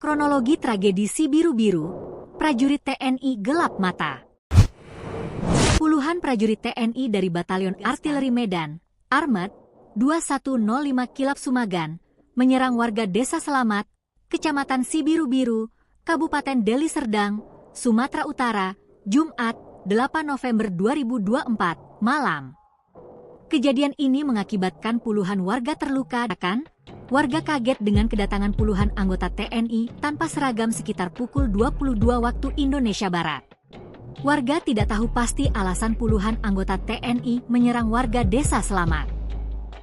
Kronologi tragedi Sibiru-Biru, prajurit TNI gelap mata. Puluhan prajurit TNI dari Batalion Artileri Medan, Armet, 2105 Kilap Sumagan, menyerang warga Desa Selamat, Kecamatan Sibiru-Biru, Kabupaten Deli Serdang, Sumatera Utara, Jumat, 8 November 2024, malam. Kejadian ini mengakibatkan puluhan warga terluka, kan? Warga kaget dengan kedatangan puluhan anggota TNI tanpa seragam sekitar pukul 22 waktu Indonesia Barat. Warga tidak tahu pasti alasan puluhan anggota TNI menyerang warga Desa Selamat.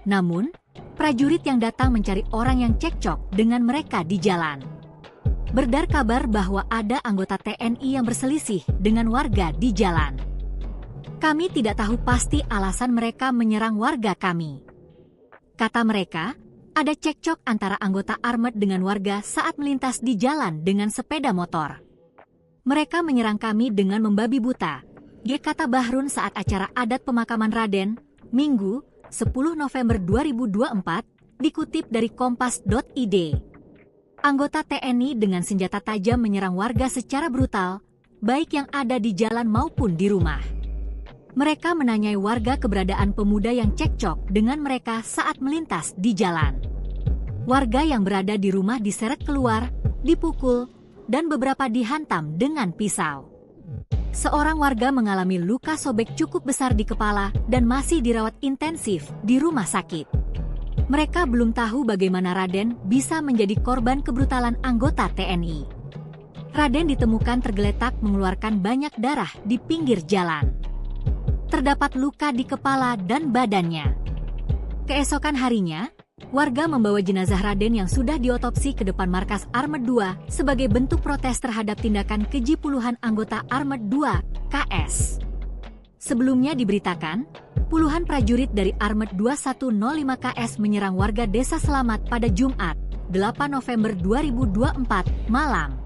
Namun, prajurit yang datang mencari orang yang cekcok dengan mereka di jalan. Beredar kabar bahwa ada anggota TNI yang berselisih dengan warga di jalan. Kami tidak tahu pasti alasan mereka menyerang warga kami. Kata mereka, ada cekcok antara anggota Armet dengan warga saat melintas di jalan dengan sepeda motor. Mereka menyerang kami dengan membabi buta, kata Bahrun saat acara adat pemakaman Raden, Minggu, 10 November 2024, dikutip dari kompas.id. Anggota TNI dengan senjata tajam menyerang warga secara brutal, baik yang ada di jalan maupun di rumah. Mereka menanyai warga keberadaan pemuda yang cekcok dengan mereka saat melintas di jalan. Warga yang berada di rumah diseret keluar, dipukul, dan beberapa dihantam dengan pisau. Seorang warga mengalami luka sobek cukup besar di kepala dan masih dirawat intensif di rumah sakit. Mereka belum tahu bagaimana Raden bisa menjadi korban kebrutalan anggota TNI. Raden ditemukan tergeletak mengeluarkan banyak darah di pinggir jalan. Terdapat luka di kepala dan badannya. Keesokan harinya, warga membawa jenazah Raden yang sudah diotopsi ke depan markas Armet 2 sebagai bentuk protes terhadap tindakan keji puluhan anggota Armet 2 KS. Sebelumnya diberitakan, puluhan prajurit dari Armet 2105 KS menyerang warga Desa Selamat pada Jumat, 8 November 2024, malam.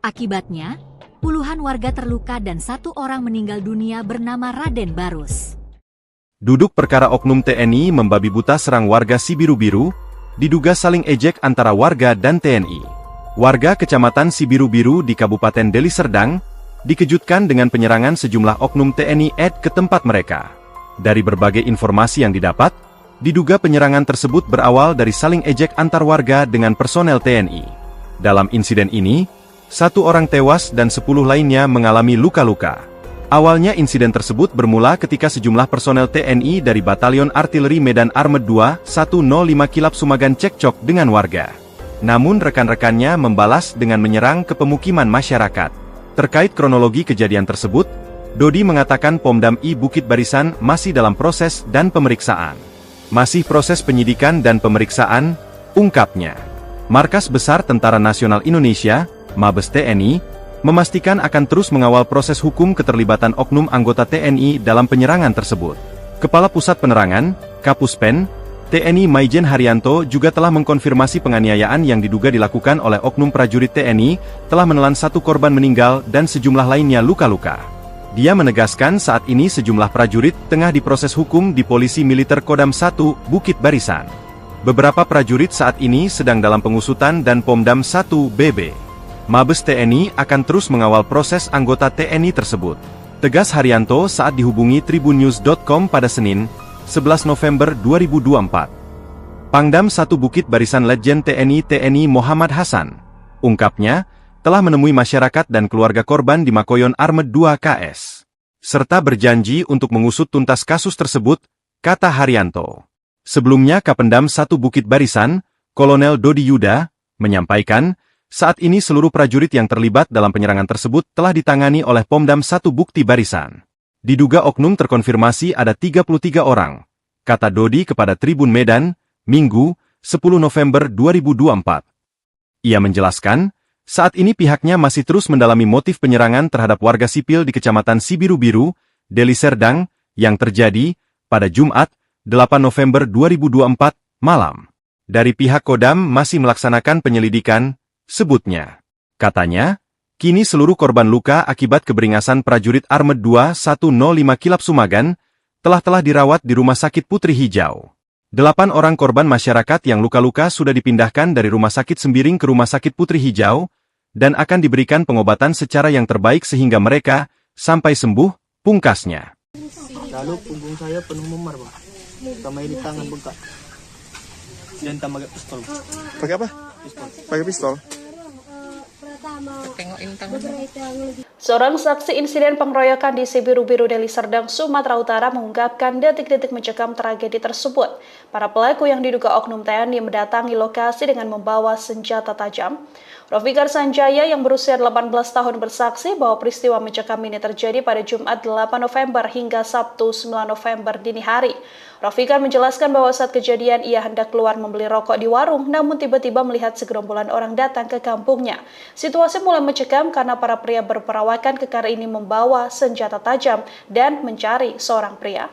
Akibatnya, puluhan warga terluka dan satu orang meninggal dunia bernama Raden Barus. Duduk perkara oknum TNI membabi buta serang warga Sibiru-Biru, diduga saling ejek antara warga dan TNI. Warga Kecamatan Sibiru-Biru di Kabupaten Deli Serdang, dikejutkan dengan penyerangan sejumlah oknum TNI ke tempat mereka. Dari berbagai informasi yang didapat, diduga penyerangan tersebut berawal dari saling ejek antar warga dengan personel TNI. Dalam insiden ini, 1 orang tewas dan 10 lainnya mengalami luka-luka. Awalnya insiden tersebut bermula ketika sejumlah personel TNI dari Batalion Artileri Medan Armet 2 105 Kilap Sumagan cekcok dengan warga. Namun rekan-rekannya membalas dengan menyerang ke pemukiman masyarakat. Terkait kronologi kejadian tersebut, Dodi mengatakan Pomdam I Bukit Barisan masih dalam proses dan pemeriksaan. Masih proses penyidikan dan pemeriksaan, ungkapnya. Markas Besar Tentara Nasional Indonesia, Mabes TNI, memastikan akan terus mengawal proses hukum keterlibatan oknum anggota TNI dalam penyerangan tersebut. Kepala Pusat Penerangan, Kapuspen, TNI Maijen Haryanto juga telah mengkonfirmasi penganiayaan yang diduga dilakukan oleh oknum prajurit TNI, telah menelan 1 korban meninggal dan sejumlah lainnya luka-luka. Dia menegaskan saat ini sejumlah prajurit tengah diproses hukum di Polisi Militer Kodam 1, Bukit Barisan. Beberapa prajurit saat ini sedang dalam pengusutan dan Pomdam 1 BB. Mabes TNI akan terus mengawal proses anggota TNI tersebut. Tegas Haryanto saat dihubungi tribunnews.com pada Senin, 11 November 2024. Pangdam 1 Bukit Barisan Letjen TNI Muhammad Hasan, ungkapnya, telah menemui masyarakat dan keluarga korban di Makoyon Armet 2 KS. Serta berjanji untuk mengusut tuntas kasus tersebut, kata Haryanto. Sebelumnya Kapendam 1 Bukit Barisan, Kolonel Dodi Yuda, menyampaikan, saat ini seluruh prajurit yang terlibat dalam penyerangan tersebut telah ditangani oleh Pomdam 1 Bukti Barisan. Diduga oknum terkonfirmasi ada 33 orang, kata Dodi kepada Tribun Medan, Minggu, 10 November 2024. Ia menjelaskan, saat ini pihaknya masih terus mendalami motif penyerangan terhadap warga sipil di Kecamatan Sibiru-Biru, Deli Serdang, yang terjadi pada Jumat, 8 November 2024, malam. Dari pihak Kodam masih melaksanakan penyelidikan, sebutnya. Katanya, kini seluruh korban luka akibat keberingasan prajurit Armet 2 105 Kilap Sumagan telah dirawat di Rumah Sakit Putri Hijau. 8 orang korban masyarakat yang luka-luka sudah dipindahkan dari Rumah Sakit Sembiring ke Rumah Sakit Putri Hijau, dan akan diberikan pengobatan secara yang terbaik sehingga mereka sampai sembuh, pungkasnya. Lalu punggung saya penuh memar, Bang. Sama ini tangan bengkak. Dan tambah pakai pistol. Pakai apa? Pakai pistol. Seorang saksi insiden pengeroyokan di Sibiru-Biru, Deli Serdang, Sumatera Utara mengungkapkan detik-detik mencekam tragedi tersebut. Para pelaku yang diduga oknum TNI mendatangi lokasi dengan membawa senjata tajam. Rofikar Sanjaya yang berusia 18 tahun bersaksi bahwa peristiwa mencekam ini terjadi pada Jumat 8 November hingga Sabtu 9 November dini hari. Rofikar menjelaskan bahwa saat kejadian ia hendak keluar membeli rokok di warung, namun tiba-tiba melihat segerombolan orang datang ke kampungnya. Situasi mulai mencekam karena para pria berperawakan kekar ini membawa senjata tajam dan mencari seorang pria.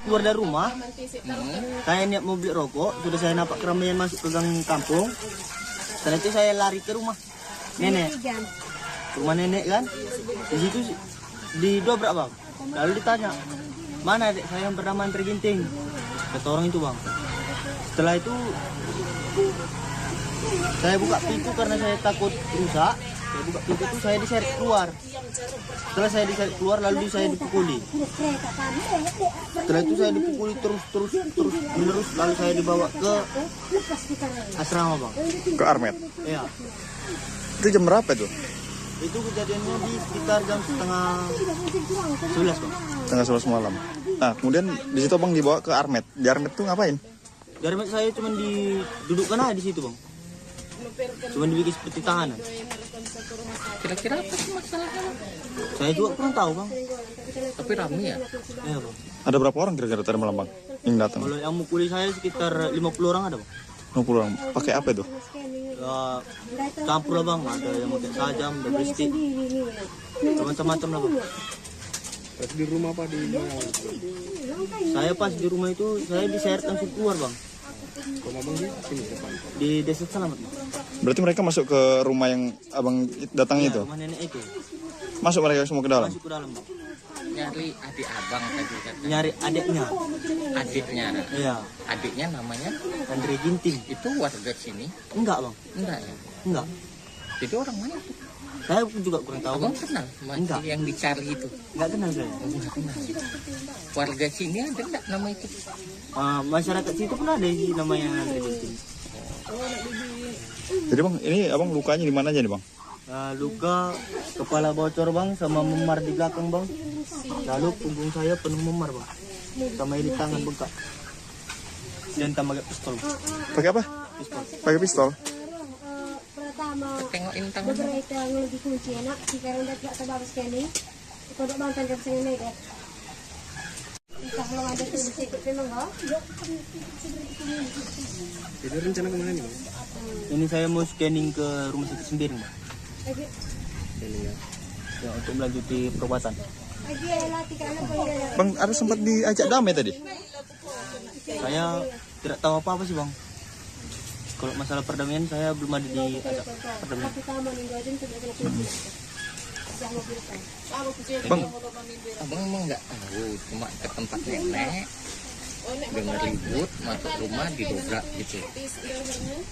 Keluar dari rumah, saya niat mau beli rokok, sudah saya nampak keramaian masuk ke gang kampung. Setelah itu saya lari ke rumah nenek, rumah nenek kan. Di situ didobrak, Bang. Lalu ditanya, mana adik saya yang bernama Andre Ginting? Kata orang itu, Bang. Setelah itu saya buka pintu karena saya takut rusak. Saya buka pintu itu, saya diseret keluar. Setelah saya diseret keluar, lalu saya dipukuli. Setelah itu saya dipukuli terus menerus, lalu saya dibawa ke asrama, Bang. Ke Armet. Iya. Itu jam berapa itu? Itu kejadiannya di sekitar jam setengah 11, Bang. Setengah 11 malam. Nah, kemudian di situ Bang dibawa ke Armet. Di Armet tuh ngapain? Di Armet saya cuma didudukkan aja di situ, Bang. Cuma dibikin seperti tahanan. Kira-kira apa sih masalahnya, Bang? Saya juga kurang tahu, Bang. Tapi ramai ya? Iya, Bang. Ada berapa orang kira-kira tadi malam Bang yang datang? Kalau yang mukuli saya sekitar 50 orang ada, Bang. 50 orang. Pakai apa itu? Ya, campur lah, Bang. Ada yang pakai sajam, ada beristik. Macam-macam lah, Bang. Di rumah apa di mana? Saya pas di rumah itu, saya diseret langsung keluar, Bang. Rumah Bang di sini depan. Di Desa Selamat, Bang. Berarti mereka masuk ke rumah yang Abang datangi Ya, itu? rumah nenek itu. Masuk mereka semua ke dalam? Masuk ke dalam, Bang. Nyari adik abang tadi kan? Nyari adiknya. Adiknya. Iya. Adiknya namanya Andre Ginting. itu warga sini? Enggak, Bang. Enggak ya? Enggak. Jadi orang mana tuh? Saya pun juga kurang tahu, Abang Bang. kenal sama Enggak. yang dicari itu? Enggak kenal saya. Enggak kenal. Warga sini ada enggak nama itu? Masyarakat situ pun ada sih namanya Andre Ginting. Jadi Bang, ini Abang lukanya di mana aja nih Bang? Luka kepala bocor, Bang, sama memar di belakang, Bang. Lalu punggung saya penuh memar, Bang. Sama ini tangan bengkak. Dan tambah pakai pistol. Pakai apa? Pistol. Pakai pistol. Tengokin tangan. Jadi rencana kemana nih, Bang? Ini saya mau scanning ke Rumah Sakit Sembiring, Bang. Ini ya. Ya, untuk melanjuti perobatan. Bang, ada sempat diajak damai tadi? Saya tidak tahu apa-apa sih, Bang. Kalau masalah perdamaian saya belum ada diajak perdamaian. Bang, Abang emang enggak tahu, cuma ke tempat nenek. Dengar ribut, masuk rumah didobrak gitu.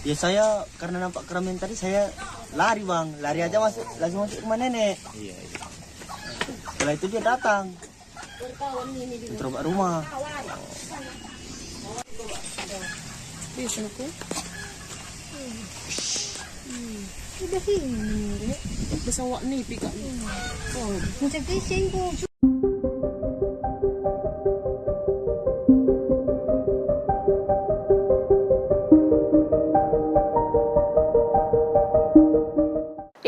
Ya saya karena nampak keramaian tadi saya lari, Bang. Lari aja langsung masuk rumah nenek. Iya. Setelah itu dia datang. Mencoba rumah.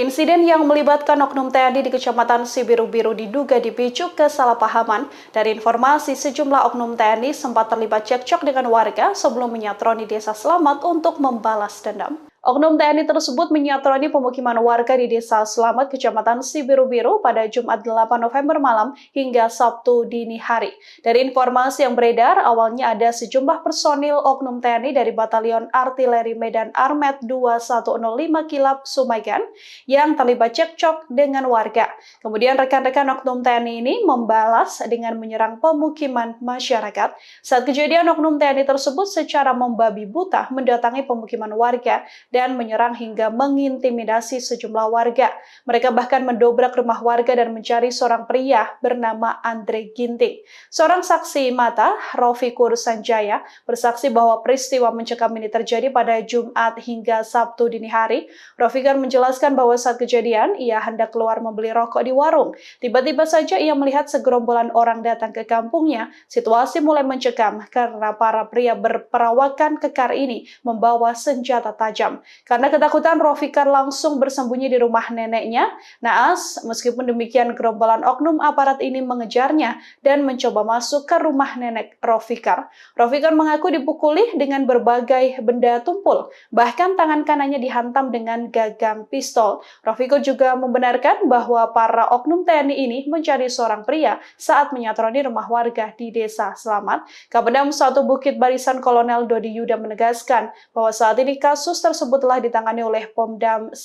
Insiden yang melibatkan oknum TNI di Kecamatan Sibiru-Biru diduga dipicu kesalahpahaman. Dari informasi, sejumlah oknum TNI sempat terlibat cekcok dengan warga sebelum menyatroni Desa Selamat untuk membalas dendam. Oknum TNI tersebut menyatroni pemukiman warga di Desa Selamat, Kecamatan Sibiru-Biru pada Jumat 8 November malam hingga Sabtu dini hari. Dari informasi yang beredar, awalnya ada sejumlah personil oknum TNI dari Batalion Artileri Medan Armet 2105 Kilap Sumagan yang terlibat cekcok dengan warga. Kemudian rekan-rekan oknum TNI ini membalas dengan menyerang pemukiman masyarakat. Saat kejadian, oknum TNI tersebut secara membabi buta mendatangi pemukiman warga dan menyerang hingga mengintimidasi sejumlah warga. Mereka bahkan mendobrak rumah warga dan mencari seorang pria bernama Andre Ginting. Seorang saksi mata, Rofikur Sanjaya, bersaksi bahwa peristiwa mencekam ini terjadi pada Jumat hingga Sabtu dini hari. Rofikur menjelaskan bahwa saat kejadian, ia hendak keluar membeli rokok di warung. Tiba-tiba saja ia melihat segerombolan orang datang ke kampungnya. Situasi mulai mencekam karena para pria berperawakan kekar ini membawa senjata tajam. Karena ketakutan, Rofikar langsung bersembunyi di rumah neneknya. Naas, meskipun demikian, gerombolan oknum aparat ini mengejarnya dan mencoba masuk ke rumah nenek Rofikar. Rofikar mengaku dipukuli dengan berbagai benda tumpul, bahkan tangan kanannya dihantam dengan gagang pistol. Rofikar juga membenarkan bahwa para oknum TNI ini mencari seorang pria saat menyatroni rumah warga di Desa Selamat. Kapendam 1 Bukit Barisan Kolonel Dodi Yuda menegaskan bahwa saat ini kasus tersebut telah ditangani oleh Pomdam 1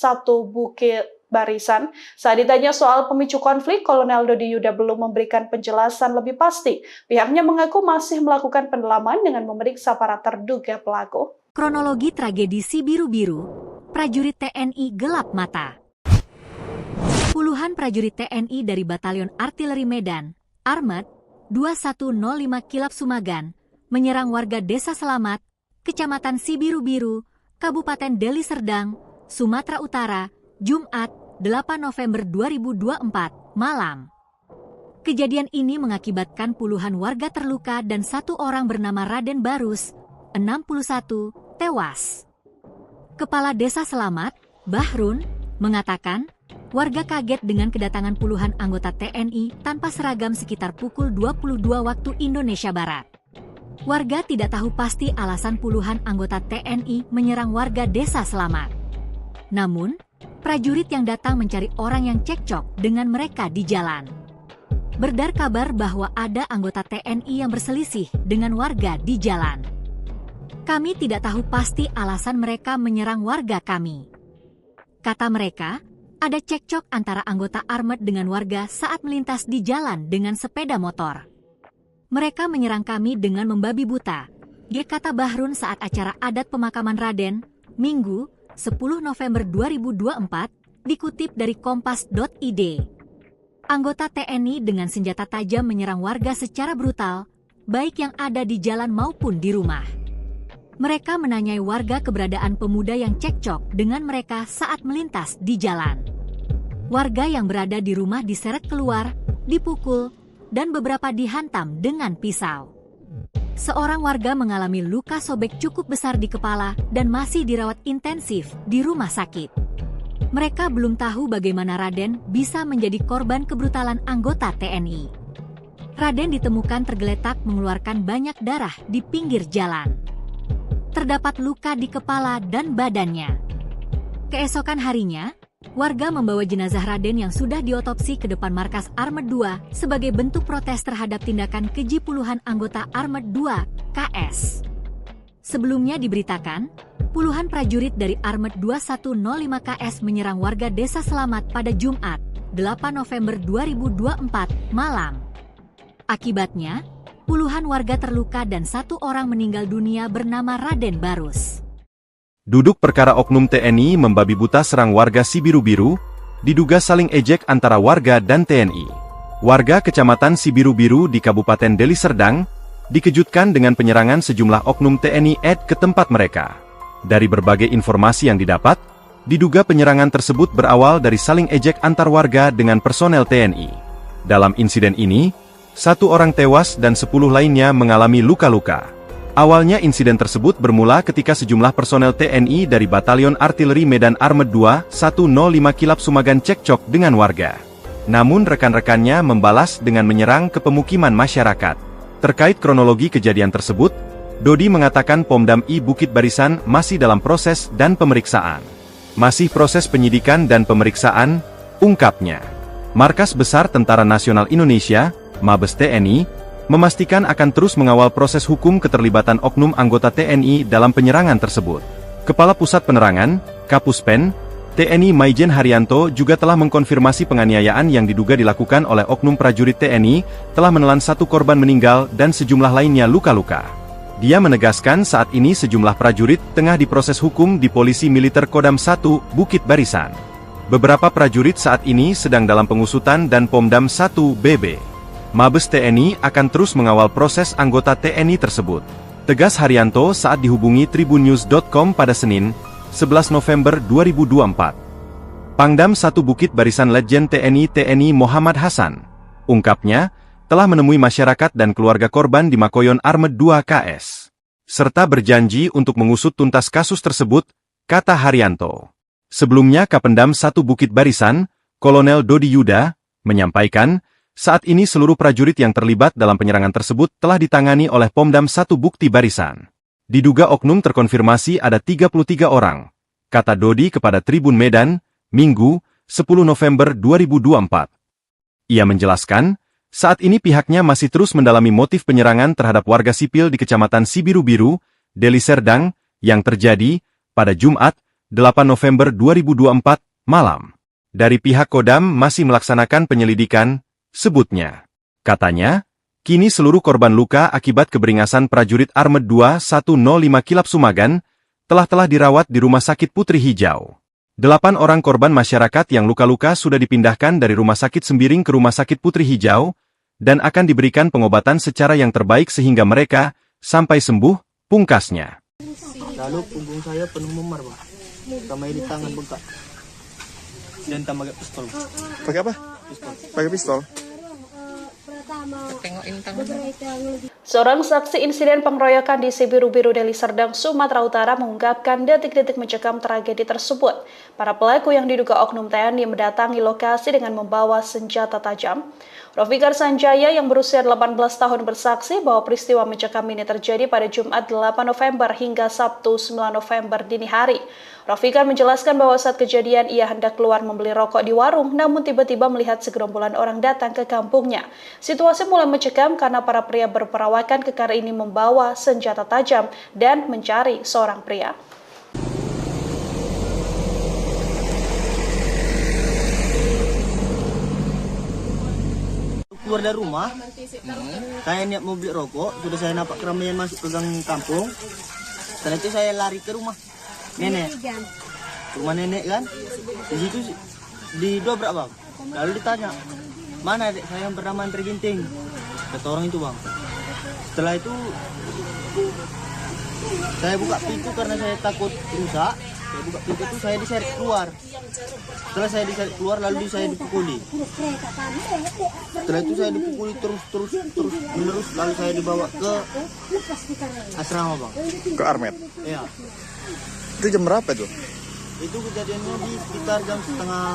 Bukit Barisan. Saat ditanya soal pemicu konflik, Kolonel Dodi Yuda belum memberikan penjelasan lebih pasti. Pihaknya mengaku masih melakukan pendalaman dengan memeriksa para terduga pelaku. Kronologi tragedi Sibiru-Biru, prajurit TNI gelap mata. Puluhan prajurit TNI dari Batalion Artileri Medan, Armet 2105 Kilap Sumagan, menyerang warga Desa Selamat, Kecamatan Sibiru-Biru, Kabupaten Deli Serdang, Sumatera Utara, Jumat 8 November 2024, malam. Kejadian ini mengakibatkan puluhan warga terluka dan satu orang bernama Raden Barus, 61, tewas. Kepala Desa Selamat, Bahrun, mengatakan, warga kaget dengan kedatangan puluhan anggota TNI tanpa seragam sekitar pukul 22 waktu Indonesia Barat. Warga tidak tahu pasti alasan puluhan anggota TNI menyerang warga Desa Selamat. Namun, prajurit yang datang mencari orang yang cekcok dengan mereka di jalan. Beredar kabar bahwa ada anggota TNI yang berselisih dengan warga di jalan. Kami tidak tahu pasti alasan mereka menyerang warga kami. Kata mereka, ada cekcok antara anggota Armet dengan warga saat melintas di jalan dengan sepeda motor. Mereka menyerang kami dengan membabi buta, kata Bahrun saat acara adat pemakaman Raden, Minggu, 10 November 2024, dikutip dari kompas.id. Anggota TNI dengan senjata tajam menyerang warga secara brutal, baik yang ada di jalan maupun di rumah. Mereka menanyai warga keberadaan pemuda yang cekcok dengan mereka saat melintas di jalan. Warga yang berada di rumah diseret keluar, dipukul, dan beberapa dihantam dengan pisau. Seorang warga mengalami luka sobek cukup besar di kepala dan masih dirawat intensif di rumah sakit. Mereka belum tahu bagaimana Raden bisa menjadi korban kebrutalan anggota TNI. Raden ditemukan tergeletak mengeluarkan banyak darah di pinggir jalan. Terdapat luka di kepala dan badannya. Keesokan harinya, warga membawa jenazah Raden yang sudah diotopsi ke depan markas Armet 2 sebagai bentuk protes terhadap tindakan keji puluhan anggota Armet 2 KS. Sebelumnya diberitakan, puluhan prajurit dari Armet 2105 KS menyerang warga Desa Selamat pada Jumat, 8 November 2024, malam. Akibatnya, puluhan warga terluka dan satu orang meninggal dunia bernama Raden Barus. Duduk perkara oknum TNI membabi buta serang warga Sibiru-Biru, diduga saling ejek antara warga dan TNI. Warga Kecamatan Sibiru-Biru di Kabupaten Deli Serdang, dikejutkan dengan penyerangan sejumlah oknum TNI ke tempat mereka. Dari berbagai informasi yang didapat, diduga penyerangan tersebut berawal dari saling ejek antar warga dengan personel TNI. Dalam insiden ini, 1 orang tewas dan 10 lainnya mengalami luka-luka. Awalnya insiden tersebut bermula ketika sejumlah personel TNI dari Batalion Artileri Medan Armet 2 105 Kilap Sumagan cekcok dengan warga. Namun rekan-rekannya membalas dengan menyerang ke pemukiman masyarakat. Terkait kronologi kejadian tersebut, Dodi mengatakan Pomdam I Bukit Barisan masih dalam proses dan pemeriksaan. Masih proses penyidikan dan pemeriksaan, ungkapnya. Markas Besar Tentara Nasional Indonesia, Mabes TNI, memastikan akan terus mengawal proses hukum keterlibatan oknum anggota TNI dalam penyerangan tersebut. Kepala Pusat Penerangan, Kapuspen, TNI Maijen Haryanto juga telah mengkonfirmasi penganiayaan yang diduga dilakukan oleh oknum prajurit TNI, telah menelan 1 korban meninggal dan sejumlah lainnya luka-luka. Dia menegaskan saat ini sejumlah prajurit tengah diproses hukum di Polisi Militer Kodam 1, Bukit Barisan. Beberapa prajurit saat ini sedang dalam pengusutan dan Pomdam 1 BB. Mabes TNI akan terus mengawal proses anggota TNI tersebut. Tegas Haryanto saat dihubungi tribunnews.com pada Senin, 11 November 2024. Pangdam 1 Bukit Barisan Letjen TNI Muhammad Hasan, ungkapnya, telah menemui masyarakat dan keluarga korban di Makoyon Armet 2 KS. Serta berjanji untuk mengusut tuntas kasus tersebut, kata Haryanto. Sebelumnya Kapendam 1 Bukit Barisan, Kolonel Dodi Yuda, menyampaikan, saat ini seluruh prajurit yang terlibat dalam penyerangan tersebut telah ditangani oleh Pomdam 1 Bukit Barisan. Diduga oknum terkonfirmasi ada 33 orang, kata Dodi kepada Tribun Medan, Minggu, 10 November 2024. Ia menjelaskan, saat ini pihaknya masih terus mendalami motif penyerangan terhadap warga sipil di Kecamatan Sibiru-Biru, Deli Serdang, yang terjadi pada Jumat, 8 November 2024, malam. Dari pihak Kodam masih melaksanakan penyelidikan, sebutnya. Katanya, kini seluruh korban luka akibat keberingasan prajurit Armet 2 105 Kilap Sumagan, telah dirawat di Rumah Sakit Putri Hijau. 8 orang korban masyarakat yang luka-luka sudah dipindahkan dari Rumah Sakit Sembiring ke Rumah Sakit Putri Hijau, dan akan diberikan pengobatan secara yang terbaik sehingga mereka sampai sembuh, pungkasnya. Lalu punggung saya penuh memar, Pak. Sama ini tangan bengkak. Dan tambah pistol. Pakai apa? Pakai pistol. Tengokin tangan. Seorang saksi insiden pengeroyokan di Sibiru-Biru Deli Serdang, Sumatera Utara mengungkapkan detik-detik mencekam tragedi tersebut. Para pelaku yang diduga oknum TNI mendatangi lokasi dengan membawa senjata tajam. Rofikar Sanjaya yang berusia 18 tahun bersaksi bahwa peristiwa mencekam ini terjadi pada Jumat 8 November hingga Sabtu 9 November dini hari. Rofikar menjelaskan bahwa saat kejadian ia hendak keluar membeli rokok di warung, namun tiba-tiba melihat segerombolan orang datang ke kampungnya. Situasi mulai mencekam karena para pria berperawakan kekar ini membawa senjata tajam dan mencari seorang pria. Keluar dari rumah, saya niat mau beli rokok, sudah saya nampak keramaian masuk ke gang kampung. Setelah itu saya lari ke rumah nenek, rumah nenek kan. Di situ didobrak, Bang. Lalu ditanya, mana adik saya yang bernama Andre Ginting? Kata orang itu, Bang. Setelah itu saya buka pintu karena saya takut rusak. Saya buka pintu itu, saya diseret keluar. Setelah saya diseret keluar, lalu saya dipukuli. Setelah itu saya dipukuli terus menerus, lalu saya dibawa ke asrama, Bang. Ke Armet. Iya. Itu jam berapa itu? Itu kejadiannya di sekitar jam setengah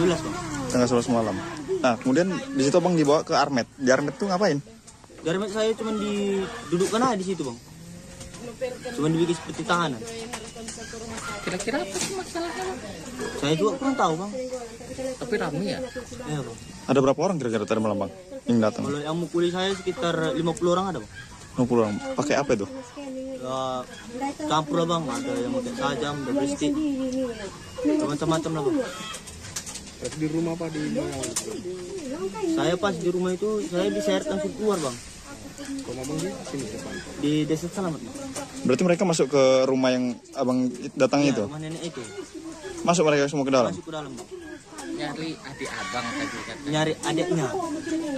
11, Bang. Setengah 11 malam. Nah, kemudian di situ Bang dibawa ke Armet. Di Armet itu ngapain? Di Armet saya cuma didudukkan aja di situ, Bang. Cuma dibikin seperti tahanan. Kira-kira apa sih masalahnya? Saya juga kurang tahu, Bang. Tapi ramai ya? Iya, Bang. Ada berapa orang kira-kira tadi malam Bang yang datang? Kalau yang mukuli saya sekitar 50 orang ada, Bang. 50 orang. Pakai apa itu? Ya, campur lah, Bang. Ada yang pakai tajam, double stick, macam-macam lah, Bang. Berarti di rumah apa di mana? Saya pas di rumah itu saya diseret langsung keluar, Bang. Rumah Abang di sini depan. Di Desa Selamat, Bang. Berarti mereka masuk ke rumah yang Abang datangi itu? Rumah nenek itu. Masuk mereka semua ke dalam? Masuk ke dalam, Bang. Nyari adik abang tadi kata. Nyari adiknya.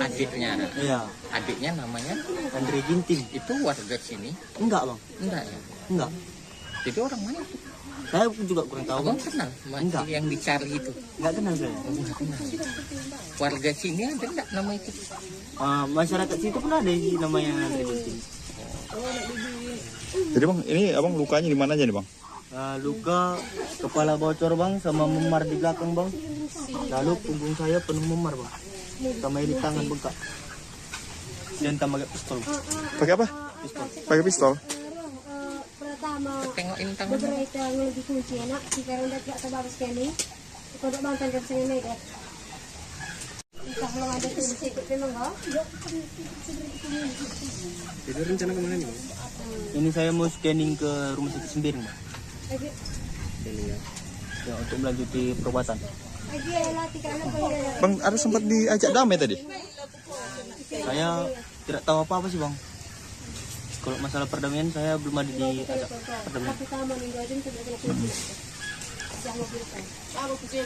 Adiknya. Iya. Adiknya namanya Andre Ginting. itu warga sini? Enggak, Bang. Enggak ya? Enggak. Jadi orang mana itu? Saya juga kurang tahu, Abang Bang. kenal masih Enggak. yang dicari itu? Enggak kenal saya. Enggak kenal. Warga sini ada enggak nama itu? Masyarakat situ pun ada yang namanya Andre Ginting. Jadi Bang, ini Abang lukanya di mana aja nih Bang? Luka kepala bocor, Bang, sama memar di belakang, Bang. Lalu punggung saya penuh memar, Bang. Sama ini tangan bengkak. Dan tambah pistol. Pakai apa? Pakai pistol. Pertama, Tengokin tangan. beberapa ngelagi kunci anak, sekarang udah tidak terbatas sekali. Kalau bantuan dari sini mereka. Entah belum ada tulis ikut memang enggak? Jadi rencana kemana nih? Ini saya mau scanning ke rumah sakit Sembiring, Bang. Ini ya. Ya, untuk melanjuti perobatan. Lagi ya latih karena boleh. Bang, ada sempat diajak damai tadi? Saya tidak tahu apa-apa sih, Bang. Kalau masalah perdamaian saya belum ada di perdamaian. Pertama minggu aja tidak kena kunci. Jangan biasa.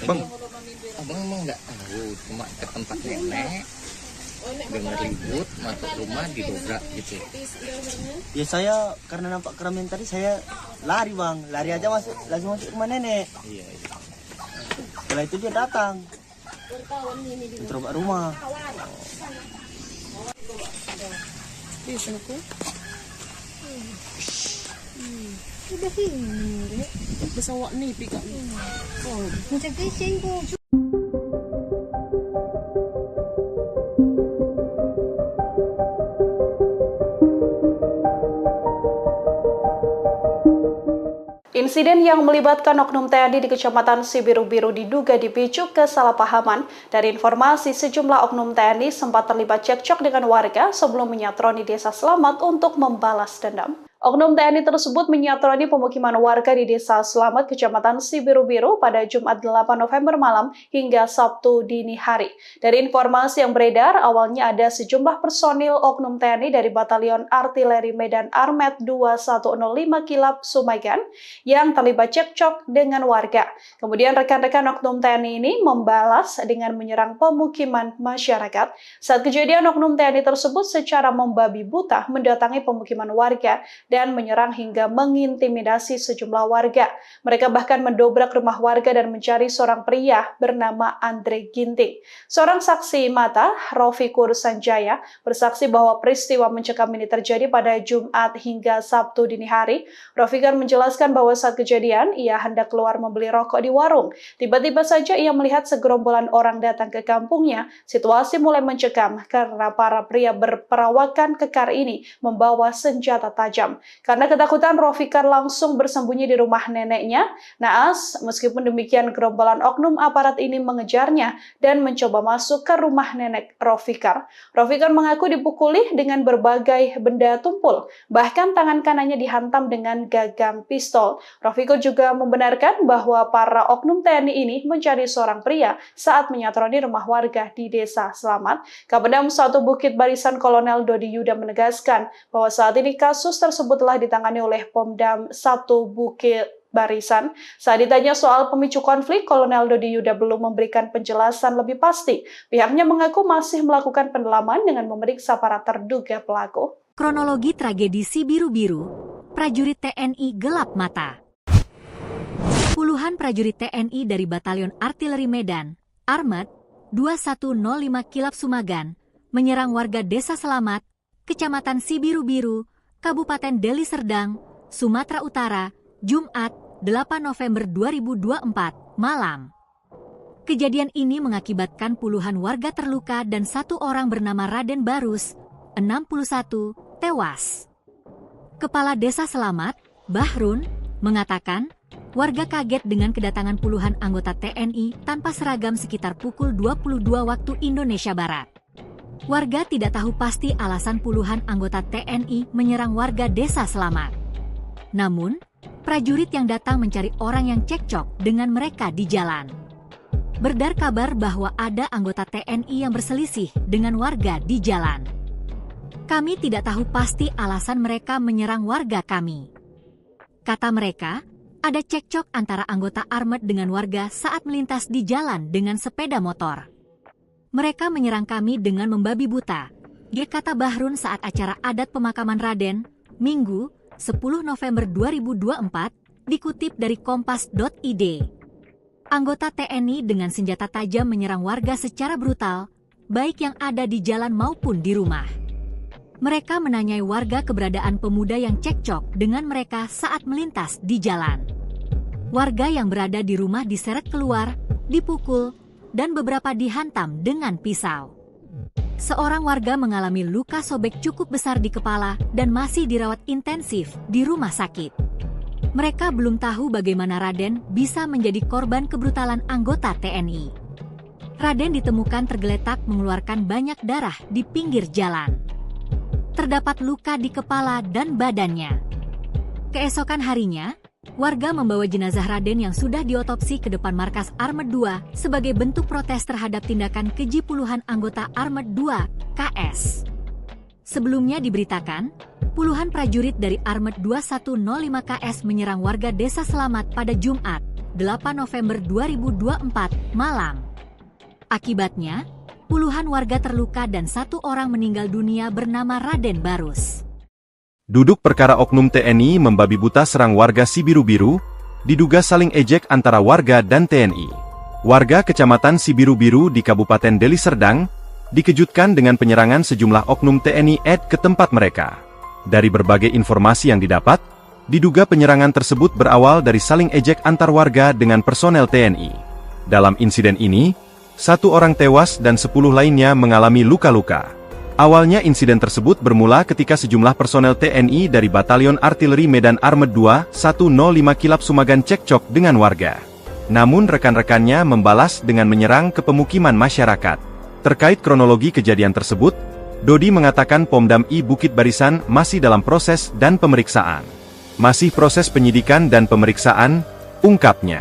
Bang, Abang emang nggak tahu, cuma ke tempat nenek, dengar ribut, masuk rumah didobrak gitu. Ya saya karena nampak keramaian tadi saya lari, Bang. Lari aja langsung masuk rumah nenek. Iya. Setelah itu dia datang. Mencoba rumah. Udah ini. Besawak ni pika. Macam kising ko. Insiden yang melibatkan oknum TNI di Kecamatan Sibiru-Biru diduga dipicu kesalahpahaman. Dari informasi, sejumlah oknum TNI sempat terlibat cekcok dengan warga sebelum menyatroni Desa Selamat untuk membalas dendam. Oknum TNI tersebut menyatroni pemukiman warga di Desa Selamat, Kecamatan Sibiru-Biru pada Jumat 8 November malam hingga Sabtu dini hari. Dari informasi yang beredar, awalnya ada sejumlah personil oknum TNI dari Batalion Artileri Medan Armet 2105 Kilap Sumagan yang terlibat cekcok dengan warga. Kemudian rekan-rekan oknum TNI ini membalas dengan menyerang pemukiman masyarakat. Saat kejadian, oknum TNI tersebut secara membabi buta mendatangi pemukiman warga dan menyerang hingga mengintimidasi sejumlah warga. Mereka bahkan mendobrak rumah warga dan mencari seorang pria bernama Andre Ginting. Seorang saksi mata, Rofikur Sanjaya, bersaksi bahwa peristiwa mencekam ini terjadi pada Jumat hingga Sabtu dini hari. Rofikur menjelaskan bahwa saat kejadian, ia hendak keluar membeli rokok di warung. Tiba-tiba saja ia melihat segerombolan orang datang ke kampungnya. Situasi mulai mencekam karena para pria berperawakan kekar ini membawa senjata tajam. Karena ketakutan, Rofikar langsung bersembunyi di rumah neneknya. Naas, meskipun demikian, gerombolan oknum aparat ini mengejarnya dan mencoba masuk ke rumah nenek Rofikar. Rofikar mengaku dipukuli dengan berbagai benda tumpul, bahkan tangan kanannya dihantam dengan gagang pistol. Rofikar juga membenarkan bahwa para oknum TNI ini mencari seorang pria saat menyatroni rumah warga di Desa Selamat. Kapendam 1 Bukit Barisan Kolonel Dodi Yuda menegaskan bahwa saat ini kasus tersebut telah ditangani oleh Pomdam 1 Bukit Barisan. Saat ditanya soal pemicu konflik, Kolonel Dodi Yuda belum memberikan penjelasan lebih pasti. Pihaknya mengaku masih melakukan pendalaman dengan memeriksa para terduga pelaku. Kronologi tragedi Sibiru-Biru, prajurit TNI gelap mata. Puluhan prajurit TNI dari Batalion Artileri Medan, Armet 2105 Kilap Sumagan, menyerang warga Desa Selamat, Kecamatan Sibiru-Biru, Kabupaten Deli Serdang, Sumatera Utara, Jumat 8 November 2024 malam. Kejadian ini mengakibatkan puluhan warga terluka dan satu orang bernama Raden Barus, 61, tewas. Kepala Desa Selamat, Bahrun, mengatakan warga kaget dengan kedatangan puluhan anggota TNI tanpa seragam sekitar pukul 22 waktu Indonesia Barat. Warga tidak tahu pasti alasan puluhan anggota TNI menyerang warga Desa Selamat. Namun, prajurit yang datang mencari orang yang cekcok dengan mereka di jalan. Beredar kabar bahwa ada anggota TNI yang berselisih dengan warga di jalan. Kami tidak tahu pasti alasan mereka menyerang warga kami. Kata mereka, ada cekcok antara anggota Armet dengan warga saat melintas di jalan dengan sepeda motor. Mereka menyerang kami dengan membabi buta, kata Bahrun saat acara adat pemakaman Raden, Minggu, 10 November 2024, dikutip dari kompas.id. Anggota TNI dengan senjata tajam menyerang warga secara brutal, baik yang ada di jalan maupun di rumah. Mereka menanyai warga keberadaan pemuda yang cekcok dengan mereka saat melintas di jalan. Warga yang berada di rumah diseret keluar, dipukul, dan beberapa dihantam dengan pisau. Seorang warga mengalami luka sobek cukup besar di kepala dan masih dirawat intensif di rumah sakit. Mereka belum tahu bagaimana Raden bisa menjadi korban kebrutalan anggota TNI. Raden ditemukan tergeletak mengeluarkan banyak darah di pinggir jalan. Terdapat luka di kepala dan badannya. Keesokan harinya, warga membawa jenazah Raden yang sudah diotopsi ke depan markas Armet 2 sebagai bentuk protes terhadap tindakan keji puluhan anggota Armet 2 KS. Sebelumnya diberitakan, puluhan prajurit dari Armet 2105 KS menyerang warga Desa Selamat pada Jumat, 8 November 2024 malam. Akibatnya, puluhan warga terluka dan 1 orang meninggal dunia bernama Raden Barus. Duduk perkara oknum TNI membabi buta serang warga Sibiru-Biru, diduga saling ejek antara warga dan TNI. Warga Kecamatan Sibiru-Biru di Kabupaten Deli Serdang dikejutkan dengan penyerangan sejumlah oknum TNI ke tempat mereka. Dari berbagai informasi yang didapat, diduga penyerangan tersebut berawal dari saling ejek antar warga dengan personel TNI. Dalam insiden ini, 1 orang tewas dan 10 lainnya mengalami luka-luka. Awalnya insiden tersebut bermula ketika sejumlah personel TNI dari Batalion Artileri Medan Armet 2 105 Kilap Sumagan cekcok dengan warga. Namun rekan-rekannya membalas dengan menyerang ke pemukiman masyarakat. Terkait kronologi kejadian tersebut, Dodi mengatakan Pomdam I Bukit Barisan masih dalam proses dan pemeriksaan. Masih proses penyidikan dan pemeriksaan, ungkapnya.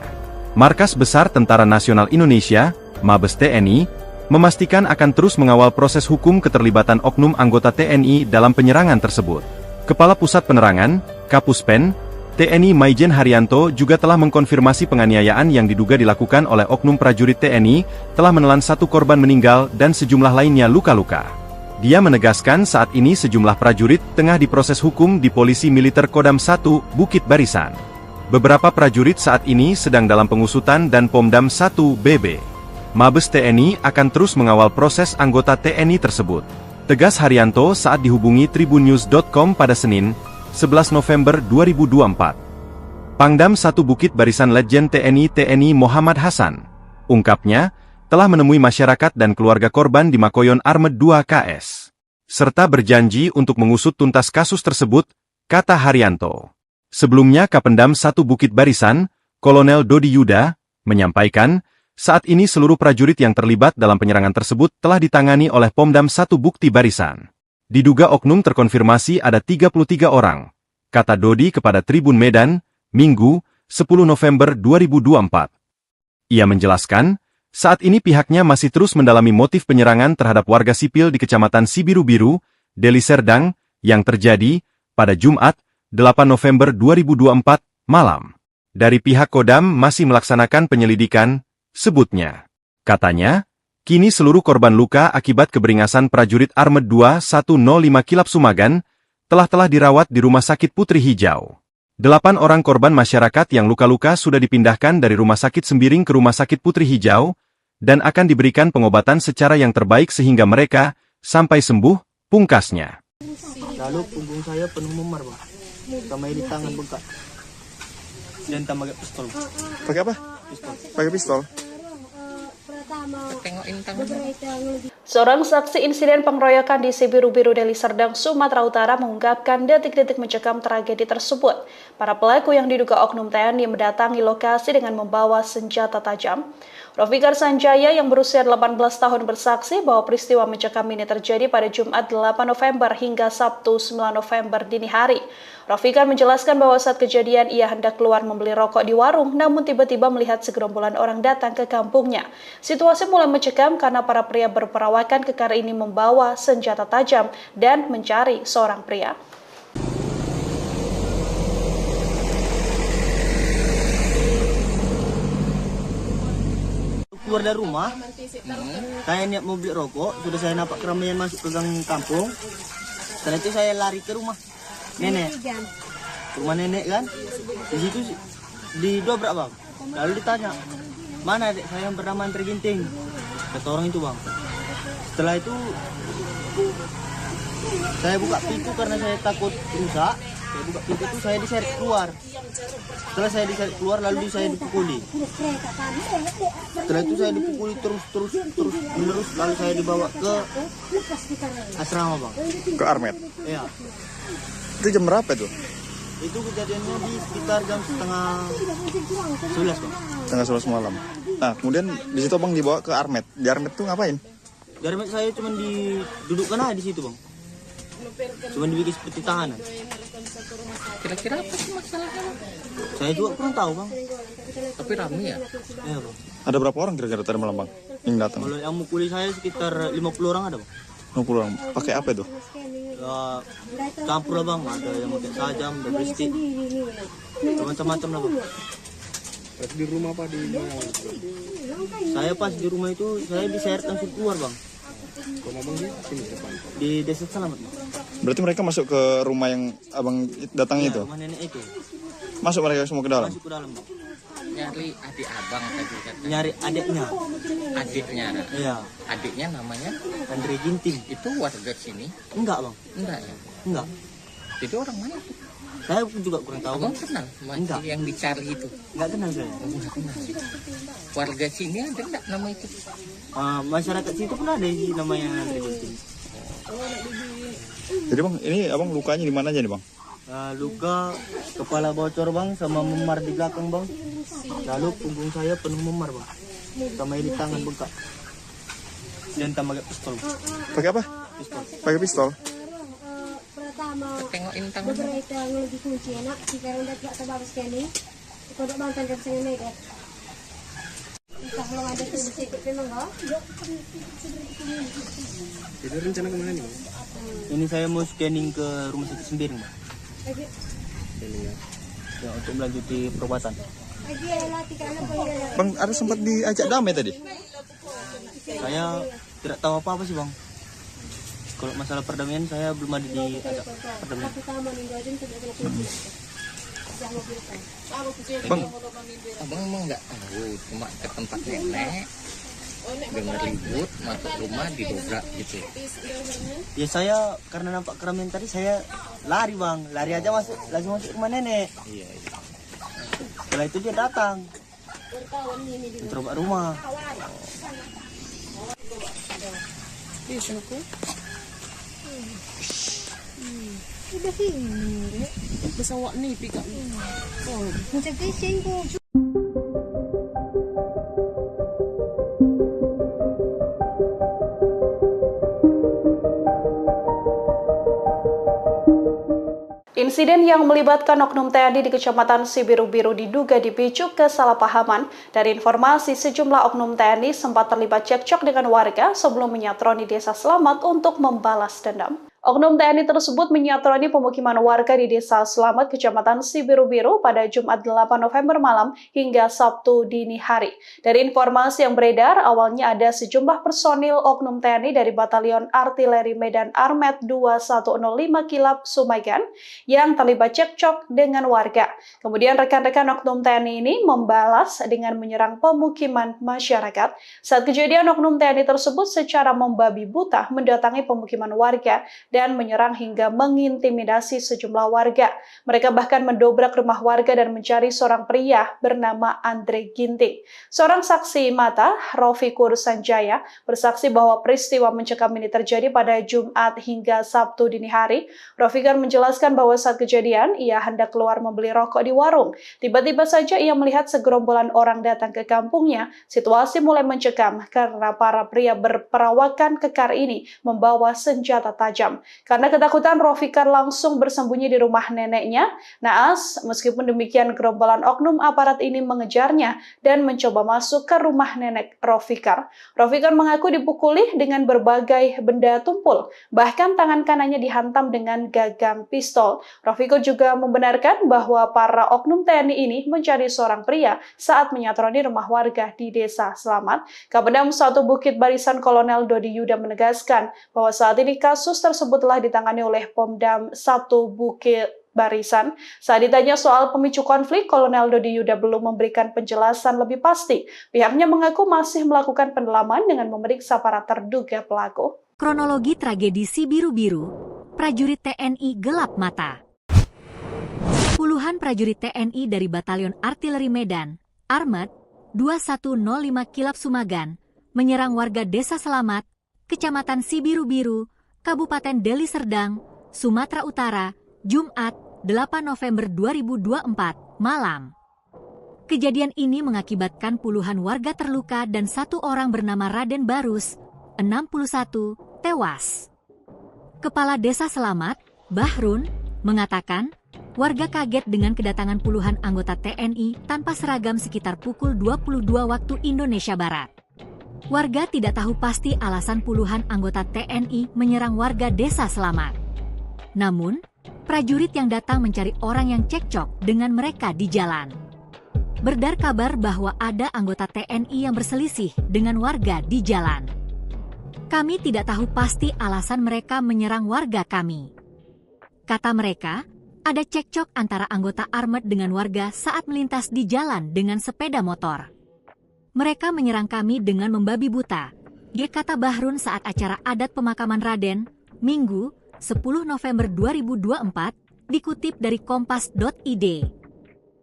Markas Besar Tentara Nasional Indonesia, Mabes TNI, memastikan akan terus mengawal proses hukum keterlibatan oknum anggota TNI dalam penyerangan tersebut. Kepala Pusat Penerangan, Kapuspen, TNI Maijen Haryanto juga telah mengkonfirmasi penganiayaan yang diduga dilakukan oleh oknum prajurit TNI, telah menelan 1 korban meninggal dan sejumlah lainnya luka-luka. Dia menegaskan saat ini sejumlah prajurit tengah diproses hukum di Polisi Militer Kodam 1, Bukit Barisan. Beberapa prajurit saat ini sedang dalam pengusutan dan Pomdam 1 BB. Mabes TNI akan terus mengawal proses anggota TNI tersebut. Tegas Haryanto saat dihubungi tribunnews.com pada Senin, 11 November 2024. Pangdam 1 Bukit Barisan Letjen TNI Muhammad Hasan, ungkapnya, telah menemui masyarakat dan keluarga korban di Makoyon Armet 2 KS. Serta berjanji untuk mengusut tuntas kasus tersebut, kata Haryanto. Sebelumnya Kapendam 1 Bukit Barisan, Kolonel Dodi Yuda, menyampaikan, saat ini seluruh prajurit yang terlibat dalam penyerangan tersebut telah ditangani oleh Pomdam 1 Bukti Barisan. Diduga oknum terkonfirmasi ada 33 orang, kata Dodi kepada Tribun Medan, Minggu, 10 November 2024. Ia menjelaskan, saat ini pihaknya masih terus mendalami motif penyerangan terhadap warga sipil di Kecamatan Sibiru-Biru, Deli Serdang, yang terjadi pada Jumat, 8 November 2024, malam. Dari pihak Kodam masih melaksanakan penyelidikan, sebutnya. Katanya, kini seluruh korban luka akibat keberingasan prajurit Armet 2 105 Kilap Sumagan telah dirawat di Rumah Sakit Putri Hijau. 8 orang korban masyarakat yang luka-luka sudah dipindahkan dari Rumah Sakit Sembiring ke Rumah Sakit Putri Hijau dan akan diberikan pengobatan secara yang terbaik sehingga mereka sampai sembuh, pungkasnya. Lalu punggung saya penuh memar, Bang. Tambah di tangan bengkak. Dan tambah pistol. Pakai apa? Pakai pistol. Tengokin tangan. Seorang saksi insiden pengeroyokan di Sibiru-Biru Deli Serdang, Sumatera Utara mengungkapkan detik-detik mencekam tragedi tersebut. Para pelaku yang diduga oknum TNI mendatangi lokasi dengan membawa senjata tajam. Rofikar Sanjaya yang berusia 18 tahun bersaksi bahwa peristiwa mencekam ini terjadi pada Jumat 8 November hingga Sabtu 9 November dini hari. Rofikar menjelaskan bahwa saat kejadian ia hendak keluar membeli rokok di warung, namun tiba-tiba melihat segerombolan orang datang ke kampungnya. Situasi mulai mencekam karena para pria berperawakan kekar ini membawa senjata tajam dan mencari seorang pria. Keluar dari rumah, saya niat mau beli rokok, sudah saya nampak keramaian masuk ke gang kampung. Setelah itu saya lari ke rumah nenek, rumah nenek kan. Di situ didobrak, Bang. Lalu ditanya, mana adik saya yang bernama Antri Ginting? Kata orang itu, Bang. Setelah itu saya buka pintu karena saya takut rusak. Saya buka pintu itu saya diseret keluar. Setelah saya diseret keluar lalu saya dipukuli. Setelah itu saya dipukuli terus menerus lalu saya dibawa ke asrama bang. Ke Armet. Iya. Itu jam berapa itu? Itu kejadiannya di sekitar jam setengah 11 bang. Setengah 11 malam. Nah, kemudian di situ abang dibawa ke Armet. Di Armet tuh ngapain? Dari saya cuma didudukkan aja di situ bang. Cuma dibikin seperti tahanan. Kira-kira apa sih masalahnya? Saya juga kurang tahu bang. Tapi rame ya? Iya bang. Ada berapa orang kira-kira tadi malam bang yang datang? Kalau yang mukuli saya sekitar 50 orang ada bang. 50 orang. Pakai apa itu? Ya, campur lah bang. Ada yang pakai sajam, ada bristik, macam-macam lah bang. Di rumah apa di mana? Saya pas di rumah itu saya diseret langsung keluar bang. Rumah bang di sini depan. Di Desa Selamat bang. Berarti mereka masuk ke rumah yang abang datang Iya, itu? rumah nenek itu. Masuk mereka semua ke dalam? Masuk ke dalam bang. Nyari adik abang tadi katanya. Nyari adiknya. Adiknya. Iya. Adiknya namanya Andre Ginting. itu warga sini? Enggak bang. Enggak ya? Enggak. Jadi orang mana tuh? Saya juga kurang tahu bang. Abang kenal sama Enggak. yang dicari itu? Enggak kenal saya. Enggak kenal. Warga sini ada enggak nama itu? Masyarakat situ pun ada sih namanya Andre Ginting. Jadi bang, ini abang lukanya di mana aja nih bang? Luka kepala bocor bang sama memar di belakang bang. Lalu punggung saya penuh memar bang. Sama ini tangan bengkak. Dan tambah pistol. Pakai apa? Pistol. Pakai pistol? Pertama, Tengokin tangan. beberapa yang dikunci enak, jika rendah tidak terbatas sekali, kodok bang tanda saya mega. Entah belum ada tuh sedikit memang kok. Jadi rencana kemana nih bang? Ini saya mau scanning ke rumah sakit Sembiring bang. Ini ya. Ya, untuk melanjuti perawatan. Lagi ya latih karena pengen. Bang, ada sempat diajak damai tadi? Saya tidak tahu apa-apa sih bang. Kalau masalah perdamaian saya belum ada di perdamaian. Pertama nih gajin sudah kena kunci. Jangan lupa. Bang, Abang emang nggak tahu, cuma ke tempat nenek, dengar ribut, masuk rumah didobrak gitu. Ya saya karena nampak keramaian tadi saya lari bang, lari aja langsung masuk rumah nenek. Iya. Setelah itu dia datang, mencoba rumah. Udah sini. Pesawat ni pick up. Oh, macam kising ko. Insiden yang melibatkan oknum TNI di Kecamatan Sibiru-Biru diduga dipicu kesalahpahaman. Dari informasi, sejumlah oknum TNI sempat terlibat cekcok dengan warga sebelum menyatroni Desa Selamat untuk membalas dendam. Oknum TNI tersebut menyatroni pemukiman warga di Desa Selamat, Kecamatan Sibiru-Biru pada Jumat 8 November malam hingga Sabtu dini hari. Dari informasi yang beredar, awalnya ada sejumlah personil oknum TNI dari Batalion Artileri Medan Armet 2105 Kilap Sumagan yang terlibat cekcok dengan warga. Kemudian rekan-rekan oknum TNI ini membalas dengan menyerang pemukiman masyarakat. Saat kejadian, oknum TNI tersebut secara membabi buta mendatangi pemukiman warga dan menyerang hingga mengintimidasi sejumlah warga. Mereka bahkan mendobrak rumah warga dan mencari seorang pria bernama Andre Ginting. Seorang saksi mata, Rofikur Sanjaya, bersaksi bahwa peristiwa mencekam ini terjadi pada Jumat hingga Sabtu dini hari. Rofikur menjelaskan bahwa saat kejadian, ia hendak keluar membeli rokok di warung. Tiba-tiba saja ia melihat segerombolan orang datang ke kampungnya. Situasi mulai mencekam karena para pria berperawakan kekar ini membawa senjata tajam. Karena ketakutan, Rofikar langsung bersembunyi di rumah neneknya. Naas, meskipun demikian gerombolan oknum aparat ini mengejarnya dan mencoba masuk ke rumah nenek Rofikar. Rofikar mengaku dipukuli dengan berbagai benda tumpul, bahkan tangan kanannya dihantam dengan gagang pistol. Rofikar juga membenarkan bahwa para oknum TNI ini mencari seorang pria saat menyatroni rumah warga di Desa Selamat. Kapendam 1 Bukit Barisan Kolonel Dodi Yuda menegaskan bahwa saat ini kasus tersebut telah ditangani oleh Pomdam 1 Bukit Barisan. Saat ditanya soal pemicu konflik, Kolonel Dodi Yuda belum memberikan penjelasan lebih pasti. Pihaknya mengaku masih melakukan pendalaman dengan memeriksa para terduga pelaku. Kronologi tragedi Sibiru-Biru, prajurit TNI gelap mata. Puluhan prajurit TNI dari Batalion Artileri Medan, Armet, 2105 Kilap Sumagan, menyerang warga Desa Selamat, Kecamatan Sibiru-Biru, Kabupaten Deli Serdang, Sumatera Utara, Jumat, 8 November 2024, malam. Kejadian ini mengakibatkan puluhan warga terluka dan satu orang bernama Raden Barus, 61, tewas. Kepala Desa Selamat, Bahrun, mengatakan, warga kaget dengan kedatangan puluhan anggota TNI tanpa seragam sekitar pukul 22 waktu Indonesia Barat. Warga tidak tahu pasti alasan puluhan anggota TNI menyerang warga Desa Selamat. Namun, prajurit yang datang mencari orang yang cekcok dengan mereka di jalan. Beredar kabar bahwa ada anggota TNI yang berselisih dengan warga di jalan. Kami tidak tahu pasti alasan mereka menyerang warga kami. Kata mereka, ada cekcok antara anggota Armet dengan warga saat melintas di jalan dengan sepeda motor. Mereka menyerang kami dengan membabi buta, kata Bahrun saat acara adat pemakaman Raden, Minggu, 10 November 2024, dikutip dari kompas.id.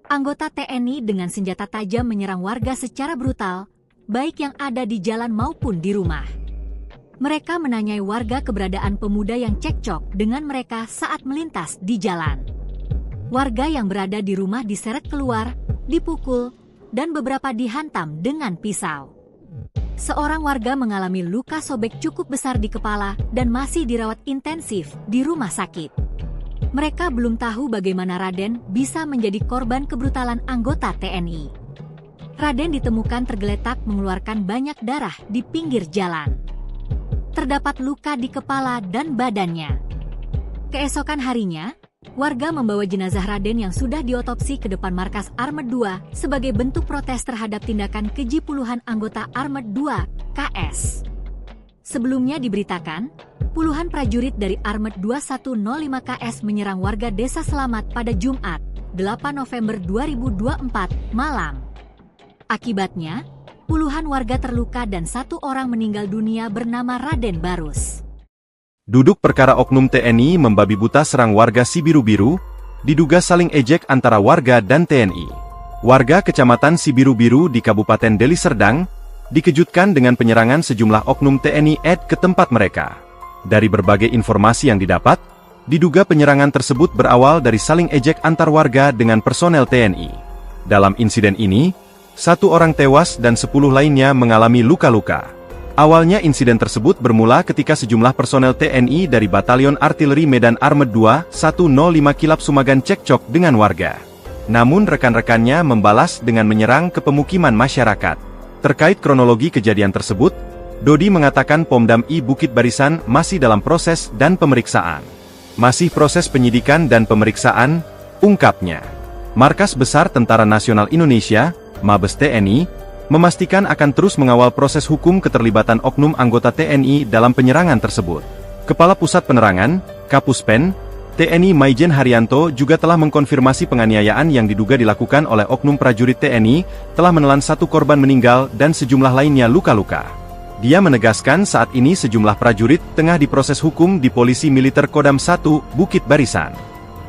Anggota TNI dengan senjata tajam menyerang warga secara brutal, baik yang ada di jalan maupun di rumah. Mereka menanyai warga keberadaan pemuda yang cekcok dengan mereka saat melintas di jalan. Warga yang berada di rumah diseret keluar, dipukul, dan beberapa dihantam dengan pisau. Seorang warga mengalami luka sobek cukup besar di kepala dan masih dirawat intensif di rumah sakit. Mereka belum tahu bagaimana Raden bisa menjadi korban kebrutalan anggota TNI. Raden ditemukan tergeletak mengeluarkan banyak darah di pinggir jalan. Terdapat luka di kepala dan badannya. Keesokan harinya, warga membawa jenazah Raden yang sudah diotopsi ke depan markas Armet 2 sebagai bentuk protes terhadap tindakan keji puluhan anggota Armet 2 KS. Sebelumnya diberitakan, puluhan prajurit dari Armet 2105 KS menyerang warga Desa Selamat pada Jumat, 8 November 2024, malam. Akibatnya, puluhan warga terluka dan satu orang meninggal dunia bernama Raden Barus. Duduk perkara oknum TNI membabi buta serang warga Sibiru-Biru, diduga saling ejek antara warga dan TNI. Warga Kecamatan Sibiru-Biru di Kabupaten Deli Serdang, dikejutkan dengan penyerangan sejumlah oknum TNI ke tempat mereka. Dari berbagai informasi yang didapat, diduga penyerangan tersebut berawal dari saling ejek antar warga dengan personel TNI. Dalam insiden ini, satu orang tewas dan 10 lainnya mengalami luka-luka. Awalnya insiden tersebut bermula ketika sejumlah personel TNI dari Batalion Artileri Medan Armet 2 105 Kilap Sumagan cekcok dengan warga. Namun rekan-rekannya membalas dengan menyerang ke pemukiman masyarakat. Terkait kronologi kejadian tersebut, Dodi mengatakan Pomdam I Bukit Barisan masih dalam proses dan pemeriksaan. Masih proses penyidikan dan pemeriksaan, ungkapnya. Markas Besar Tentara Nasional Indonesia, Mabes TNI, memastikan akan terus mengawal proses hukum keterlibatan oknum anggota TNI dalam penyerangan tersebut. Kepala Pusat Penerangan, Kapuspen, TNI Maijen Haryanto juga telah mengkonfirmasi penganiayaan yang diduga dilakukan oleh oknum prajurit TNI, telah menelan satu korban meninggal dan sejumlah lainnya luka-luka. Dia menegaskan saat ini sejumlah prajurit tengah diproses hukum di Polisi Militer Kodam 1, Bukit Barisan.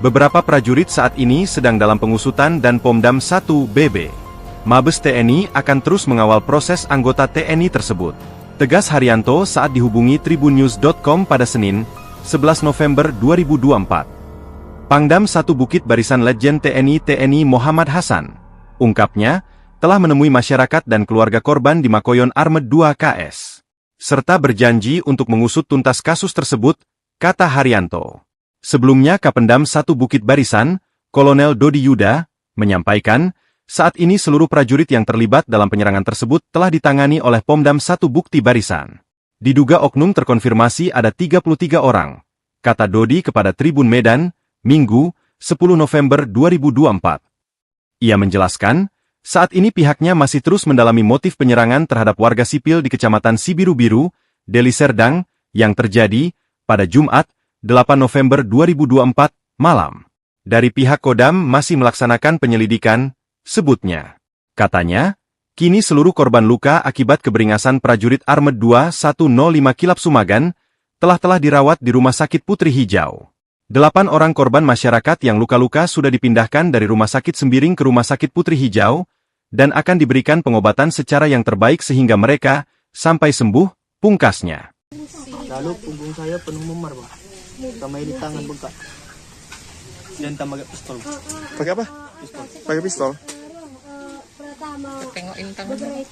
Beberapa prajurit saat ini sedang dalam pengusutan dan Pomdam 1 BB. Mabes TNI akan terus mengawal proses anggota TNI tersebut. Tegas Haryanto saat dihubungi tribunnews.com pada Senin, 11 November 2024. Pangdam 1 Bukit Barisan Letjen TNI Muhammad Hasan, ungkapnya, telah menemui masyarakat dan keluarga korban di Makoyon Armet 2 KS. Serta berjanji untuk mengusut tuntas kasus tersebut, kata Haryanto. Sebelumnya Kapendam 1 Bukit Barisan, Kolonel Dodi Yuda, menyampaikan, saat ini seluruh prajurit yang terlibat dalam penyerangan tersebut telah ditangani oleh Pomdam 1 Bukti Barisan. Diduga oknum terkonfirmasi ada 33 orang, kata Dodi kepada Tribun Medan, Minggu, 10 November 2024. Ia menjelaskan, saat ini pihaknya masih terus mendalami motif penyerangan terhadap warga sipil di Kecamatan Sibiru-Biru, Deli Serdang, yang terjadi pada Jumat, 8 November 2024, malam. Dari pihak Kodam masih melaksanakan penyelidikan, sebutnya. Katanya, kini seluruh korban luka akibat keberingasan prajurit Armet 2 105 Kilap Sumagan telah dirawat di Rumah Sakit Putri Hijau. 8 orang korban masyarakat yang luka-luka sudah dipindahkan dari Rumah Sakit Sembiring ke Rumah Sakit Putri Hijau, dan akan diberikan pengobatan secara yang terbaik sehingga mereka sampai sembuh, pungkasnya. Lalu punggung saya penuh memar bang, sama di tangan bengkak, dan tambah pistol. Pakai apa? Pakai pistol. Tengokin tangannya.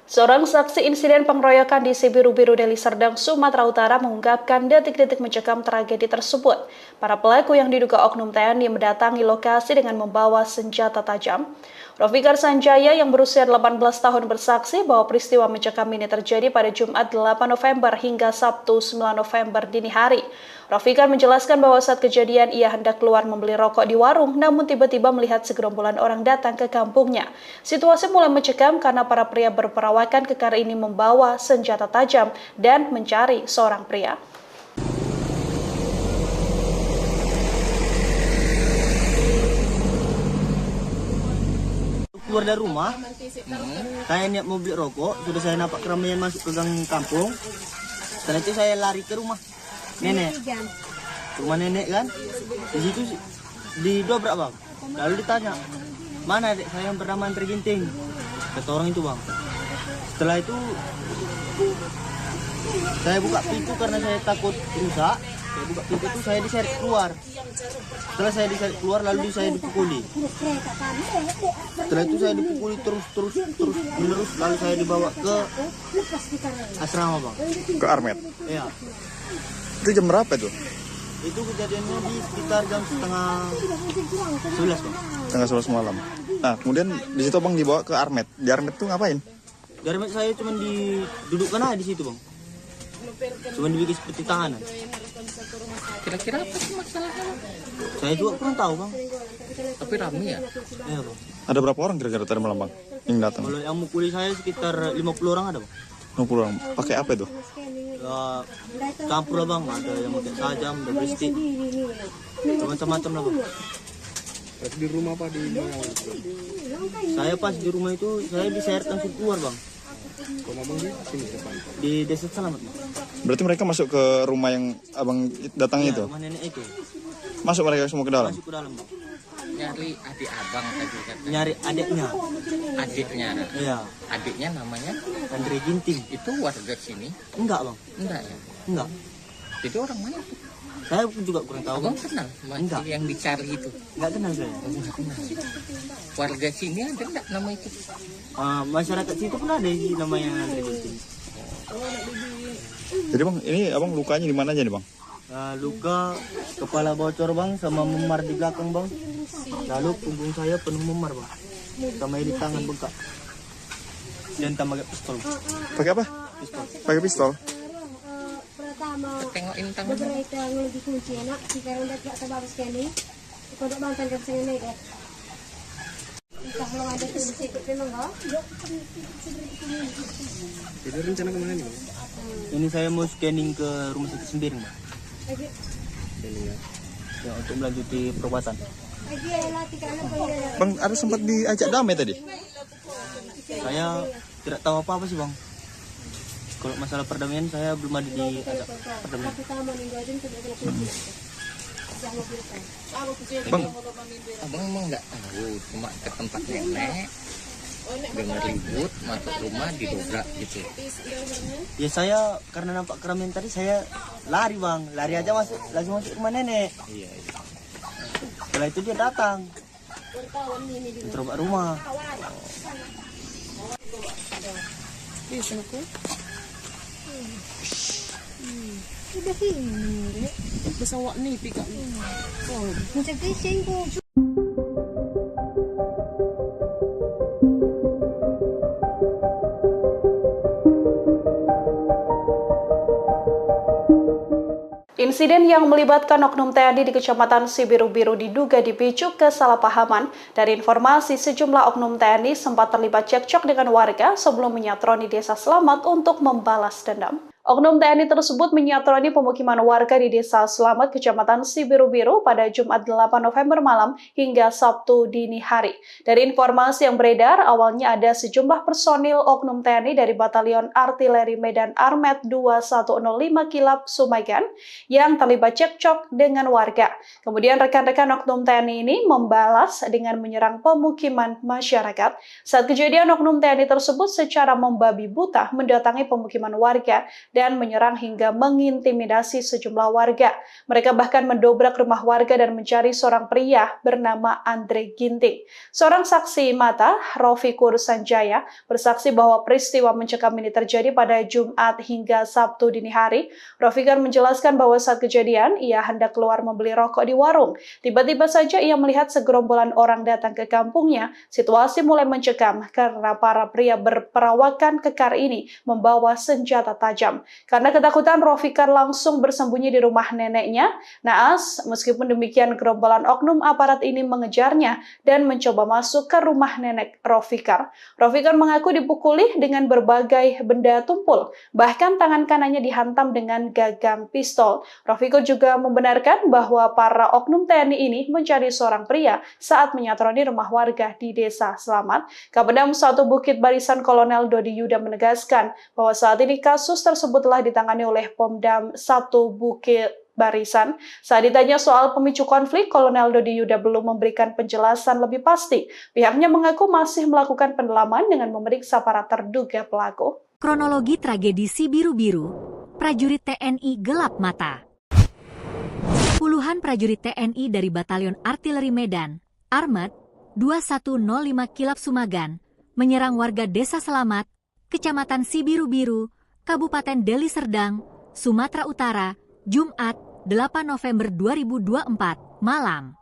Seorang saksi insiden pengeroyokan di Sibiru-Biru Deli Serdang, Sumatera Utara mengungkapkan detik-detik mencekam tragedi tersebut. Para pelaku yang diduga oknum TNI mendatangi lokasi dengan membawa senjata tajam. Rofikar Sanjaya yang berusia 18 tahun bersaksi bahwa peristiwa mencekam ini terjadi pada Jumat 8 November hingga Sabtu 9 November dini hari. Rofikar menjelaskan bahwa saat kejadian ia hendak keluar membeli rokok di warung, namun tiba-tiba melihat segerombolan orang datang ke kampungnya. Situasi mulai mencekam karena para pria berperawakan kekar ini membawa senjata tajam dan mencari seorang pria. Keluar dari rumah, saya niat mau beli rokok, sudah saya nampak keramaian masuk ke gang kampung. Setelah itu saya lari ke rumah nenek, rumah nenek kan. Di situ didobrak bang, lalu ditanya, mana adik saya yang bernama Antri Ginting? Kata orang itu bang. Setelah itu saya buka pintu karena saya takut rusak. Saya buka pintu itu, saya diseret keluar. Setelah saya diseret keluar, lalu saya dipukuli. Setelah itu saya dipukuli terus menerus, lalu saya dibawa ke asrama bang. Ke Armet. Iya. Itu jam berapa itu? Itu kejadiannya di sekitar jam setengah 11 bang. Setengah 11 malam. Nah, kemudian di situ abang dibawa ke Armet. Di Armet tuh ngapain? Di Armet saya cuma didudukkan aja di situ bang. Cuma dibikin seperti tahanan. Kira-kira apa sih masalahnya? Saya juga kurang tahu bang. Tapi rame ya? Iya bang. Ada berapa orang kira-kira tadi malam bang yang datang? Kalau yang mukuli saya sekitar 50 orang ada bang. 50 orang. Pakai apa itu? Ya, campur lah bang. Ada yang pakai sajam, ada bristik, macam-macam lah bang. Berarti di rumah apa di mana? Saya pas di rumah itu saya diseret langsung keluar bang. Rumah abang di sini depan. Di Desa Selamat bang. Berarti mereka masuk ke rumah yang abang datangi itu? Rumah nenek itu. Masuk mereka semua ke dalam? Masuk ke dalam bang. Nyari adik abang tadi katanya. Nyari adiknya. Adiknya. Iya. Adiknya namanya Andre Ginting. itu warga sini? Enggak bang. Enggak ya? Enggak. Jadi orang mana tuh? Saya pun juga kurang tahu bang. Abang kenal Enggak. masih yang dicari itu? Enggak kenal saya. Enggak kenal. Warga sini ada enggak nama itu? Masyarakat situ pun ada sih namanya Andre Ginting. Jadi bang, ini abang lukanya di mana aja nih bang? Luka kepala bocor bang, sama memar di belakang bang. Lalu punggung saya penuh memar bang, sama di tangan bengkak, dan tambah pistol. Pakai apa? Pistol. Pakai pistol. Tengokin tangannya. Beberapa yang lebih kunci anak, jika udah tidak terbatas sekali, kodok bang tangkap saya negat. Entah belum ada tuh bisa ikut memang enggak? Jadi rencana kemana nih? Ini saya mau scanning ke Rumah Sakit Sembiring bang, Ini ya. ya, untuk melanjuti perobatan. Lagi ya latih karena pengen Bang, ada sempat diajak damai tadi? Saya tidak tahu apa-apa sih bang. Kalau masalah perdamaian saya belum ada di ajak perdamaian. pertama nih gading tidak kena kunci. Jangan mobilkan. Bang, Abang emang nggak tahu, cuma ke tempat nenek, dengar ribut, masuk rumah didobrak gitu. Ya saya karena nampak keramaian tadi saya lari bang, lari aja langsung masuk rumah nenek. Iya, iya. Setelah itu dia datang, mencoba rumah. Udah sini. Pesawat nih pika. Macam kisah ko. Insiden yang melibatkan oknum TNI di Kecamatan Sibiru-Biru diduga dipicu kesalahpahaman. Dari informasi, sejumlah oknum TNI sempat terlibat cekcok dengan warga sebelum menyatroni Desa Selamat untuk membalas dendam. Oknum TNI tersebut menyatroni pemukiman warga di Desa Selamat, Kecamatan Sibiru-Biru pada Jumat 8 November malam hingga Sabtu dini hari. Dari informasi yang beredar, awalnya ada sejumlah personil oknum TNI dari Batalion Artileri Medan Armet 2105 Kilap Sumagan yang terlibat cekcok dengan warga. Kemudian rekan-rekan oknum TNI ini membalas dengan menyerang pemukiman masyarakat. Saat kejadian, oknum TNI tersebut secara membabi buta mendatangi pemukiman warga dan menyerang hingga mengintimidasi sejumlah warga. Mereka bahkan mendobrak rumah warga dan mencari seorang pria bernama Andre Ginting. Seorang saksi mata, Rofikur Sanjaya, bersaksi bahwa peristiwa mencekam ini terjadi pada Jumat hingga Sabtu dini hari. Rofikur menjelaskan bahwa saat kejadian, ia hendak keluar membeli rokok di warung. Tiba-tiba saja ia melihat segerombolan orang datang ke kampungnya. Situasi mulai mencekam karena para pria berperawakan kekar ini membawa senjata tajam. Karena ketakutan, Rofikar langsung bersembunyi di rumah neneknya. Naas, meskipun demikian, gerombolan oknum aparat ini mengejarnya dan mencoba masuk ke rumah nenek Rofikar. Rofikar mengaku dipukuli dengan berbagai benda tumpul, bahkan tangan kanannya dihantam dengan gagang pistol. Rofikar juga membenarkan bahwa para oknum TNI ini mencari seorang pria saat menyatroni rumah warga di Desa Selamat. Kapendam 1 Bukit Barisan Kolonel Dodi Yuda menegaskan bahwa saat ini kasus tersebut telah ditangani oleh Pomdam 1 Bukit Barisan. Saat ditanya soal pemicu konflik, Kolonel Dodi Yuda belum memberikan penjelasan lebih pasti. Pihaknya mengaku masih melakukan pendalaman dengan memeriksa para terduga pelaku. Kronologi tragedi Sibiru-Biru, prajurit TNI gelap mata. Puluhan prajurit TNI dari Batalion Artileri Medan, Armet 2105 Kilap Sumagan, menyerang warga Desa Selamat, Kecamatan Sibiru-Biru, Kabupaten Deli Serdang, Sumatera Utara, Jumat 8 November 2024 malam.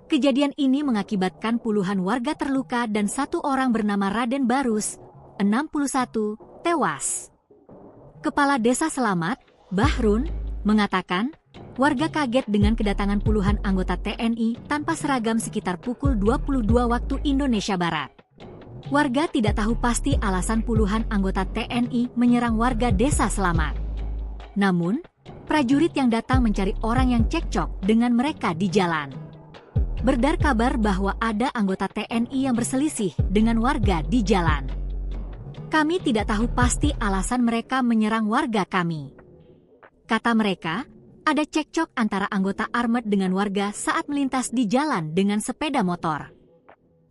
Kejadian ini mengakibatkan puluhan warga terluka dan satu orang bernama Raden Barus, 61, tewas. Kepala Desa Selamat, Bahrun, mengatakan warga kaget dengan kedatangan puluhan anggota TNI tanpa seragam sekitar pukul 22 waktu Indonesia Barat. Warga tidak tahu pasti alasan puluhan anggota TNI menyerang warga Desa Selamat. Namun, prajurit yang datang mencari orang yang cekcok dengan mereka di jalan. Beredar kabar bahwa ada anggota TNI yang berselisih dengan warga di jalan. Kami tidak tahu pasti alasan mereka menyerang warga kami. Kata mereka, ada cekcok antara anggota Armet dengan warga saat melintas di jalan dengan sepeda motor.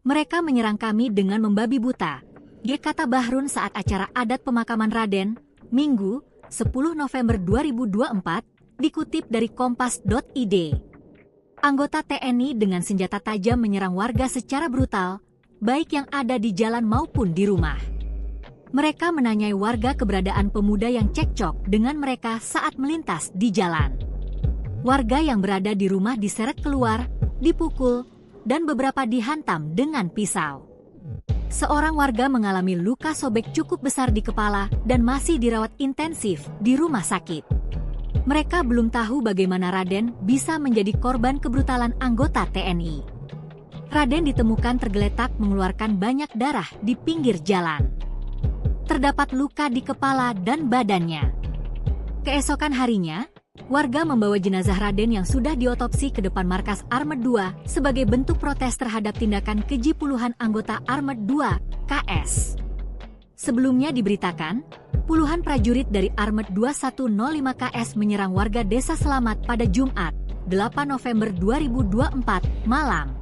Mereka menyerang kami dengan membabi buta, kata Bahrun saat acara adat pemakaman Raden, Minggu, 10 November 2024, dikutip dari kompas.id. Anggota TNI dengan senjata tajam menyerang warga secara brutal, baik yang ada di jalan maupun di rumah. Mereka menanyai warga keberadaan pemuda yang cekcok dengan mereka saat melintas di jalan. Warga yang berada di rumah diseret keluar, dipukul, dan beberapa dihantam dengan pisau. Seorang warga mengalami luka sobek cukup besar di kepala dan masih dirawat intensif di rumah sakit. Mereka belum tahu bagaimana Raden bisa menjadi korban kebrutalan anggota TNI. Raden ditemukan tergeletak mengeluarkan banyak darah di pinggir jalan. Terdapat luka di kepala dan badannya. Keesokan harinya, warga membawa jenazah Raden yang sudah diotopsi ke depan markas Armet 2 sebagai bentuk protes terhadap tindakan keji puluhan anggota Armet 2 KS. Sebelumnya diberitakan, puluhan prajurit dari Armet 2105 KS menyerang warga Desa Selamat pada Jumat, 8 November 2024 malam.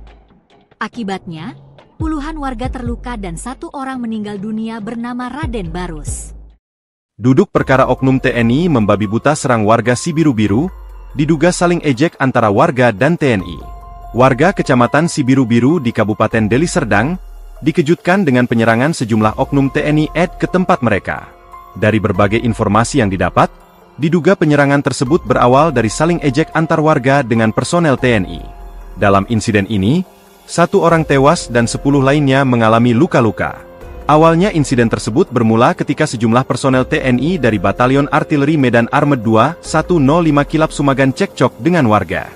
Akibatnya, puluhan warga terluka dan satu orang meninggal dunia bernama Raden Barus. Duduk perkara oknum TNI membabi buta serang warga Sibiru-Biru, diduga saling ejek antara warga dan TNI. Warga Kecamatan Sibiru-Biru di Kabupaten Deli Serdang, dikejutkan dengan penyerangan sejumlah oknum TNI ke tempat mereka. Dari berbagai informasi yang didapat, diduga penyerangan tersebut berawal dari saling ejek antar warga dengan personel TNI. Dalam insiden ini, 1 orang tewas dan 10 lainnya mengalami luka-luka. Awalnya insiden tersebut bermula ketika sejumlah personel TNI dari Batalion Artileri Medan Armet 2 105 Kilap Sumagan cekcok dengan warga.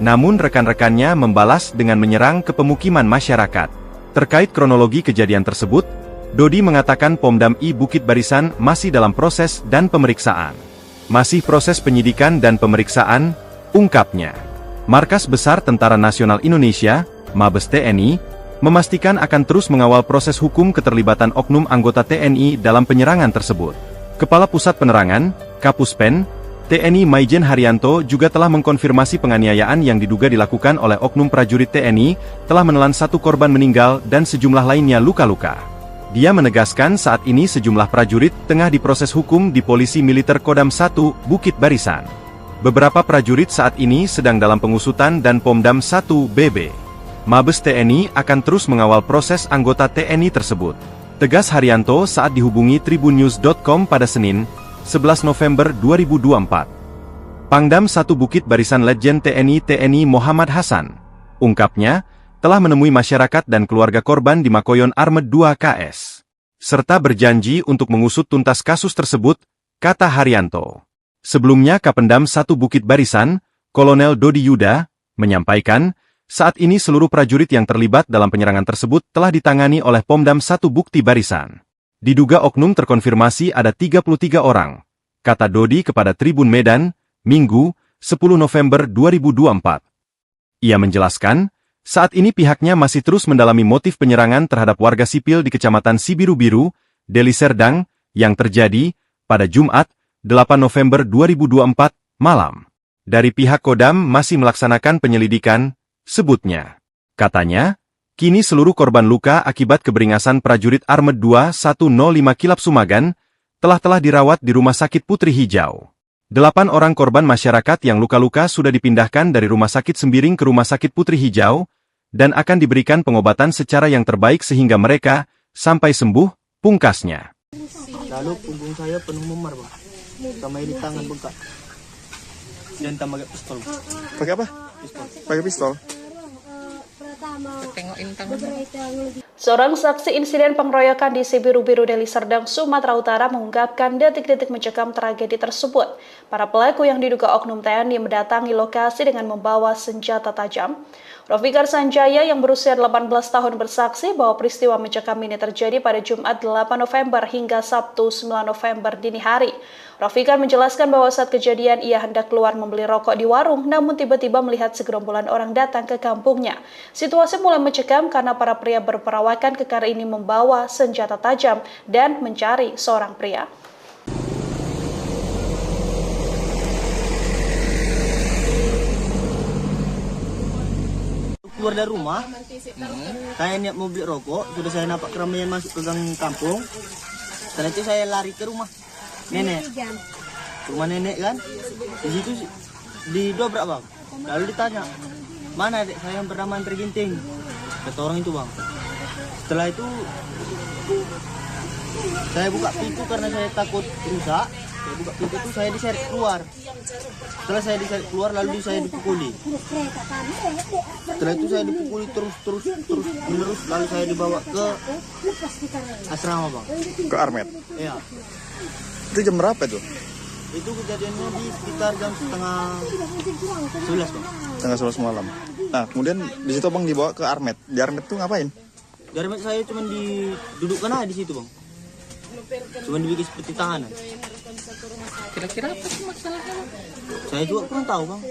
Namun rekan-rekannya membalas dengan menyerang ke pemukiman masyarakat. Terkait kronologi kejadian tersebut, Dodi mengatakan Pomdam I Bukit Barisan masih dalam proses dan pemeriksaan. Masih proses penyidikan dan pemeriksaan, ungkapnya. Markas Besar Tentara Nasional Indonesia, Mabes TNI, memastikan akan terus mengawal proses hukum keterlibatan oknum anggota TNI dalam penyerangan tersebut. Kepala Pusat Penerangan, Kapuspen, TNI Maijen Haryanto juga telah mengkonfirmasi penganiayaan yang diduga dilakukan oleh oknum prajurit TNI, telah menelan 1 korban meninggal dan sejumlah lainnya luka-luka. Dia menegaskan saat ini sejumlah prajurit tengah diproses hukum di Polisi Militer Kodam 1, Bukit Barisan. Beberapa prajurit saat ini sedang dalam pengusutan dan Pomdam 1 BB. Mabes TNI akan terus mengawal proses anggota TNI tersebut. Tegas Haryanto saat dihubungi tribunnews.com pada Senin, 11 November 2024. Pangdam 1 Bukit Barisan Letjen TNI Muhammad Hasan, ungkapnya, telah menemui masyarakat dan keluarga korban di Makoyon Armet 2 KS. Serta berjanji untuk mengusut tuntas kasus tersebut, kata Haryanto. Sebelumnya Kapendam 1 Bukit Barisan, Kolonel Dodi Yuda, menyampaikan, saat ini seluruh prajurit yang terlibat dalam penyerangan tersebut telah ditangani oleh Pomdam 1 Bukti Barisan. Diduga oknum terkonfirmasi ada 33 orang, kata Dodi kepada Tribun Medan, Minggu, 10 November 2024. Ia menjelaskan, saat ini pihaknya masih terus mendalami motif penyerangan terhadap warga sipil di Kecamatan Sibiru-Biru, Deli Serdang, yang terjadi pada Jumat, 8 November 2024, malam. Dari pihak Kodam masih melaksanakan penyelidikan, sebutnya. Katanya, kini seluruh korban luka akibat keberingasan prajurit Armet 2 105 Kilap Sumagan, telah dirawat di Rumah Sakit Putri Hijau. 8 orang korban masyarakat yang luka-luka sudah dipindahkan dari Rumah Sakit Sembiring ke Rumah Sakit Putri Hijau, dan akan diberikan pengobatan secara yang terbaik sehingga mereka sampai sembuh, pungkasnya. Lalu punggung saya penuh memar, Bang. Sama ini tangan bengkak. Dan tambah pistol. Pakai apa? Pakai pistol. Tengokin tangan. Seorang saksi insiden pengeroyokan di Sibiru-Biru Deli Serdang, Sumatera Utara mengungkapkan detik-detik mencekam tragedi tersebut. Para pelaku yang diduga oknum TNI mendatangi lokasi dengan membawa senjata tajam. Rofikar Sanjaya yang berusia 18 tahun bersaksi bahwa peristiwa mencekam ini terjadi pada Jumat 8 November hingga Sabtu 9 November dini hari. Rofikar menjelaskan bahwa saat kejadian ia hendak keluar membeli rokok di warung, namun tiba-tiba melihat segerombolan orang datang ke kampungnya. Situasi mulai mencekam karena para pria berperawakan kekar ini membawa senjata tajam dan mencari seorang pria. Keluar dari rumah, saya niat mau beli rokok, sudah saya nampak keramaian masuk ke gang kampung. Setelah itu saya lari ke rumah nenek, rumah nenek kan. Di situ didobrak, Bang. Lalu ditanya, mana adik saya yang bernama Andre Ginting? Kata orang itu, Bang. Setelah itu saya buka pintu karena saya takut rusak. Saya buka pintu itu, saya diseret keluar. Setelah saya diseret keluar, lalu saya dipukuli. Setelah itu saya dipukuli terus menerus, lalu saya dibawa ke asrama, Bang. Ke Armet. Iya. Itu jam berapa itu? Itu kejadiannya di sekitar jam setengah 11, Bang. Setengah 11 malam. Nah, kemudian di situ Bang dibawa ke Armet. Di Armet itu ngapain? Di Armet saya cuma didudukkan aja di situ, Bang. Cuma dibikin seperti tahanan. Kira-kira apa sih masalahnya? Saya juga kurang tahu, Bang.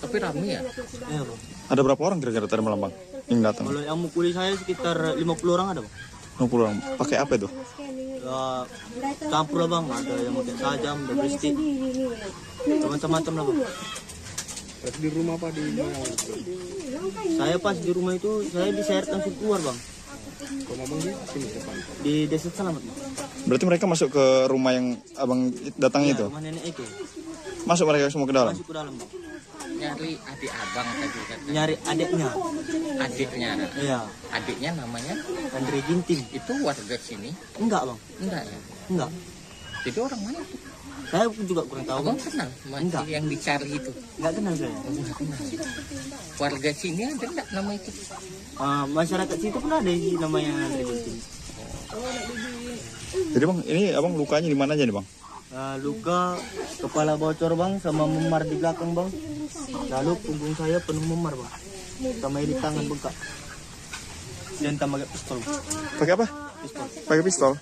Tapi rame ya? Iya, Bang. Ada berapa orang kira-kira tadi malam, Bang, yang datang? Kalau yang mukuli saya sekitar 50 orang ada, Bang. 50 orang. Pakai apa itu? Ya, campur lah, Bang. Ada yang pakai sajam, double stick. Macam-macam lah, Bang. Berarti di rumah apa di mana? Saya pas di rumah itu, saya diseret langsung keluar, Bang. Rumah Abang di sini depan. Di Desa Selamat, Bang. Berarti mereka masuk ke rumah yang Abang datang Iya, itu? rumah nenek itu. Masuk mereka semua ke dalam? Masuk ke dalam, Bang. Nyari adik abang tadi kan? Nyari adiknya. Adiknya. Iya. Adiknya namanya? Andre Ginting. Itu warga sini? Enggak, Bang. Enggak ya? Enggak. Jadi orang mana tuh? Saya juga kurang tahu, Abang Bang. kenal? Enggak. Masih yang dicari itu? Enggak kenal saya. Enggak kenal. Warga sini ada enggak nama itu? Masyarakat situ pun ada sih namanya Andre Ginting. Jadi Bang, ini Abang lukanya di mana aja nih, Bang? Luka kepala bocor, Bang, sama memar di belakang, Bang. Lalu punggung saya penuh memar, Bang. Sama ini tangan bengkak. Dan tambah pistol. Pakai apa? Pakai pistol.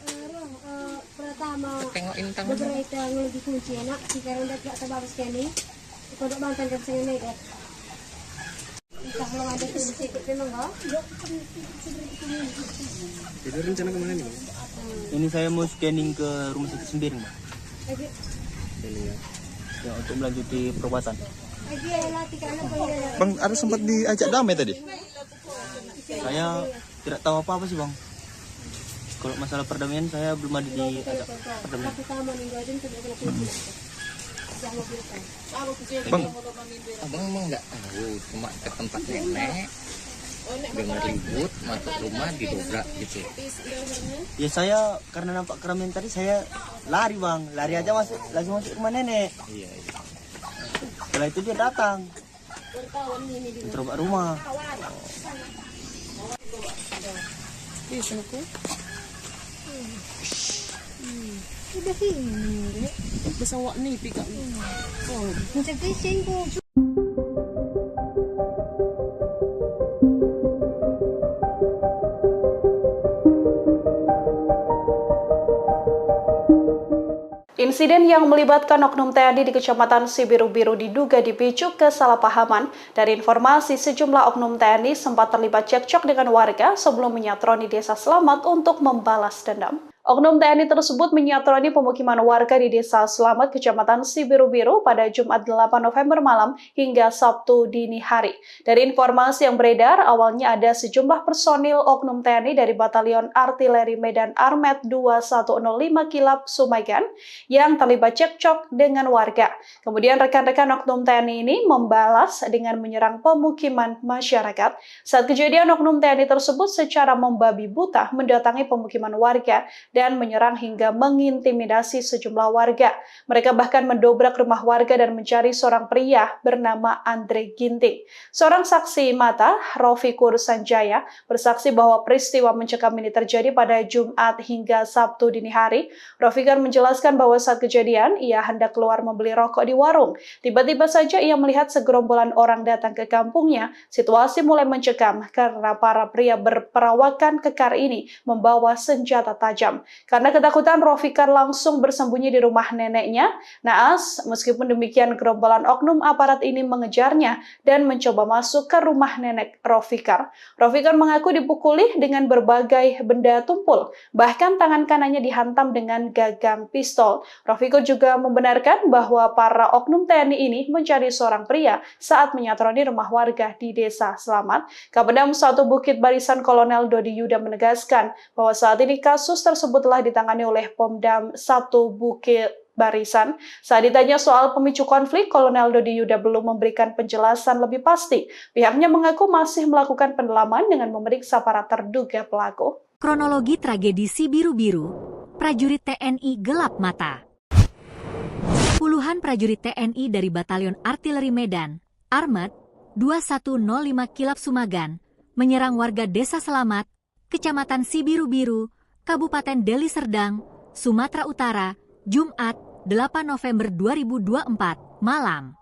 Pertama Tengokin tangan. beberapa yang lebih kunci enak sekarang udah tidak terbabas kini ikut bantan dan saya negat entah belum ada tuh sedikit memang enggak Jadi rencana kemana nih, Bang? Ini saya mau scanning ke rumah sakit Sembiring, Bang. lagi Ini ya. Ya, untuk melanjuti perawatan. lagi ya latih karena boleh Bang, ada sempat diajak damai tadi? Saya tidak tahu apa-apa sih, Bang. Kalau masalah perdamaian saya belum ada diajak perdamaian. aku taman minggu aja untuk kena kunci yang mobil kan Bang, Abang emang nggak tahu, cuma ke tempat nenek, dengar ribut, masuk rumah didobrak gitu. Ya saya karena nampak keramaian tadi saya lari, Bang. Lari aja langsung masuk rumah nenek. Iya, iya. Setelah itu dia datang. Mencoba rumah. udah sini Pesawat nih pika. macam fishing ko Insiden yang melibatkan oknum TNI di Kecamatan Sibiru-Biru diduga dipicu kesalahpahaman. Dari informasi, sejumlah oknum TNI sempat terlibat cekcok dengan warga sebelum menyatroni Desa Selamat untuk membalas dendam. Oknum TNI tersebut menyatroni pemukiman warga di Desa Selamat, Kecamatan Sibiru-Biru pada Jumat 8 November malam hingga Sabtu dini hari. Dari informasi yang beredar, awalnya ada sejumlah personil oknum TNI dari Batalion Artileri Medan Armet 2105 Kilap Sumagan yang terlibat cekcok dengan warga. Kemudian rekan-rekan oknum TNI ini membalas dengan menyerang pemukiman masyarakat. Saat kejadian, oknum TNI tersebut secara membabi buta mendatangi pemukiman warga dan menyerang hingga mengintimidasi sejumlah warga. Mereka bahkan mendobrak rumah warga dan mencari seorang pria bernama Andre Ginting. Seorang saksi mata, Rofikur Sanjaya, bersaksi bahwa peristiwa mencekam ini terjadi pada Jumat hingga Sabtu dini hari. Rofikur menjelaskan bahwa saat kejadian, ia hendak keluar membeli rokok di warung. Tiba-tiba saja ia melihat segerombolan orang datang ke kampungnya. Situasi mulai mencekam karena para pria berperawakan kekar ini membawa senjata tajam. Karena ketakutan, Rofikar langsung bersembunyi di rumah neneknya. Naas, meskipun demikian, gerombolan oknum aparat ini mengejarnya dan mencoba masuk ke rumah nenek Rofikar. Rofikar mengaku dipukuli dengan berbagai benda tumpul, bahkan tangan kanannya dihantam dengan gagang pistol. Rofikar juga membenarkan bahwa para oknum TNI ini mencari seorang pria saat menyatroni rumah warga di Desa Selamat. Kapendam 1 Bukit Barisan Kolonel Dodi Yuda menegaskan bahwa saat ini kasus tersebut telah ditangani oleh Pomdam 1 Bukit Barisan. Saat ditanya soal pemicu konflik, Kolonel Dodi Yuda belum memberikan penjelasan lebih pasti. Pihaknya mengaku masih melakukan pendalaman dengan memeriksa para terduga pelaku. Kronologi tragedi Sibiru-Biru, prajurit TNI gelap mata. Puluhan prajurit TNI dari Batalion Artileri Medan, Armet 2105 Kilap Sumagan, menyerang warga Desa Selamat, Kecamatan Sibiru-Biru, Kabupaten Deli Serdang, Sumatera Utara, Jumat 8 November 2024, malam.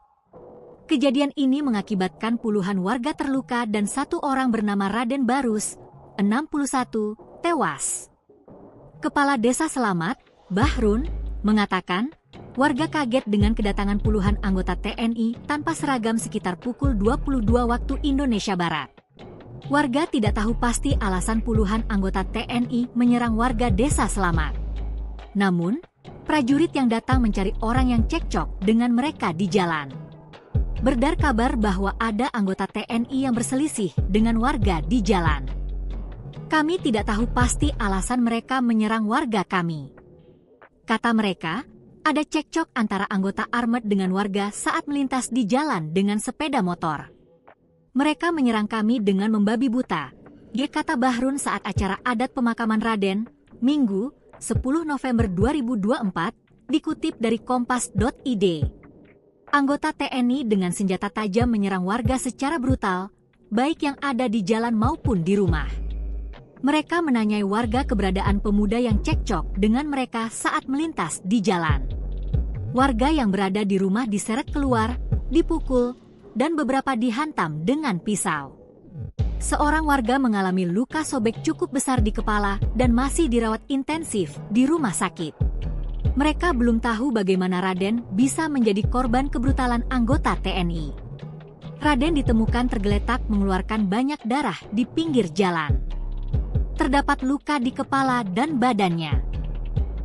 Kejadian ini mengakibatkan puluhan warga terluka dan satu orang bernama Raden Barus, 61, tewas. Kepala Desa Selamat, Bahrun, mengatakan, warga kaget dengan kedatangan puluhan anggota TNI tanpa seragam sekitar pukul 22 waktu Indonesia Barat. Warga tidak tahu pasti alasan puluhan anggota TNI menyerang warga Desa Selamat. Namun, prajurit yang datang mencari orang yang cekcok dengan mereka di jalan. Beredar kabar bahwa ada anggota TNI yang berselisih dengan warga di jalan. Kami tidak tahu pasti alasan mereka menyerang warga kami. Kata mereka, ada cekcok antara anggota Armet dengan warga saat melintas di jalan dengan sepeda motor. Mereka menyerang kami dengan membabi buta, kata Bahrun saat acara adat pemakaman Raden, Minggu, 10 November 2024, dikutip dari kompas.id. Anggota TNI dengan senjata tajam menyerang warga secara brutal, baik yang ada di jalan maupun di rumah. Mereka menanyai warga keberadaan pemuda yang cekcok dengan mereka saat melintas di jalan. Warga yang berada di rumah diseret keluar, dipukul, dan beberapa dihantam dengan pisau. seorang warga mengalami luka sobek cukup besar di kepala dan masih dirawat intensif di rumah sakit. Mereka belum tahu bagaimana Raden bisa menjadi korban kebrutalan anggota TNI. Raden ditemukan tergeletak mengeluarkan banyak darah di pinggir jalan. Terdapat luka di kepala dan badannya.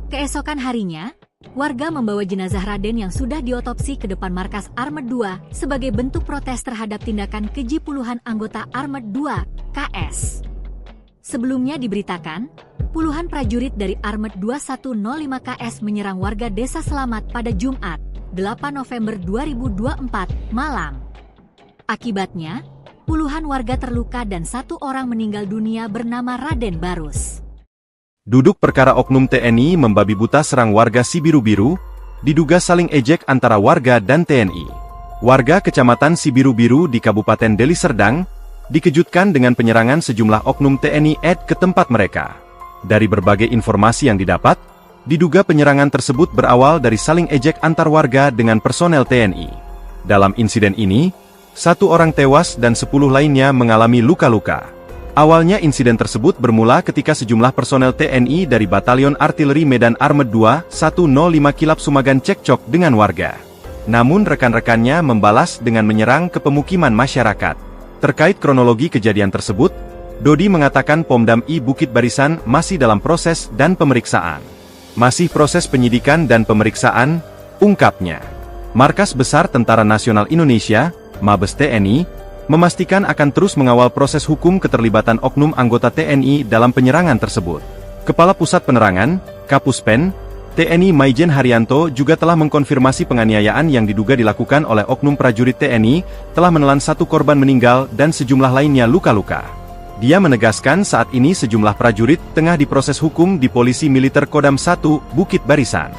Keesokan harinya, warga membawa jenazah Raden yang sudah diotopsi ke depan markas Armet 2 sebagai bentuk protes terhadap tindakan keji puluhan anggota Armet 2 KS. Sebelumnya diberitakan, puluhan prajurit dari Armet 2105 KS menyerang warga Desa Selamat pada Jumat, 8 November 2024 malam. Akibatnya, puluhan warga terluka dan 1 orang meninggal dunia bernama Raden Barus. Duduk perkara oknum TNI membabi buta serang warga Sibiru-Biru, diduga saling ejek antara warga dan TNI. Warga Kecamatan Sibiru-Biru di Kabupaten Deli Serdang dikejutkan dengan penyerangan sejumlah oknum TNI ke tempat mereka. Dari berbagai informasi yang didapat, diduga penyerangan tersebut berawal dari saling ejek antar warga dengan personel TNI. Dalam insiden ini, 1 orang tewas dan 10 lainnya mengalami luka-luka. Awalnya insiden tersebut bermula ketika sejumlah personel TNI dari Batalion Artileri Medan Armet 2 105 Kilap Sumagan cekcok dengan warga. Namun rekan-rekannya membalas dengan menyerang ke pemukiman masyarakat. Terkait kronologi kejadian tersebut, Dodi mengatakan Pomdam I Bukit Barisan masih dalam proses dan pemeriksaan. Masih proses penyidikan dan pemeriksaan, ungkapnya. Markas Besar Tentara Nasional Indonesia, Mabes TNI, memastikan akan terus mengawal proses hukum keterlibatan oknum anggota TNI dalam penyerangan tersebut. Kepala Pusat Penerangan, Kapuspen, TNI Maijen Haryanto juga telah mengkonfirmasi penganiayaan yang diduga dilakukan oleh oknum prajurit TNI, telah menelan 1 korban meninggal dan sejumlah lainnya luka-luka. Dia menegaskan saat ini sejumlah prajurit tengah diproses hukum di Polisi Militer Kodam 1, Bukit Barisan.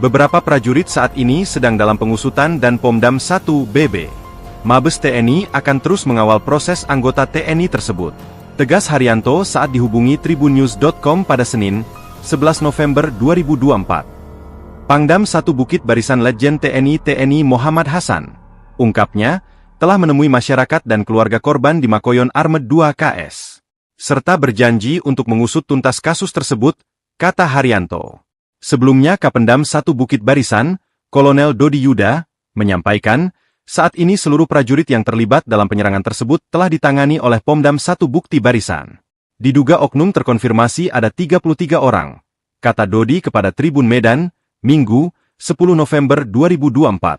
Beberapa prajurit saat ini sedang dalam pengusutan dan Pomdam 1 BB. Mabes TNI akan terus mengawal proses anggota TNI tersebut. Tegas Haryanto saat dihubungi tribunnews.com pada Senin, 11 November 2024. Pangdam 1 Bukit Barisan Letjen TNI Muhammad Hasan, ungkapnya, telah menemui masyarakat dan keluarga korban di Makoyon Armet 2 KS. Serta berjanji untuk mengusut tuntas kasus tersebut, kata Haryanto. Sebelumnya Kapendam 1 Bukit Barisan, Kolonel Dodi Yuda, menyampaikan, saat ini seluruh prajurit yang terlibat dalam penyerangan tersebut telah ditangani oleh Pomdam 1 Bukti Barisan. Diduga oknum terkonfirmasi ada 33 orang, kata Dodi kepada Tribun Medan, Minggu, 10 November 2024.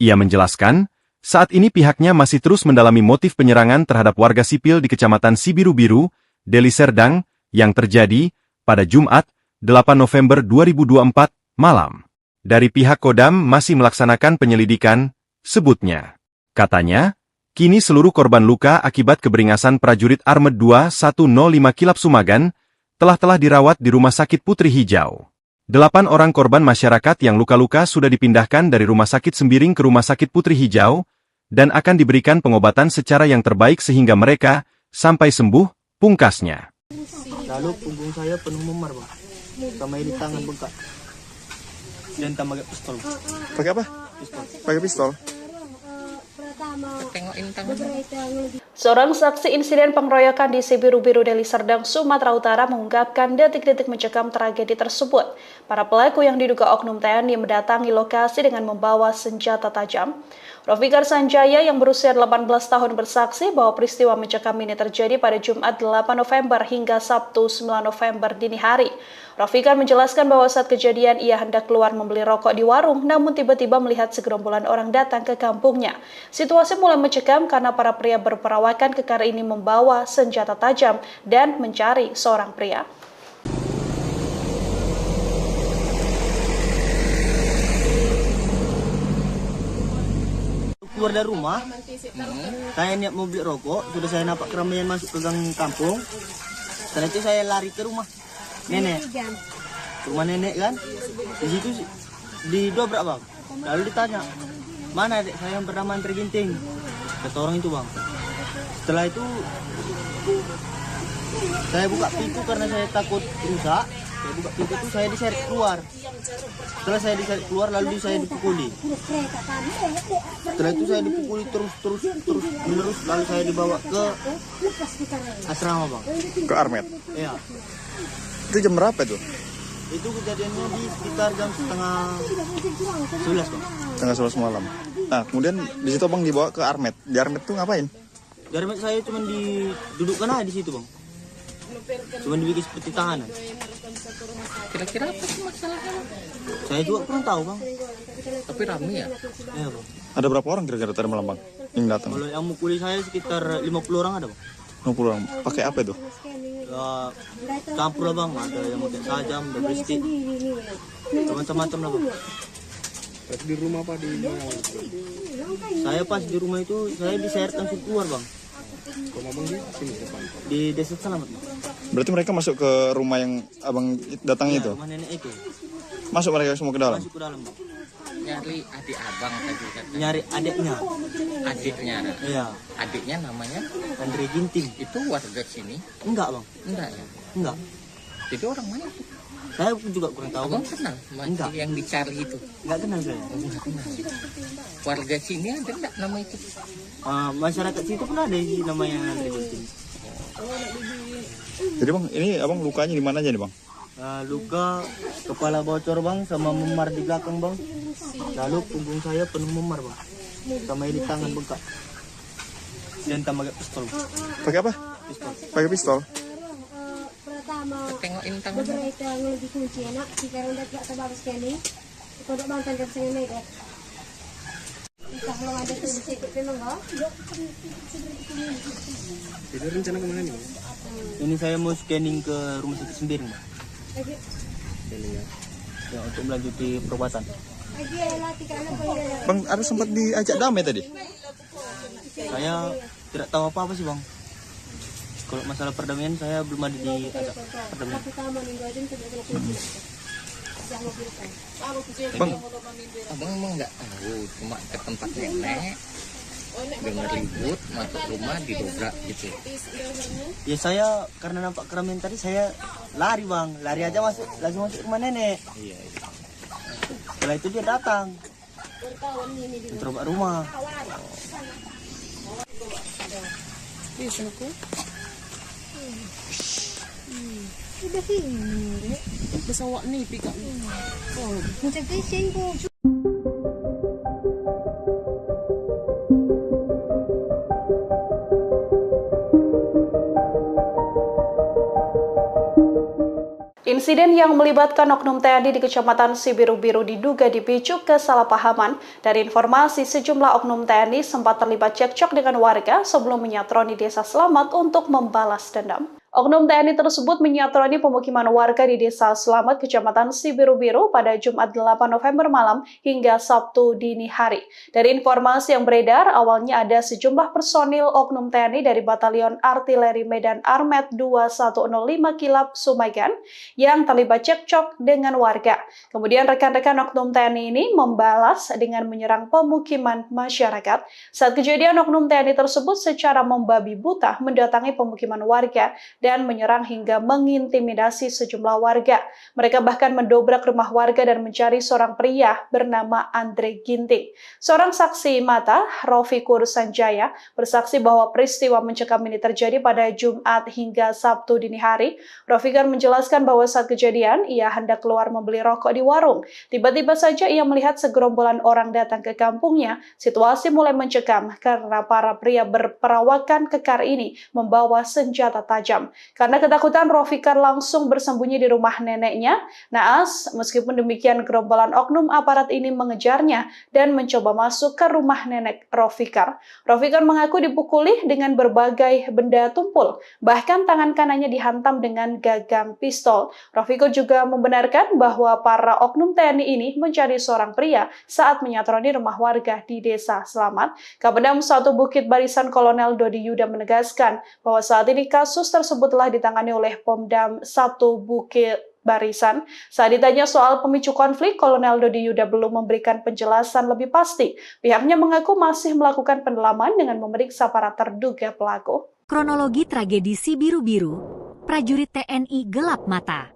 Ia menjelaskan, saat ini pihaknya masih terus mendalami motif penyerangan terhadap warga sipil di Kecamatan Sibiru-Biru, Deli Serdang, yang terjadi pada Jumat, 8 November 2024, malam. Dari pihak Kodam masih melaksanakan penyelidikan, sebutnya. Katanya, kini seluruh korban luka akibat keberingasan prajurit Armet 2 105 Kilap Sumagan telah dirawat di Rumah Sakit Putri Hijau. 8 orang korban masyarakat yang luka-luka sudah dipindahkan dari Rumah Sakit Sembiring ke Rumah Sakit Putri Hijau dan akan diberikan pengobatan secara yang terbaik sehingga mereka sampai sembuh, pungkasnya. Lalu punggung saya penuh memar, Bang. Sama ini tangan bengkak. Dan tambah pistol. Pakai apa? Pakai pistol. Tengokin tangan. Seorang saksi insiden pengeroyokan di Sibiru-Biru Deli Serdang, Sumatera Utara mengungkapkan detik-detik mencekam tragedi tersebut. Para pelaku yang diduga oknum TNI mendatangi lokasi dengan membawa senjata tajam. Rofikar Sanjaya yang berusia 18 tahun bersaksi bahwa peristiwa mencekam ini terjadi pada Jumat 8 November hingga Sabtu 9 November dini hari. Rofikar menjelaskan bahwa saat kejadian ia hendak keluar membeli rokok di warung, namun tiba-tiba melihat segerombolan orang datang ke kampungnya. Situasi mulai mencekam karena para pria berperawakan kekar ini membawa senjata tajam dan mencari seorang pria. Keluar dari rumah, saya niat mau beli rokok, sudah saya nampak keramaian masuk ke gang kampung. Setelah itu saya lari ke rumah nenek, rumah nenek kan, di situ didobrak, Bang. Lalu ditanya, mana adik saya yang bernama Antri Ginting? Kata orang itu, Bang. Setelah itu saya buka pintu karena saya takut rusak. Saya buka pintu itu saya diseret keluar. Setelah saya diseret keluar lalu saya dipukuli. Setelah itu saya dipukuli terus menerus lalu saya dibawa ke asrama bang. Ke Armet. Iya. Itu jam berapa itu? Itu kejadiannya di sekitar jam setengah 11 bang. Tengah 11 malam. Nah, kemudian di situ abang dibawa ke Armet. Di Armet tuh ngapain? Dari saya cuma didudukkan aja di situ bang. Cuma dibikin seperti tahanan. Kira-kira apa sih masalahnya? Saya juga kurang tahu bang. Tapi rame ya? Iya bang. Ada berapa orang kira-kira tadi malam bang yang datang? Kalau yang mukuli saya sekitar 50 orang ada bang. 50 orang. Pakai apa itu? Ya, campur lah bang. Ada yang pakai sajam, ada beristik, macam-macam lah bang. Di rumah apa di mana? Saya pas di rumah itu saya diseret langsung keluar bang. Rumah abang di sini depan. Di desa Selamat bang. Berarti mereka masuk ke rumah yang abang datang Ya, itu? rumah nenek itu. Masuk mereka semua ke dalam? Masuk ke dalam bang. Nyari adik abang tadi kan? Nyari adiknya. Adiknya. Iya. Adiknya namanya? Andre Ginting. Itu warga sini? Enggak bang. Enggak ya? Enggak. Jadi orang mana itu? Saya pun juga kurang tahu Abang bang. kenal? Enggak. Yang dicari itu? Enggak kenal saya. Enggak kenal. Warga sini ada enggak nama itu? Masyarakat situ pun ada sih namanya Andre Ginting. Jadi bang, ini abang lukanya di mana aja nih bang? Luka kepala bocor bang, sama memar di belakang bang. Lalu punggung saya penuh memar bang, sama ini tangan bengkak. Dan tambah pistol. Pakai apa? Pistol. Pakai pistol? Pertama, Tengokin tangan. beberapa itu ngelagi kunci enak. Jika rendah tidak terbabas sekali, kodok bang tanda saya mega. Entah belum ada tuh di situ memang kok. Jadi rencana kemana nih bang? Ini saya mau scanning ke rumah sakit Sembiring bang. Ini ya. Ya, untuk melanjuti perobatan. Lagi latih karena pengen. Bang, ada sempat diajak damai tadi? Saya tidak tahu apa-apa sih bang. Kalau masalah perdamaian saya belum ada di perdamaian. Pertama nih gajin tidak kena kunci. Jangan mobilkan. Bang, Abang emang nggak tahu, cuma ke tempat nenek, dengar ribut, masuk rumah didobrak gitu. Ya saya karena nampak keramaian tadi saya lari bang, lari aja langsung masuk rumah nenek. Iya. Setelah itu dia datang, mencoba rumah. Udah sini. Besawak ni pika. Macam kising ko. Insiden yang melibatkan oknum TNI di Kecamatan Sibiru-Biru diduga dipicu kesalahpahaman. Dari informasi, sejumlah oknum TNI sempat terlibat cekcok dengan warga sebelum menyatroni Desa Selamat untuk membalas dendam. Oknum TNI tersebut menyatroni pemukiman warga di Desa Selamat, Kecamatan Sibiru-Biru pada Jumat 8 November malam hingga Sabtu dini hari. Dari informasi yang beredar, awalnya ada sejumlah personil oknum TNI dari Batalion Artileri Medan Armet 2105 Kilap Sumagan yang terlibat cekcok dengan warga. Kemudian rekan-rekan oknum TNI ini membalas dengan menyerang pemukiman masyarakat. Saat kejadian, oknum TNI tersebut secara membabi buta mendatangi pemukiman warga dan menyerang hingga mengintimidasi sejumlah warga. Mereka bahkan mendobrak rumah warga dan mencari seorang pria bernama Andre Ginting. Seorang saksi mata, Rofikur Sanjaya, bersaksi bahwa peristiwa mencekam ini terjadi pada Jumat hingga Sabtu dini hari. Rofikur menjelaskan bahwa saat kejadian, ia hendak keluar membeli rokok di warung. Tiba-tiba saja ia melihat segerombolan orang datang ke kampungnya. Situasi mulai mencekam karena para pria berperawakan kekar ini membawa senjata tajam. Karena ketakutan, Rofikar langsung bersembunyi di rumah neneknya. Naas, meskipun demikian, gerombolan oknum aparat ini mengejarnya dan mencoba masuk ke rumah nenek Rofikar. Rofikar mengaku dipukuli dengan berbagai benda tumpul, bahkan tangan kanannya dihantam dengan gagang pistol. Rofikar juga membenarkan bahwa para oknum TNI ini mencari seorang pria saat menyatroni rumah warga di Desa Selamat. Kapendam 1 Bukit Barisan Kolonel Dodi Yuda menegaskan bahwa saat ini kasus tersebut telah ditangani oleh Pomdam 1 Bukit Barisan. Saat ditanya soal pemicu konflik, Kolonel Dodi Yuda belum memberikan penjelasan lebih pasti. Pihaknya mengaku masih melakukan pendalaman dengan memeriksa para terduga pelaku. Kronologi tragedi Sibiru-Biru, prajurit TNI gelap mata.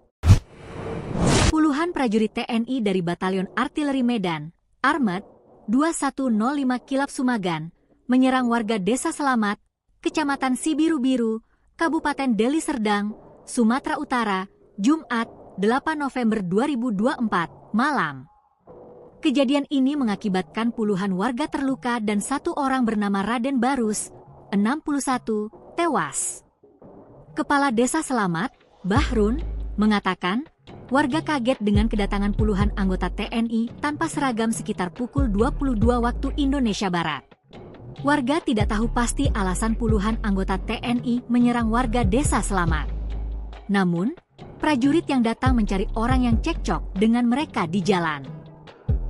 puluhan prajurit TNI dari Batalion Artileri Medan, Armet, 2105 Kilap Sumagan, menyerang warga Desa Selamat, Kecamatan Sibiru-Biru, Kabupaten Deli Serdang, Sumatera Utara, Jumat, 8 November 2024, malam. Kejadian ini mengakibatkan puluhan warga terluka dan satu orang bernama Raden Barus, 61, tewas. Kepala Desa Selamat, Bahrun, mengatakan, warga kaget dengan kedatangan puluhan anggota TNI tanpa seragam sekitar pukul 22 waktu Indonesia Barat. Warga tidak tahu pasti alasan puluhan anggota TNI menyerang warga Desa Selamat. Namun, prajurit yang datang mencari orang yang cekcok dengan mereka di jalan.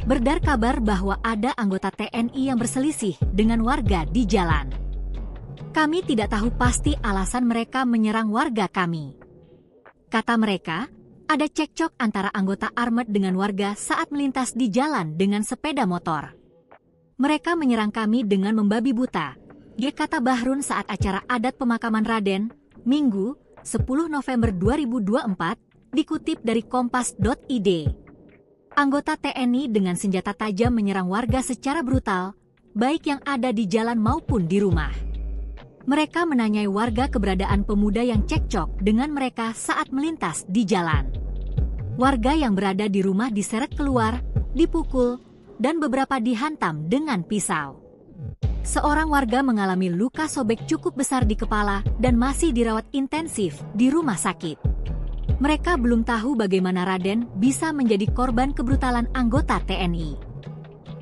Beredar kabar bahwa ada anggota TNI yang berselisih dengan warga di jalan. Kami tidak tahu pasti alasan mereka menyerang warga kami. Kata mereka, ada cekcok antara anggota Armet dengan warga saat melintas di jalan dengan sepeda motor. Mereka menyerang kami dengan membabi buta, kata Bahrun saat acara adat pemakaman Raden, Minggu, 10 November 2024, dikutip dari kompas.id. Anggota TNI dengan senjata tajam menyerang warga secara brutal, baik yang ada di jalan maupun di rumah. Mereka menanyai warga keberadaan pemuda yang cekcok dengan mereka saat melintas di jalan. Warga yang berada di rumah diseret keluar, dipukul, dan beberapa dihantam dengan pisau. Seorang warga mengalami luka sobek cukup besar di kepala dan masih dirawat intensif di rumah sakit. Mereka belum tahu bagaimana Raden bisa menjadi korban kebrutalan anggota TNI.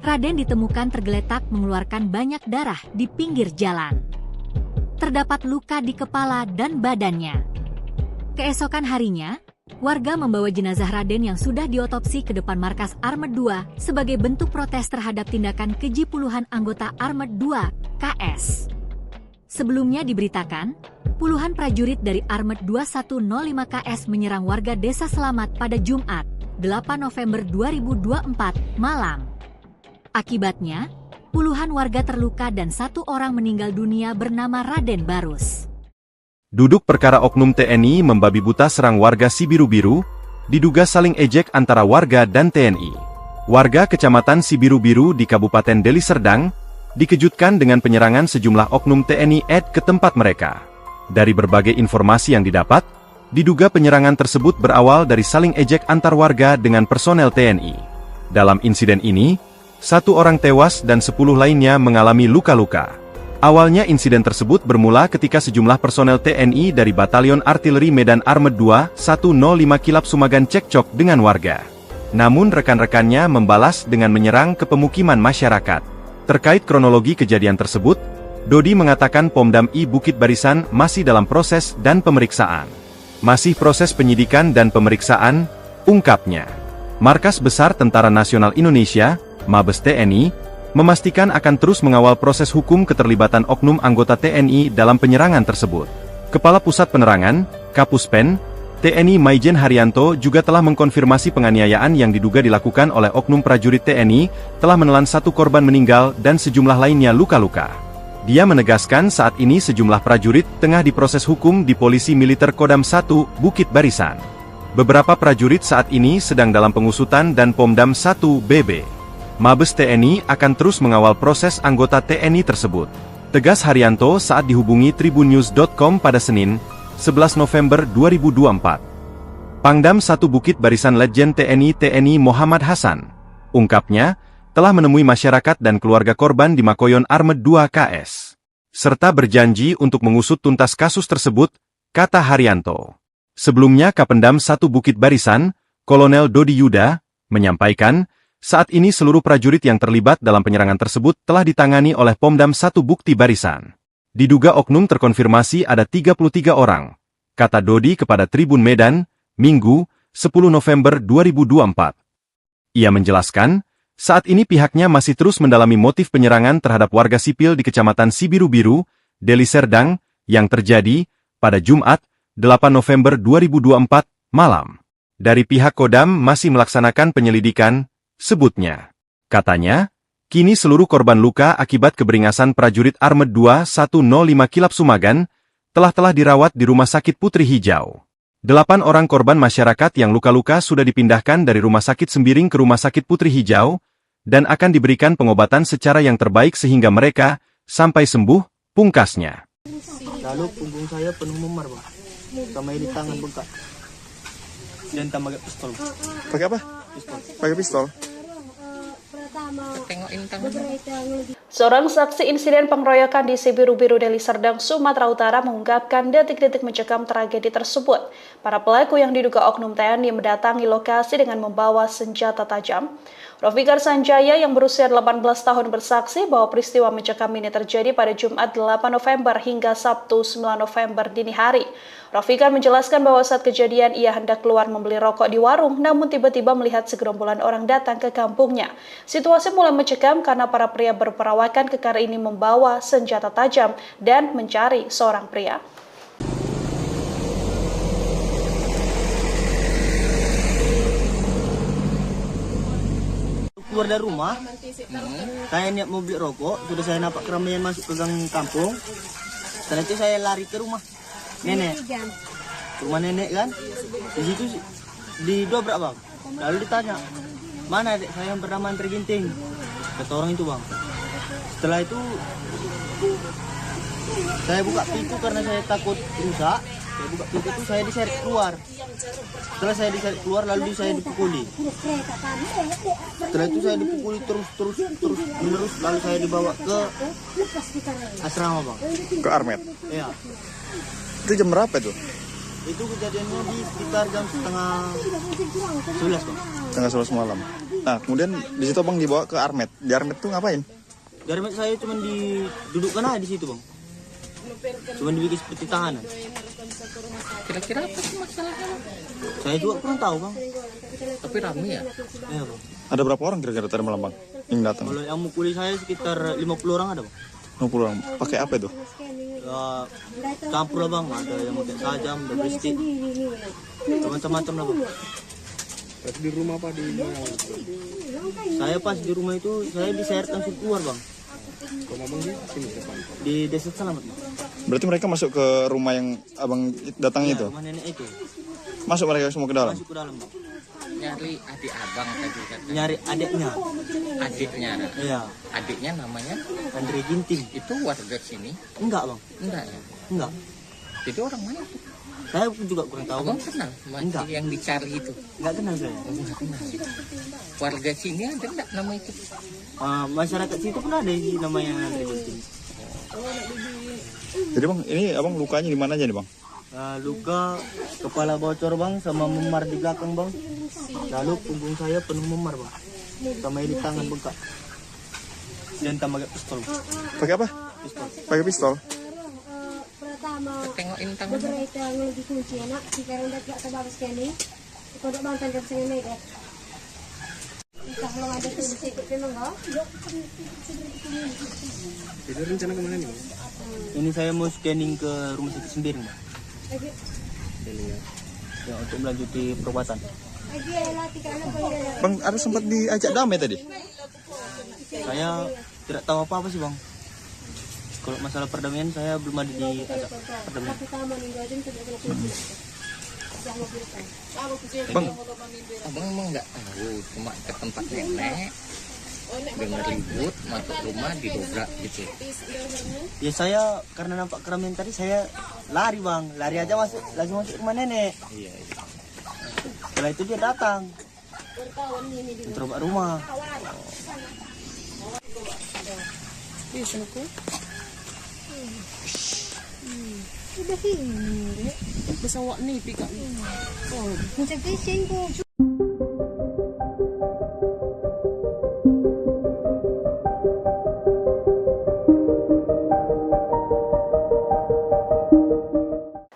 Raden ditemukan tergeletak mengeluarkan banyak darah di pinggir jalan. Terdapat luka di kepala dan badannya. Keesokan harinya, warga membawa jenazah Raden yang sudah diotopsi ke depan markas Armet 2 sebagai bentuk protes terhadap tindakan keji puluhan anggota Armet 2 KS. Sebelumnya diberitakan, puluhan prajurit dari Armet 2105 KS menyerang warga Desa Selamat pada Jumat, 8 November 2024, malam. Akibatnya, puluhan warga terluka dan satu orang meninggal dunia bernama Raden Barus. Duduk perkara oknum TNI membabi buta serang warga Sibiru-Biru, diduga saling ejek antara warga dan TNI. Warga Kecamatan Sibiru-Biru di Kabupaten Deli Serdang, dikejutkan dengan penyerangan sejumlah oknum TNI ke tempat mereka. Dari berbagai informasi yang didapat, diduga penyerangan tersebut berawal dari saling ejek antar warga dengan personel TNI. Dalam insiden ini, satu orang tewas dan 10 lainnya mengalami luka-luka. Awalnya insiden tersebut bermula ketika sejumlah personel TNI dari Batalion Artileri Medan Armet 2, 105 Kilap Sumagan cekcok dengan warga. Namun rekan-rekannya membalas dengan menyerang ke pemukiman masyarakat. Terkait kronologi kejadian tersebut, Dodi mengatakan Pomdam I Bukit Barisan masih dalam proses dan pemeriksaan. Masih proses penyidikan dan pemeriksaan, ungkapnya. Markas Besar Tentara Nasional Indonesia, Mabes TNI, memastikan akan terus mengawal proses hukum keterlibatan oknum anggota TNI dalam penyerangan tersebut. Kepala Pusat Penerangan, Kapuspen, TNI Maijen Haryanto juga telah mengkonfirmasi penganiayaan yang diduga dilakukan oleh oknum prajurit TNI, telah menelan satu korban meninggal dan sejumlah lainnya luka-luka. Dia menegaskan saat ini sejumlah prajurit tengah diproses hukum di Polisi Militer Kodam 1, Bukit Barisan. Beberapa prajurit saat ini sedang dalam pengusutan dan Pomdam 1 BB. Mabes TNI akan terus mengawal proses anggota TNI tersebut. Tegas Haryanto saat dihubungi tribunnews.com pada Senin, 11 November 2024. Pangdam 1 Bukit Barisan Letjen TNI Muhammad Hasan, ungkapnya, telah menemui masyarakat dan keluarga korban di Makoyon Armet 2 KS. Serta berjanji untuk mengusut tuntas kasus tersebut, kata Haryanto. Sebelumnya Kapendam 1 Bukit Barisan, Kolonel Dodi Yuda, menyampaikan, saat ini seluruh prajurit yang terlibat dalam penyerangan tersebut telah ditangani oleh Pomdam 1 Bukti Barisan. Diduga oknum terkonfirmasi ada 33 orang, kata Dodi kepada Tribun Medan, Minggu, 10 November 2024. Ia menjelaskan, saat ini pihaknya masih terus mendalami motif penyerangan terhadap warga sipil di Kecamatan Sibiru-Biru, Deli Serdang, yang terjadi pada Jumat, 8 November 2024, malam. Dari pihak Kodam masih melaksanakan penyelidikan, sebutnya. Katanya, kini seluruh korban luka akibat keberingasan prajurit Armet 2 105 Kilap Sumagan telah dirawat di Rumah Sakit Putri Hijau. 8 orang korban masyarakat yang luka-luka sudah dipindahkan dari Rumah Sakit Sembiring ke Rumah Sakit Putri Hijau, dan akan diberikan pengobatan secara yang terbaik sehingga mereka sampai sembuh, pungkasnya. Lalu punggung saya penuh memar bang, sama ini tangan bengkak, dan tambah pistol. Pakai apa? Pakai pistol. Tengokin tangan. Seorang saksi insiden pengeroyokan di Sibiru-Biru Deli Serdang, Sumatera Utara mengungkapkan detik-detik mencekam tragedi tersebut. Para pelaku yang diduga oknum TNI mendatangi lokasi dengan membawa senjata tajam. Rofikar Sanjaya yang berusia 18 tahun bersaksi bahwa peristiwa mencekam ini terjadi pada Jumat 8 November hingga Sabtu 9 November dini hari. Rofikar menjelaskan bahwa saat kejadian ia hendak keluar membeli rokok di warung, namun tiba-tiba melihat segerombolan orang datang ke kampungnya. Situasi mulai mencekam karena para pria berperawakan kekar ini membawa senjata tajam dan mencari seorang pria. Keluar dari rumah, saya niat mau beli rokok, sudah saya nampak keramaian masuk ke gang kampung. Setelah itu saya lari ke rumah nenek, rumah nenek kan. Di situ didobrak bang, lalu ditanya, mana adik saya yang bernama Andre Ginting? Kata orang itu bang. Setelah itu saya buka pintu karena saya takut rusak. Saya buka pintu itu, saya diseret keluar. Setelah saya diseret keluar, lalu saya dipukuli. Setelah itu saya dipukuli terus menerus, lalu saya dibawa ke asrama bang. Ke Armet. Iya. Itu jam berapa itu? Itu kejadiannya di sekitar jam setengah 11 bang. Setengah 11 malam. Nah, kemudian di situ abang dibawa ke Armet. Di Armet tuh ngapain? Di Armet saya cuma didudukkan aja di situ bang. Cuma dibikin seperti tahanan. Kira-kira apa sih masalahnya? Saya juga kurang tahu bang. Tapi ramai ya? Iya bang. Ada berapa orang kira-kira tadi malam bang yang datang? Kalau yang mukuli saya sekitar 50 orang ada bang. 50 orang. Pakai apa itu? Ya, campur lah bang. Ada yang pakai sajam, ada bestik, macam-macam lah bang. Berarti di rumah apa di mana? Saya pas di rumah itu saya diseret langsung keluar bang. Rumah abang di sini depan. Di Desa Selamat bang. Berarti mereka masuk ke rumah yang abang datang Ya, itu? rumah nenek itu. Masuk mereka semua ke dalam? Masuk ke dalam bang. Nyari adik abang tadi kan? Nyari adiknya. Adiknya. Iya. Adiknya namanya? Andre Ginting. Itu warga sini? Enggak bang. Enggak ya? Enggak. Jadi orang mana tuh? Saya pun juga kurang tahu bang. Abang kenal? Enggak. Masih yang dicari itu? Enggak kenal saya. Enggak kenal. Warga sini ada enggak nama itu? Masyarakat situ pun ada sih namanya Andre Ginting. Jadi bang, ini abang lukanya di mana aja nih bang? Luka kepala bocor bang, sama memar di belakang bang. Lalu punggung saya penuh memar bang, sama ini tangan bengkak, dan tambah pistol. Pakai apa? Pistol. Pakai pistol. Tengokin tangan. Berita ngelagi kunci anak, sekarang udah gak terbatas kini. Kodok bang tangkap saya naik. Entah kalau ada tuh sikit memang enggak. Jadi rencana kemana nih? Ini saya mau scanning ke Rumah Sakit Sembiring bang. Ini ya. Ya, untuk melanjuti perobatan. Bang, ada sempat diajak damai tadi? Saya tidak tahu apa-apa sih bang. Kalau masalah perdamaian saya belum ada diajak perdamaian. Bang, Abang emang nggak tahu, cuma ke tempat nenek, dengar ribut, masuk rumah didobrak gitu. Ya saya karena nampak keramaian tadi saya lari bang, lari aja langsung masuk rumah nenek. Iya. Setelah itu dia datang, mencoba rumah. Udah ini. Besawak ni pika. Oh, Macam fishing ko.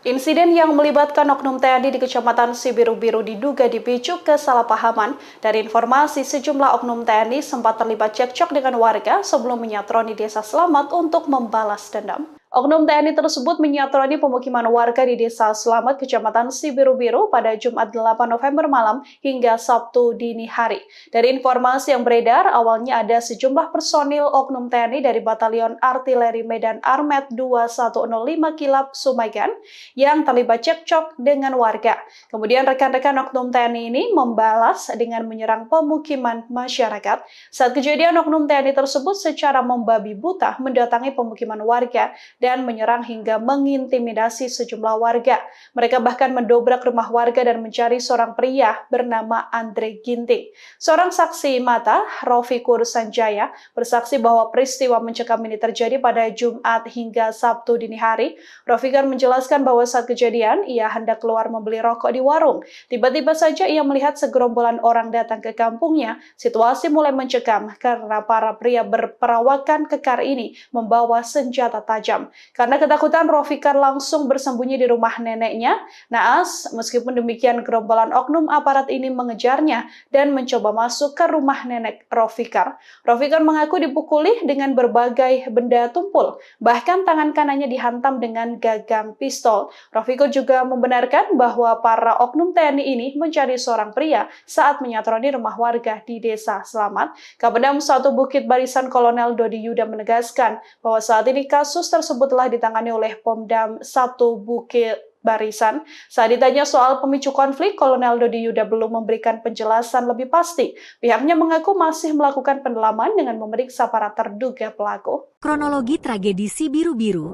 Insiden yang melibatkan oknum TNI di Kecamatan Sibiru-Biru diduga dipicu kesalahpahaman. Dari informasi, sejumlah oknum TNI sempat terlibat cekcok dengan warga sebelum menyatroni Desa Selamat untuk membalas dendam. Oknum TNI tersebut menyatroni pemukiman warga di Desa Selamat, Kecamatan Sibiru-Biru pada Jumat 8 November malam hingga Sabtu dini hari. Dari informasi yang beredar, awalnya ada sejumlah personil oknum TNI dari Batalion Artileri Medan Armet 2105 Kilap Sumagan yang terlibat cekcok dengan warga. Kemudian rekan-rekan oknum TNI ini membalas dengan menyerang pemukiman masyarakat. Saat kejadian, oknum TNI tersebut secara membabi buta mendatangi pemukiman warga dan menyerang hingga mengintimidasi sejumlah warga. Mereka bahkan mendobrak rumah warga dan mencari seorang pria bernama Andre Ginting. Seorang saksi mata, Rofikur Sanjaya, bersaksi bahwa peristiwa mencekam ini terjadi pada Jumat hingga Sabtu dini hari. Rofikur menjelaskan bahwa saat kejadian, ia hendak keluar membeli rokok di warung. Tiba-tiba saja ia melihat segerombolan orang datang ke kampungnya. Situasi mulai mencekam karena para pria berperawakan kekar ini membawa senjata tajam. Karena ketakutan, Rofikar langsung bersembunyi di rumah neneknya. Naas, meskipun demikian, gerombolan oknum aparat ini mengejarnya dan mencoba masuk ke rumah nenek Rofikar. Rofikar mengaku dipukuli dengan berbagai benda tumpul, bahkan tangan kanannya dihantam dengan gagang pistol. Rofikar juga membenarkan bahwa para oknum TNI ini mencari seorang pria saat menyatroni rumah warga di Desa Selamat. Kapendam 1 Bukit Barisan Kolonel Dodi Yuda menegaskan bahwa saat ini kasus tersebut telah ditangani oleh Pomdam 1 Bukit Barisan. Saat ditanya soal pemicu konflik, Kolonel Dodi Yuda belum memberikan penjelasan lebih pasti. Pihaknya mengaku masih melakukan pendalaman dengan memeriksa para terduga pelaku. Kronologi tragedi Sibiru-Biru,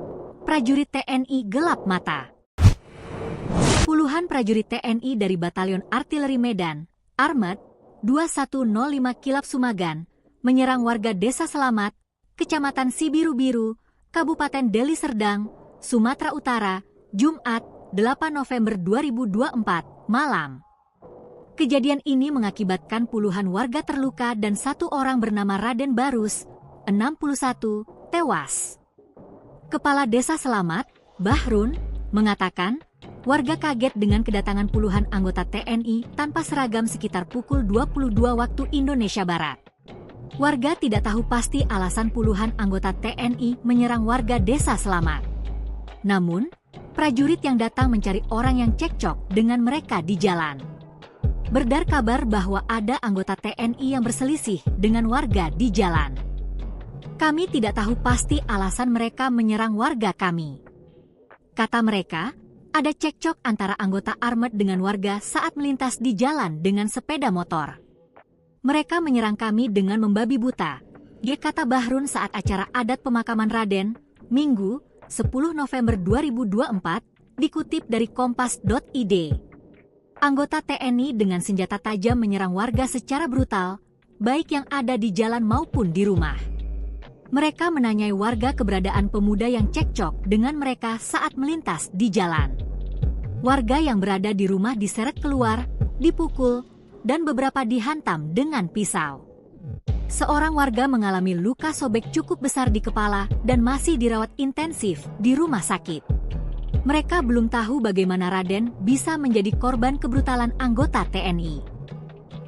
prajurit TNI gelap mata. Puluhan prajurit TNI dari Batalion Artileri Medan, Armet 2105 Kilap Sumagan, menyerang warga Desa Selamat, Kecamatan Sibiru-Biru, Kabupaten Deli Serdang, Sumatera Utara, Jumat 8 November 2024, malam. Kejadian ini mengakibatkan puluhan warga terluka dan satu orang bernama Raden Barus, 61, tewas. Kepala Desa Selamat, Bahrun, mengatakan, warga kaget dengan kedatangan puluhan anggota TNI tanpa seragam sekitar pukul 22 waktu Indonesia Barat. Warga tidak tahu pasti alasan puluhan anggota TNI menyerang warga Desa Selamat. Namun, prajurit yang datang mencari orang yang cekcok dengan mereka di jalan. Beredar kabar bahwa ada anggota TNI yang berselisih dengan warga di jalan. Kami tidak tahu pasti alasan mereka menyerang warga kami. Kata mereka, ada cekcok antara anggota Armet dengan warga saat melintas di jalan dengan sepeda motor. Mereka menyerang kami dengan membabi buta, kata Bahrun saat acara adat pemakaman Raden, Minggu, 10 November 2024, dikutip dari kompas.id. Anggota TNI dengan senjata tajam menyerang warga secara brutal, baik yang ada di jalan maupun di rumah. Mereka menanyai warga keberadaan pemuda yang cekcok dengan mereka saat melintas di jalan. Warga yang berada di rumah diseret keluar, dipukul, dan beberapa dihantam dengan pisau. Seorang warga mengalami luka sobek cukup besar di kepala dan masih dirawat intensif di rumah sakit. Mereka belum tahu bagaimana Raden bisa menjadi korban kebrutalan anggota TNI.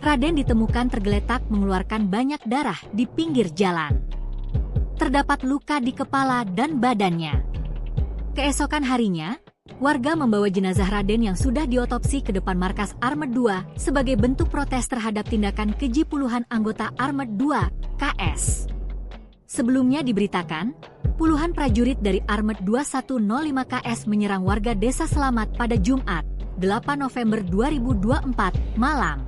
Raden ditemukan tergeletak mengeluarkan banyak darah di pinggir jalan. Terdapat luka di kepala dan badannya. Keesokan harinya, warga membawa jenazah Raden yang sudah diotopsi ke depan markas Armet 2 sebagai bentuk protes terhadap tindakan keji puluhan anggota Armet 2 KS. Sebelumnya diberitakan, puluhan prajurit dari Armet 2105 KS menyerang warga Desa Selamat pada Jumat, 8 November 2024, malam.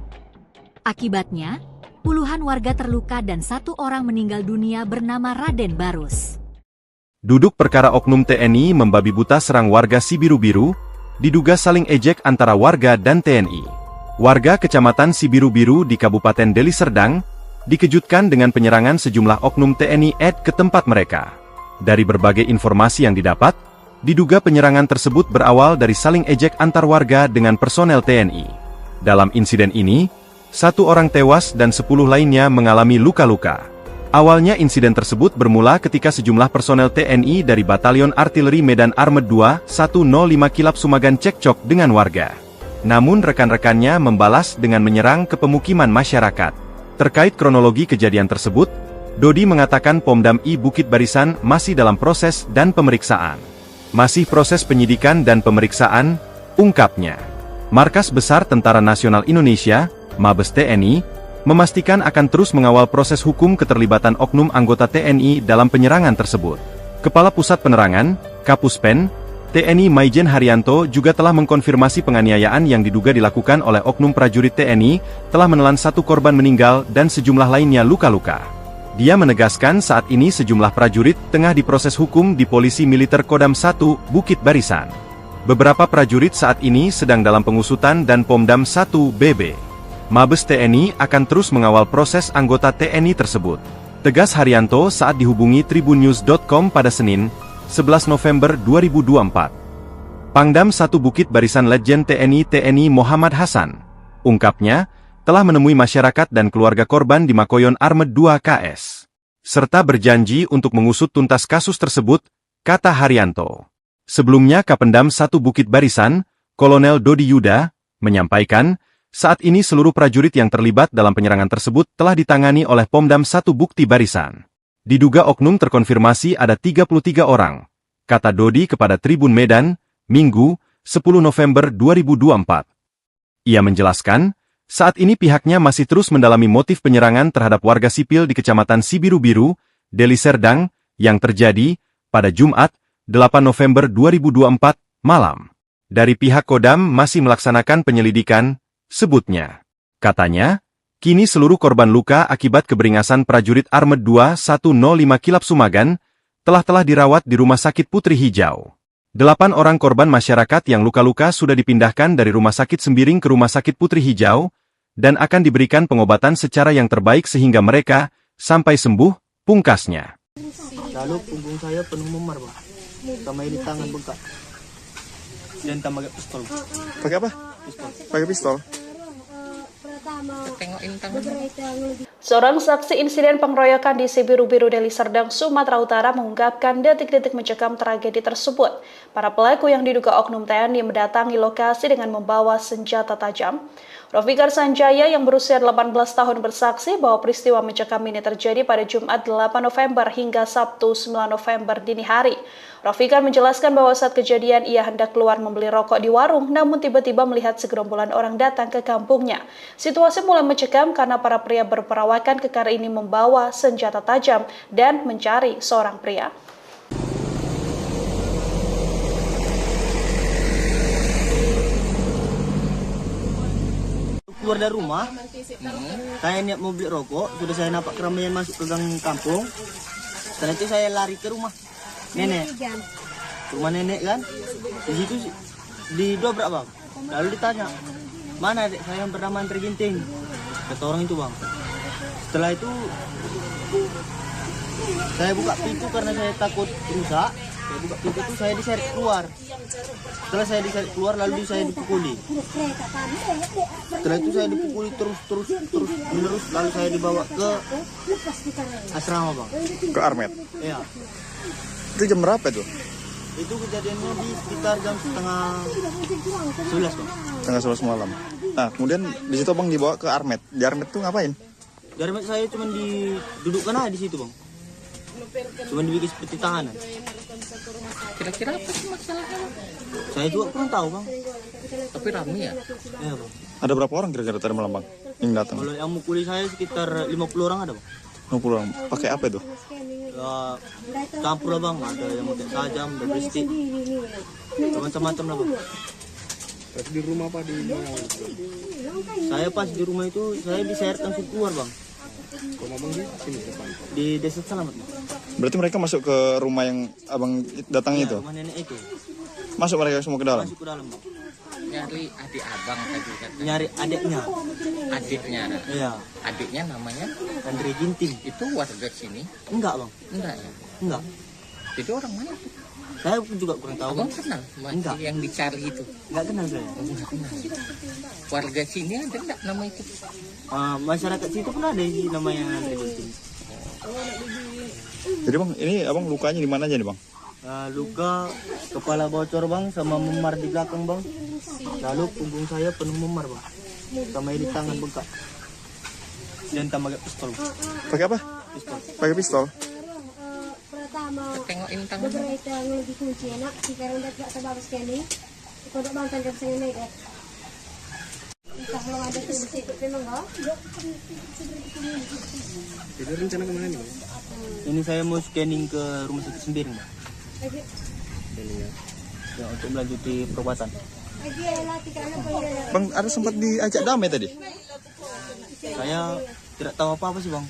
Akibatnya, puluhan warga terluka dan satu orang meninggal dunia bernama Raden Barus. Duduk perkara oknum TNI membabi buta serang warga Sibiru-Biru, diduga saling ejek antara warga dan TNI. Warga Kecamatan Sibiru-Biru di Kabupaten Deli Serdang, dikejutkan dengan penyerangan sejumlah oknum TNI ke tempat mereka. Dari berbagai informasi yang didapat, diduga penyerangan tersebut berawal dari saling ejek antar warga dengan personel TNI. Dalam insiden ini, 1 orang tewas dan 10 lainnya mengalami luka-luka. Awalnya insiden tersebut bermula ketika sejumlah personel TNI dari Batalion Artileri Medan Armet 2 105 Kilap Sumagan cekcok dengan warga. Namun rekan-rekannya membalas dengan menyerang ke pemukiman masyarakat. Terkait kronologi kejadian tersebut, Dodi mengatakan Pomdam I Bukit Barisan masih dalam proses dan pemeriksaan. Masih proses penyidikan dan pemeriksaan, ungkapnya. Markas Besar Tentara Nasional Indonesia, Mabes TNI, memastikan akan terus mengawal proses hukum keterlibatan oknum anggota TNI dalam penyerangan tersebut. Kepala Pusat Penerangan, Kapuspen, TNI Maijen Haryanto juga telah mengkonfirmasi penganiayaan yang diduga dilakukan oleh oknum prajurit TNI, telah menelan 1 korban meninggal dan sejumlah lainnya luka-luka. Dia menegaskan saat ini sejumlah prajurit tengah diproses hukum di Polisi Militer Kodam 1, Bukit Barisan. Beberapa prajurit saat ini sedang dalam pengusutan dan Pomdam 1 BB. Mabes TNI akan terus mengawal proses anggota TNI tersebut. Tegas Haryanto saat dihubungi tribunnews.com pada Senin, 11 November 2024. Pangdam 1 Bukit Barisan Letjen TNI Muhammad Hasan, ungkapnya, telah menemui masyarakat dan keluarga korban di Makoyon Armet 2 KS. Serta berjanji untuk mengusut tuntas kasus tersebut, kata Haryanto. Sebelumnya Kapendam 1 Bukit Barisan, Kolonel Dodi Yuda, menyampaikan, saat ini seluruh prajurit yang terlibat dalam penyerangan tersebut telah ditangani oleh Pomdam 1 Bukit Barisan. Diduga oknum terkonfirmasi ada 33 orang, kata Dodi kepada Tribun Medan, Minggu, 10 November 2024. Ia menjelaskan, saat ini pihaknya masih terus mendalami motif penyerangan terhadap warga sipil di Kecamatan Sibiru-Biru, Deli Serdang, yang terjadi pada Jumat, 8 November 2024, malam. Dari pihak Kodam masih melaksanakan penyelidikan, sebutnya. Katanya, kini seluruh korban luka akibat keberingasan prajurit Armet 2 105 Kilap Sumagan, telah dirawat di Rumah Sakit Putri Hijau. 8 orang korban masyarakat yang luka-luka sudah dipindahkan dari Rumah Sakit Sembiring ke Rumah Sakit Putri Hijau, dan akan diberikan pengobatan secara yang terbaik sehingga mereka sampai sembuh, pungkasnya. Lalu punggung saya penuh memar, Bang. Sama ini tangan bengkak. Dan tambah pistol. Pakai apa? Pistol. Pakai pistol. Tengokin tangan. Seorang saksi insiden pengeroyokan di Sibiru-Biru Deli Serdang, Sumatera Utara mengungkapkan detik-detik mencekam tragedi tersebut. Para pelaku yang diduga oknum TNI mendatangi lokasi dengan membawa senjata tajam. Rofikar Sanjaya yang berusia 18 tahun bersaksi bahwa peristiwa mencekam ini terjadi pada Jumat 8 November hingga Sabtu 9 November dini hari. Rofikar menjelaskan bahwa saat kejadian ia hendak keluar membeli rokok di warung, namun tiba-tiba melihat segerombolan orang datang ke kampungnya. Situasi mulai mencekam karena para pria berperawakan kekar ini membawa senjata tajam dan mencari seorang pria. Keluar dari rumah, saya niat mau beli rokok, sudah saya nampak keramaian masuk ke gang kampung. Setelah itu saya lari ke rumah nenek, rumah nenek kan, di situ didobrak, Bang. Lalu ditanya, mana adik saya yang bernama Antri Ginting, kata orang itu, Bang. Setelah itu saya buka pintu karena saya takut rusak. Saya buka pintu itu, saya diseret keluar. Setelah saya diseret keluar, lalu saya dipukuli. Setelah itu saya dipukuli terus menerus, lalu saya dibawa ke asrama, Bang. Ke Armet. Iya. Itu jam berapa itu? Itu kejadiannya di sekitar jam setengah 11, Bang. Setengah 11 malam. Nah, kemudian di situ Bang dibawa ke Armet. Di Armet tuh ngapain? Di Armet saya cuma didudukkan aja di situ, Bang. Cuma dibikin seperti tahanan. Kira-kira apa sih masalahnya? Saya juga kurang tahu, Bang. Tapi ramai ya? Iya, Bang. Ada berapa orang kira-kira tadi malam Bang yang datang? Kalau yang mukuli saya sekitar 50 orang ada, Bang. 50 orang. Pakai apa itu? Ya, campur lah, Bang. Ada yang pakai sajam, ada beristik. Macam-macam lah, Bang. Pas di rumah apa di mana? Saya pas di rumah itu, saya diseret langsung keluar, Bang. Rumah Bang di sini depan. Di Desa Selamat, Bang. Berarti mereka masuk ke rumah yang Abang datang Ya, itu? rumah nenek itu. Masuk mereka semua ke dalam? Masuk ke dalam, Bang. Nyari adik abang tadi kan? Nyari adiknya. Adiknya. Iya. Adiknya namanya? Andre Ginting. Itu warga sini? Enggak, Bang. Enggak ya? Enggak. Itu orang mana tuh? Saya pun juga kurang tahu. Abang kenal? Enggak. Yang dicari itu? Enggak kenal saya. Enggak kenal. Warga sini ada enggak nama itu? Masyarakat situ pun ada sih namanya Andre Ginting. Jadi Bang, ini Abang lukanya di mana aja nih Bang? Luka kepala bocor, Bang, sama memar di belakang, Bang. Lalu punggung saya penuh memar, Bang. Sama ini tangan bengkak. Dan tambah pistol. Pakai apa? Pakai pistol. Pertama Tengokin tangan. beberapa ngelagi kunci enak sekarang udah gak sebabas kini kodok bang tanda saya naik entah belum ada tuh di situ memang enggak. Jadi rencana kemana nih? Ini saya mau scanning ke rumah sakit Sembiring, Bang. Ini ya. Ya, untuk melanjuti perobatan. Lagi latih karena pengen Bang, ada sempat diajak damai tadi? Saya tidak tahu apa-apa sih, Bang.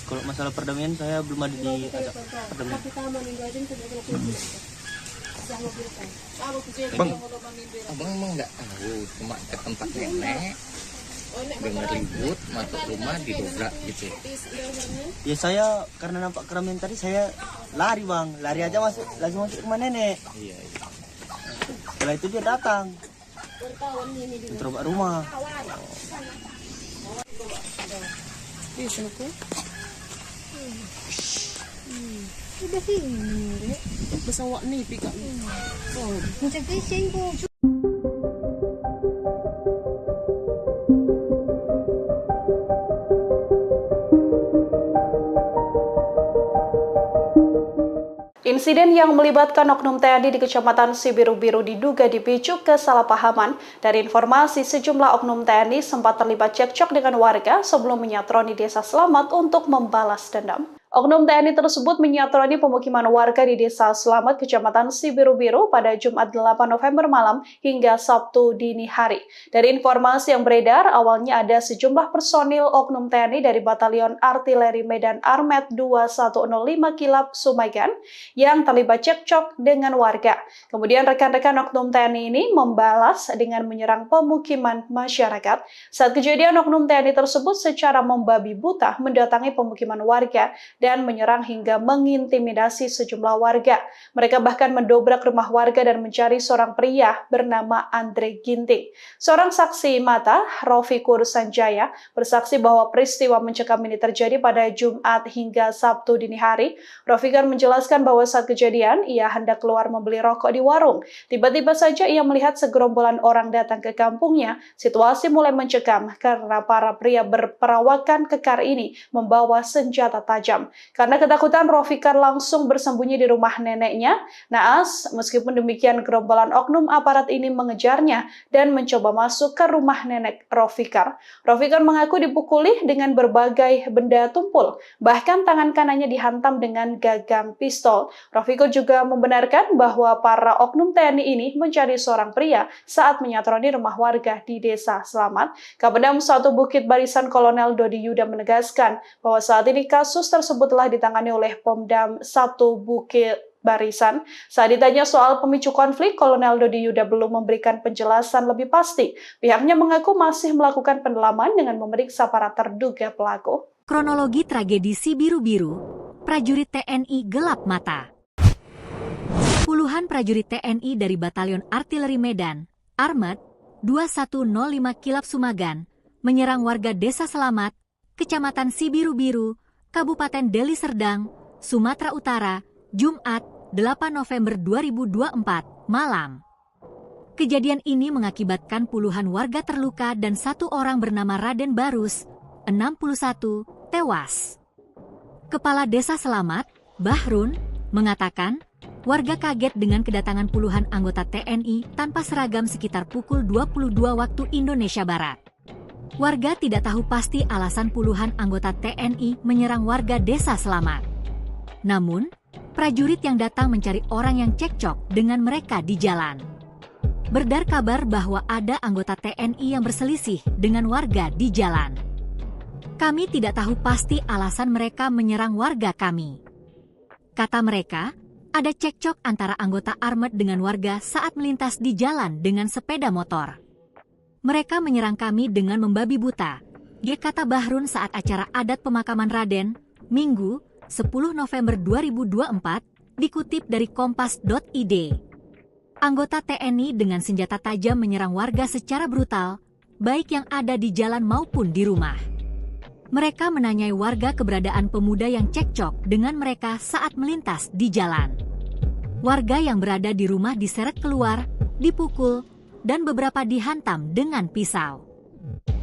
Kalau masalah perdamaian saya belum ada di perdamaian. tapi tamu nih gajin tuh kena kunci jangan biarkan Bang, Abang emang nggak tahu, cuma ke tempat nenek, dengar ribut, masuk rumah didobrak gitu. Ya saya karena nampak keramaian tadi saya lari, Bang. Lari aja langsung masuk rumah nenek. Iya. Setelah itu dia datang. Mencoba rumah. Bisa aku. udah sih ini Besawak nih pika. Oh, macam kising ko Insiden yang melibatkan oknum TNI di Kecamatan Sibiru-Biru diduga dipicu kesalahpahaman. Dari informasi, sejumlah oknum TNI sempat terlibat cekcok dengan warga sebelum menyatroni Desa Selamat untuk membalas dendam. Oknum TNI tersebut menyatroni pemukiman warga di Desa Selamat, Kecamatan Sibiru-Biru pada Jumat 8 November malam hingga Sabtu dini hari. Dari informasi yang beredar, awalnya ada sejumlah personil oknum TNI dari Batalion Artileri Medan Armet 2105 Kilap Sumagan yang terlibat cekcok dengan warga. Kemudian rekan-rekan oknum TNI ini membalas dengan menyerang pemukiman masyarakat. Saat kejadian, oknum TNI tersebut secara membabi buta mendatangi pemukiman warga dan menyerang hingga mengintimidasi sejumlah warga. Mereka bahkan mendobrak rumah warga dan mencari seorang pria bernama Andre Ginting. Seorang saksi mata, Rofikur Sanjaya, bersaksi bahwa peristiwa mencekam ini terjadi pada Jumat hingga Sabtu dini hari. Rofikur menjelaskan bahwa saat kejadian, ia hendak keluar membeli rokok di warung. Tiba-tiba saja ia melihat segerombolan orang datang ke kampungnya. Situasi mulai mencekam karena para pria berperawakan kekar ini membawa senjata tajam. Karena ketakutan, Rofikar langsung bersembunyi di rumah neneknya. Naas, meskipun demikian, gerombolan oknum aparat ini mengejarnya dan mencoba masuk ke rumah nenek Rofikar. Rofikar mengaku dipukuli dengan berbagai benda tumpul, bahkan tangan kanannya dihantam dengan gagang pistol. Rofikar juga membenarkan bahwa para oknum TNI ini mencari seorang pria saat menyatroni rumah warga di Desa Selamat. Kapendam 1 Bukit Barisan Kolonel Dodi Yuda menegaskan bahwa saat ini kasus tersebut telah ditangani oleh Pomdam 1 Bukit Barisan. Saat ditanya soal pemicu konflik, Kolonel Dodi Yuda belum memberikan penjelasan lebih pasti. Pihaknya mengaku masih melakukan pendalaman dengan memeriksa para terduga pelaku. Kronologi tragedi Sibiru-Biru, prajurit TNI gelap mata. Puluhan prajurit TNI dari Batalion Artileri Medan, Armet 2105 Kilap Sumagan, menyerang warga Desa Selamat, Kecamatan Sibiru-Biru, Kabupaten Deli Serdang, Sumatera Utara, Jumat 8 November 2024, malam. Kejadian ini mengakibatkan puluhan warga terluka dan 1 orang bernama Raden Barus, 61, tewas. Kepala Desa Selamat, Bahrun, mengatakan, warga kaget dengan kedatangan puluhan anggota TNI tanpa seragam sekitar pukul 22 waktu Indonesia Barat. Warga tidak tahu pasti alasan puluhan anggota TNI menyerang warga Desa Selamat. Namun, prajurit yang datang mencari orang yang cekcok dengan mereka di jalan. Beredar kabar bahwa ada anggota TNI yang berselisih dengan warga di jalan. Kami tidak tahu pasti alasan mereka menyerang warga kami. Kata mereka, ada cekcok antara anggota Armet dengan warga saat melintas di jalan dengan sepeda motor. Mereka menyerang kami dengan membabi buta, kata Bahrun saat acara adat pemakaman Raden, Minggu, 10 November 2024, dikutip dari kompas.id. Anggota TNI dengan senjata tajam menyerang warga secara brutal, baik yang ada di jalan maupun di rumah. Mereka menanyai warga keberadaan pemuda yang cekcok dengan mereka saat melintas di jalan. Warga yang berada di rumah diseret keluar, dipukul, dan beberapa dihantam dengan pisau.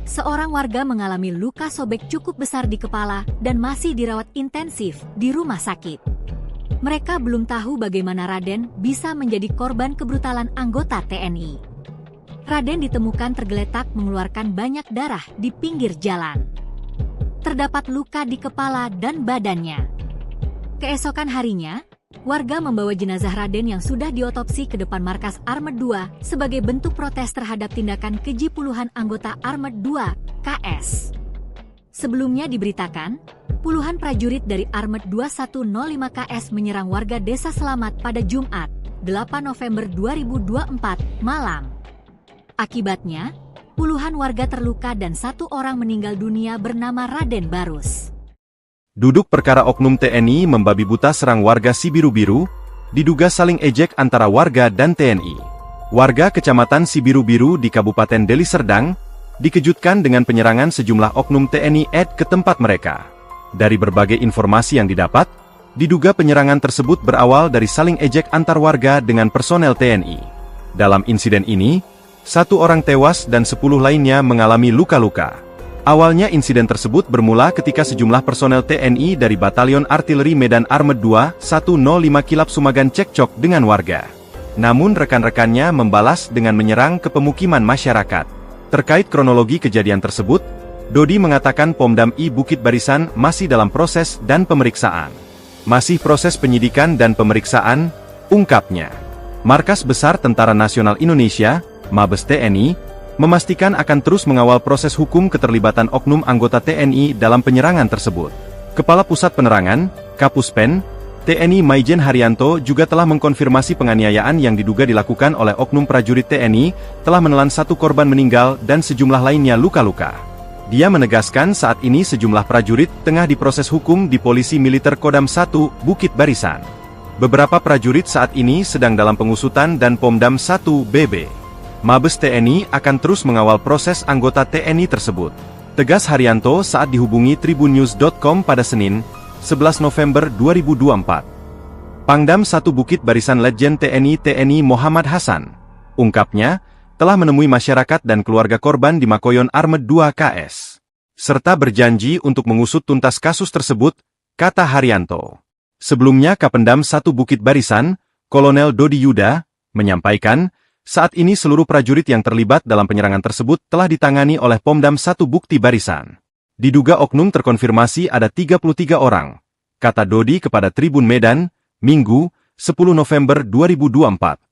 seorang warga mengalami luka sobek cukup besar di kepala dan masih dirawat intensif di rumah sakit. Mereka belum tahu bagaimana Raden bisa menjadi korban kebrutalan anggota TNI. Raden ditemukan tergeletak mengeluarkan banyak darah di pinggir jalan. Terdapat luka di kepala dan badannya. Keesokan harinya, warga membawa jenazah Raden yang sudah diotopsi ke depan markas Armet 2 sebagai bentuk protes terhadap tindakan keji puluhan anggota Armet 2 KS. Sebelumnya diberitakan, puluhan prajurit dari Armet 2105 KS menyerang warga Desa Selamat pada Jumat, 8 November 2024 malam. Akibatnya, puluhan warga terluka dan 1 orang meninggal dunia bernama Raden Barus. Duduk perkara oknum TNI membabi buta serang warga Sibiru-Biru, diduga saling ejek antara warga dan TNI. Warga Kecamatan Sibiru-Biru di Kabupaten Deli Serdang dikejutkan dengan penyerangan sejumlah oknum TNI ke tempat mereka. Dari berbagai informasi yang didapat, diduga penyerangan tersebut berawal dari saling ejek antar warga dengan personel TNI. Dalam insiden ini, 1 orang tewas dan 10 lainnya mengalami luka-luka. Awalnya insiden tersebut bermula ketika sejumlah personel TNI dari Batalion Artileri Medan Armet 2 105 Kilap Sumagan cekcok dengan warga. Namun rekan-rekannya membalas dengan menyerang ke pemukiman masyarakat. Terkait kronologi kejadian tersebut, Dodi mengatakan Pomdam I Bukit Barisan masih dalam proses dan pemeriksaan. Masih proses penyidikan dan pemeriksaan, ungkapnya. Markas Besar Tentara Nasional Indonesia, Mabes TNI, memastikan akan terus mengawal proses hukum keterlibatan oknum anggota TNI dalam penyerangan tersebut. Kepala Pusat Penerangan, Kapuspen, TNI Maijen Haryanto juga telah mengkonfirmasi penganiayaan yang diduga dilakukan oleh oknum prajurit TNI, telah menelan 1 korban meninggal dan sejumlah lainnya luka-luka. Dia menegaskan saat ini sejumlah prajurit tengah diproses hukum di Polisi Militer Kodam 1, Bukit Barisan. Beberapa prajurit saat ini sedang dalam pengusutan dan Pomdam 1 BB. Mabes TNI akan terus mengawal proses anggota TNI tersebut. Tegas Haryanto saat dihubungi tribunnews.com pada Senin, 11 November 2024. Pangdam 1 Bukit Barisan Letjen TNI Muhammad Hasan, ungkapnya, telah menemui masyarakat dan keluarga korban di Makoyon Armet 2 KS. Serta berjanji untuk mengusut tuntas kasus tersebut, kata Haryanto. Sebelumnya Kapendam 1 Bukit Barisan, Kolonel Dodi Yuda, menyampaikan, saat ini seluruh prajurit yang terlibat dalam penyerangan tersebut telah ditangani oleh Pomdam 1 Bukti Barisan. Diduga oknum terkonfirmasi ada 33 orang, kata Dodi kepada Tribun Medan, Minggu, 10 November 2024.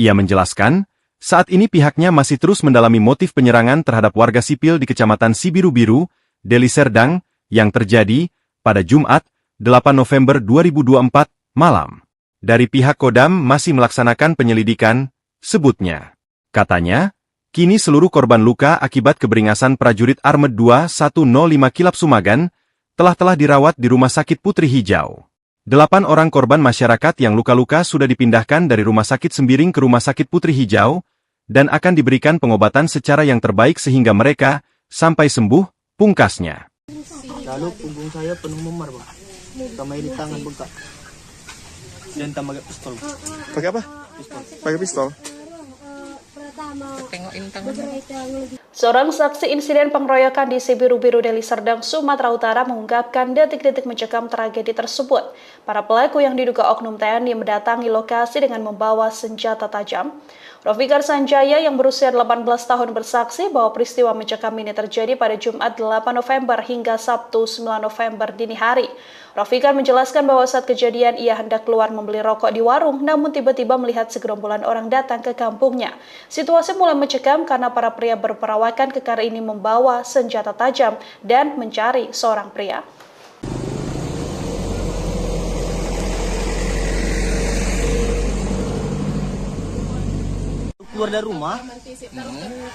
Ia menjelaskan, saat ini pihaknya masih terus mendalami motif penyerangan terhadap warga sipil di Kecamatan Sibiru-Biru, Deli Serdang, yang terjadi pada Jumat, 8 November 2024, malam. Dari pihak Kodam masih melaksanakan penyelidikan, sebutnya. Katanya, kini seluruh korban luka akibat keberingasan prajurit Armet 2 105 Kilap Sumagan telah dirawat di Rumah Sakit Putri Hijau. 8 orang korban masyarakat yang luka-luka sudah dipindahkan dari Rumah Sakit Sembiring ke Rumah Sakit Putri Hijau dan akan diberikan pengobatan secara yang terbaik sehingga mereka sampai sembuh, pungkasnya. Lalu punggung saya penuh memar, Bang. Sama ini tangan bengkak. Dan tambah pistol. Pakai apa? Pakai pistol. Tengokin tangan. Seorang saksi insiden pengeroyokan di Sibiru-Biru Deli Serdang, Sumatera Utara mengungkapkan detik-detik mencekam tragedi tersebut. Para pelaku yang diduga oknum TNI mendatangi lokasi dengan membawa senjata tajam. Rofikar Sanjaya yang berusia 18 tahun bersaksi bahwa peristiwa mencekam ini terjadi pada Jumat 8 November hingga Sabtu 9 November dini hari. Rofikar menjelaskan bahwa saat kejadian ia hendak keluar membeli rokok di warung, namun tiba-tiba melihat segerombolan orang datang ke kampungnya. Situasi mulai mencekam karena para pria berperawakan kekar ini membawa senjata tajam dan mencari seorang pria. Keluar dari rumah,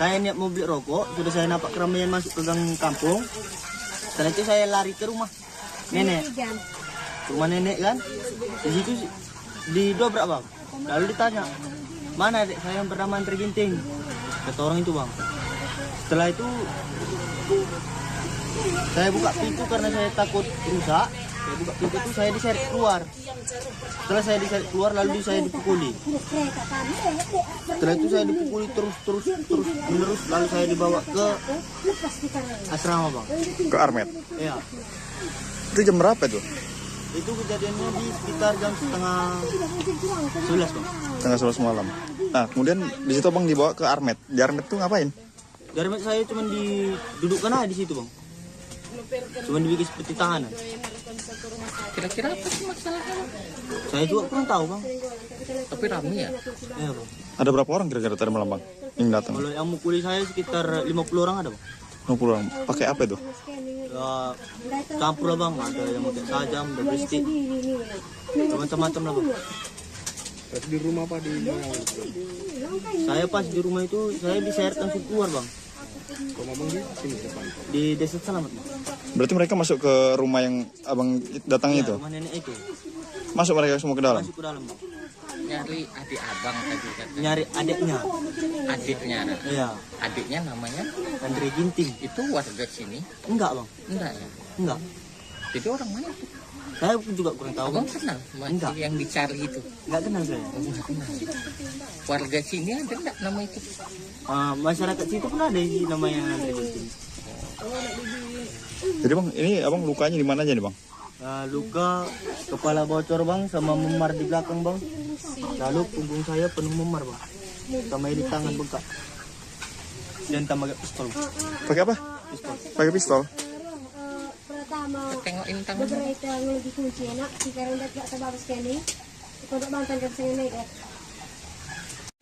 saya niat mau beli rokok, sudah saya nampak keramaian masuk ke gang kampung. Setelah itu saya lari ke rumah nenek, rumah nenek kan. Di situ didobrak, Bang. Lalu ditanya, mana adik saya yang bernama Antri Ginting? Kata orang itu, Bang. Setelah itu saya buka pintu karena saya takut rusak. Saya buka pintu itu saya diseret keluar. Setelah saya diseret keluar lalu saya dipukuli. Setelah itu saya dipukuli terus menerus lalu saya dibawa ke asrama bang. Ke Armet. Ya. Itu jam berapa itu? Itu kejadiannya di sekitar jam setengah 11 bang. Setengah 11 malam. Nah, kemudian di situ abang dibawa ke Armet. Di Armet tuh ngapain? Dari saya cuma didudukkan aja di situ bang. Cuma dibikin seperti tahanan. Kira-kira apa sih masalahnya? Saya juga kurang tahu bang. Tapi ramai ya? Ya bang. Ada berapa orang kira-kira tadi malam bang yang datang? Kalau yang mukuli saya sekitar 50 orang ada bang. 50 orang. Pakai apa itu? Ya, campur lah bang. Ada yang pakai sajam, ada bestik, macam-macam lah bang. Berarti di rumah apa di mana? Saya pas di rumah itu saya diseret langsung keluar bang. Rumah bang di sini depan. Di desa Selamat bang. Berarti mereka masuk ke rumah yang abang datangi itu? Rumah nenek itu. Masuk mereka semua ke dalam? Masuk ke dalam bang. Nyari adik abang tadi kan? Nyari adiknya. Adiknya. Iya. Adiknya namanya Andre Ginting. itu warga sini? Enggak bang. Enggak ya? Enggak. Jadi orang mana tuh? Saya pun juga kurang tahu bang. Abang kenal sama Enggak. yang dicari itu? Enggak kenal saya. Enggak kenal. Warga sini ada enggak nama itu? Masyarakat situ pun ada sih namanya Andre Ginting. Jadi bang, ini abang lukanya di mana aja nih bang? Luka kepala bocor bang sama memar di belakang bang. Lalu punggung saya penuh memar bang. Sama di tangan bengkak. Dan tambah pistol. Pakai apa? Pakai pistol. Pertama, Tengokin tangan. beberapa yang lagi kunci anak, jika rendah tidak sebabas kini, kodok bantan dan saya naik.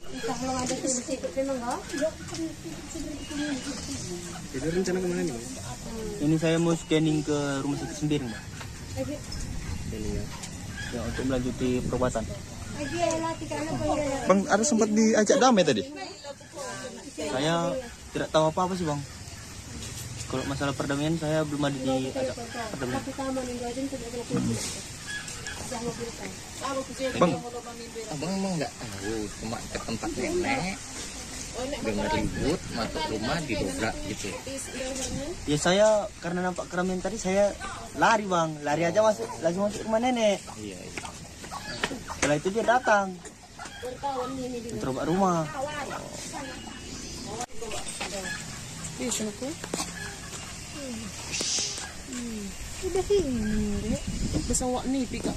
Entah kalau ada tuh sikit memang enggak. Jadi rencana kemana nih bang? Ini saya mau scanning ke rumah sakit Sembiring bang. Ini ya. Ya, untuk melanjuti perobatan. Lagi latih karena pengen Bang, ada sempat diajak damai tadi? Saya tidak tahu apa-apa sih bang. Kalau masalah perdamaian saya belum ada diajak perdamaian. pertama nih gajeng sudah kena kunci. Jangan mobilkan. Bang, Abang emang nggak tahu, cuma ke tempat nenek, dengar ribut, masuk rumah didobrak gitu. Ya saya karena nampak keramaian tadi saya lari bang, lari aja langsung masuk rumah nenek. Iya. Setelah itu dia datang, mencoba rumah. Bisa aku? Udah sini deh. Basta wak ni pika.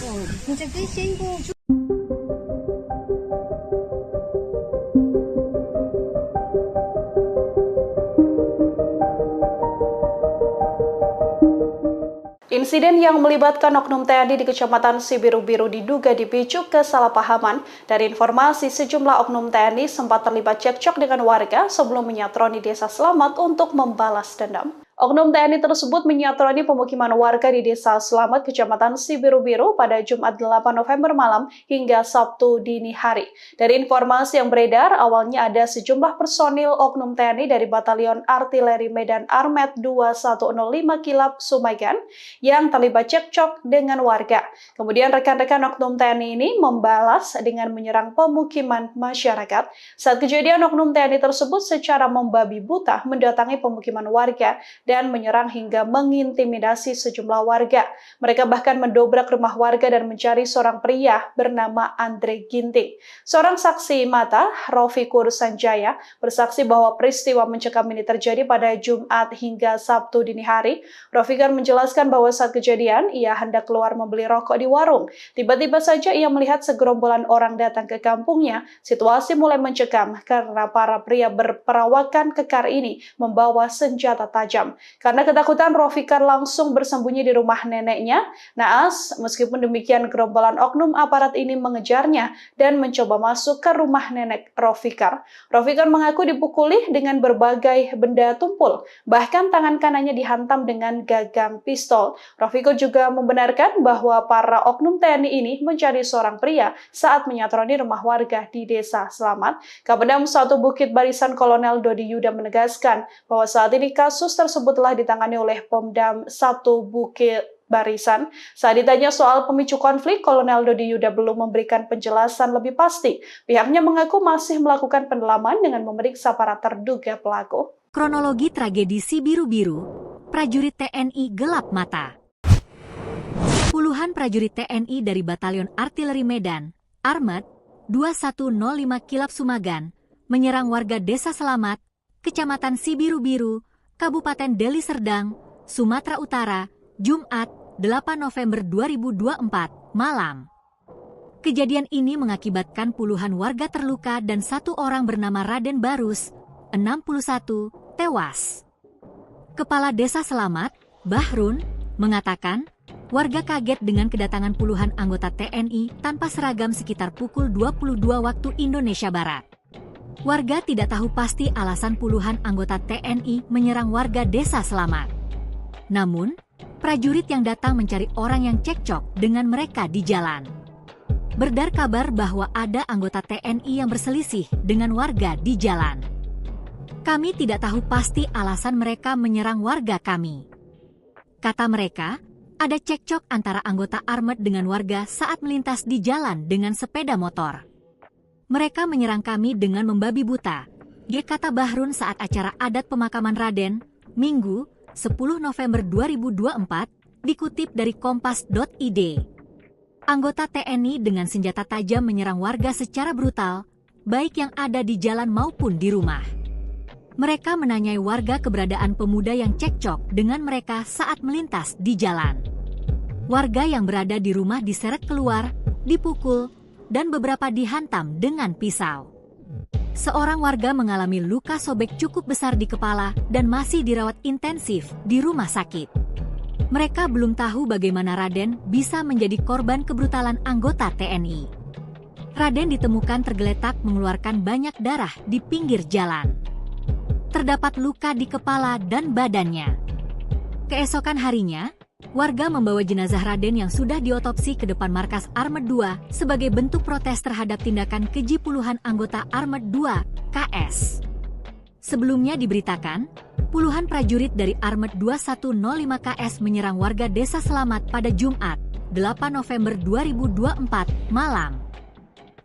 Oh, Macam kising ko. Insiden yang melibatkan oknum TNI di Kecamatan Sibiru-Biru diduga dipicu kesalahpahaman. Dari informasi, sejumlah oknum TNI sempat terlibat cekcok dengan warga sebelum menyatroni Desa Selamat untuk membalas dendam. Oknum TNI tersebut menyatroni pemukiman warga di Desa Selamat, Kecamatan Sibiru-Biru pada Jumat 8 November malam hingga Sabtu dini hari. Dari informasi yang beredar, awalnya ada sejumlah personil oknum TNI dari Batalion Artileri Medan Armet 2105 Kilap Sumagan yang terlibat cekcok dengan warga. Kemudian rekan-rekan oknum TNI ini membalas dengan menyerang pemukiman masyarakat. Saat kejadian, oknum TNI tersebut secara membabi buta mendatangi pemukiman warga dan menyerang hingga mengintimidasi sejumlah warga. Mereka bahkan mendobrak rumah warga dan mencari seorang pria bernama Andre Ginting. Seorang saksi mata, Rofikur Sanjaya, bersaksi bahwa peristiwa mencekam ini terjadi pada Jumat hingga Sabtu dini hari. Rofikur menjelaskan bahwa saat kejadian, ia hendak keluar membeli rokok di warung. Tiba-tiba saja ia melihat segerombolan orang datang ke kampungnya. Situasi mulai mencekam karena para pria berperawakan kekar ini membawa senjata tajam. Karena ketakutan, Rofikar langsung bersembunyi di rumah neneknya. Naas, meskipun demikian, gerombolan oknum aparat ini mengejarnya dan mencoba masuk ke rumah nenek Rofikar. Rofikar mengaku dipukuli dengan berbagai benda tumpul. Bahkan tangan kanannya dihantam dengan gagang pistol. Rofikar juga membenarkan bahwa para oknum TNI ini mencari seorang pria saat menyatroni rumah warga di Desa Selamat. Kapendam 1 Bukit Barisan Kolonel Dodi Yuda menegaskan bahwa saat ini kasus tersebut telah ditangani oleh Pomdam 1 Bukit Barisan. Saat ditanya soal pemicu konflik, Kolonel Dodi Yuda belum memberikan penjelasan lebih pasti. Pihaknya mengaku masih melakukan pendalaman dengan memeriksa para terduga pelaku. Kronologi tragedi Sibiru-Biru, prajurit TNI gelap mata. puluhan prajurit TNI dari Batalion Artileri Medan, Armet, 2105 Kilap Sumagan, menyerang warga Desa Selamat, Kecamatan Sibiru-Biru, Kabupaten Deli Serdang, Sumatera Utara, Jumat, 8 November 2024, malam. Kejadian ini mengakibatkan puluhan warga terluka dan satu orang bernama Raden Barus, 61, tewas. Kepala Desa Selamat, Bahrun, mengatakan, warga kaget dengan kedatangan puluhan anggota TNI tanpa seragam sekitar pukul 22 waktu Indonesia Barat. Warga tidak tahu pasti alasan puluhan anggota TNI menyerang warga Desa Selamat. Namun, prajurit yang datang mencari orang yang cekcok dengan mereka di jalan. Beredar kabar bahwa ada anggota TNI yang berselisih dengan warga di jalan. Kami tidak tahu pasti alasan mereka menyerang warga kami. Kata mereka, ada cekcok antara anggota Armet dengan warga saat melintas di jalan dengan sepeda motor. Mereka menyerang kami dengan membabi buta, kata Bahrun saat acara adat pemakaman Raden, Minggu, 10 November 2024, dikutip dari kompas.id. Anggota TNI dengan senjata tajam menyerang warga secara brutal, baik yang ada di jalan maupun di rumah. Mereka menanyai warga keberadaan pemuda yang cekcok dengan mereka saat melintas di jalan. Warga yang berada di rumah diseret keluar, dipukul, dan beberapa dihantam dengan pisau. Seorang warga mengalami luka sobek cukup besar di kepala dan masih dirawat intensif di rumah sakit. Mereka belum tahu bagaimana Raden bisa menjadi korban kebrutalan anggota TNI. Raden ditemukan tergeletak mengeluarkan banyak darah di pinggir jalan. Terdapat luka di kepala dan badannya. Keesokan harinya, warga membawa jenazah Raden yang sudah diotopsi ke depan markas Armet 2 sebagai bentuk protes terhadap tindakan keji puluhan anggota Armet 2 KS. Sebelumnya diberitakan, puluhan prajurit dari Armet 2105 KS menyerang warga Desa Selamat pada Jumat, 8 November 2024, malam.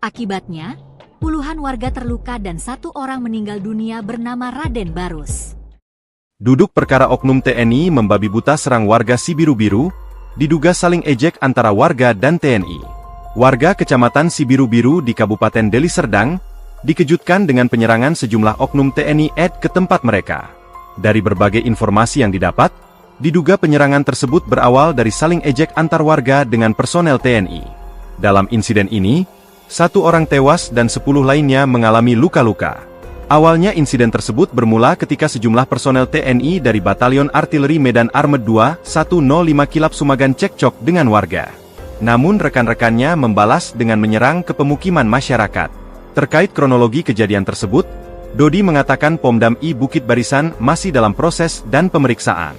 Akibatnya, puluhan warga terluka dan satu orang meninggal dunia bernama Raden Barus. Duduk perkara oknum TNI membabi buta serang warga Sibiru-Biru, diduga saling ejek antara warga dan TNI. Warga Kecamatan Sibiru-Biru di Kabupaten Deli Serdang dikejutkan dengan penyerangan sejumlah oknum TNI ke tempat mereka. Dari berbagai informasi yang didapat, diduga penyerangan tersebut berawal dari saling ejek antar warga dengan personel TNI. Dalam insiden ini, satu orang tewas dan 10 lainnya mengalami luka-luka. Awalnya insiden tersebut bermula ketika sejumlah personel TNI dari Batalion Artileri Medan Armet 2 105 Kilap Sumagan cekcok dengan warga. Namun rekan-rekannya membalas dengan menyerang ke pemukiman masyarakat. Terkait kronologi kejadian tersebut, Dodi mengatakan Pomdam I Bukit Barisan masih dalam proses dan pemeriksaan.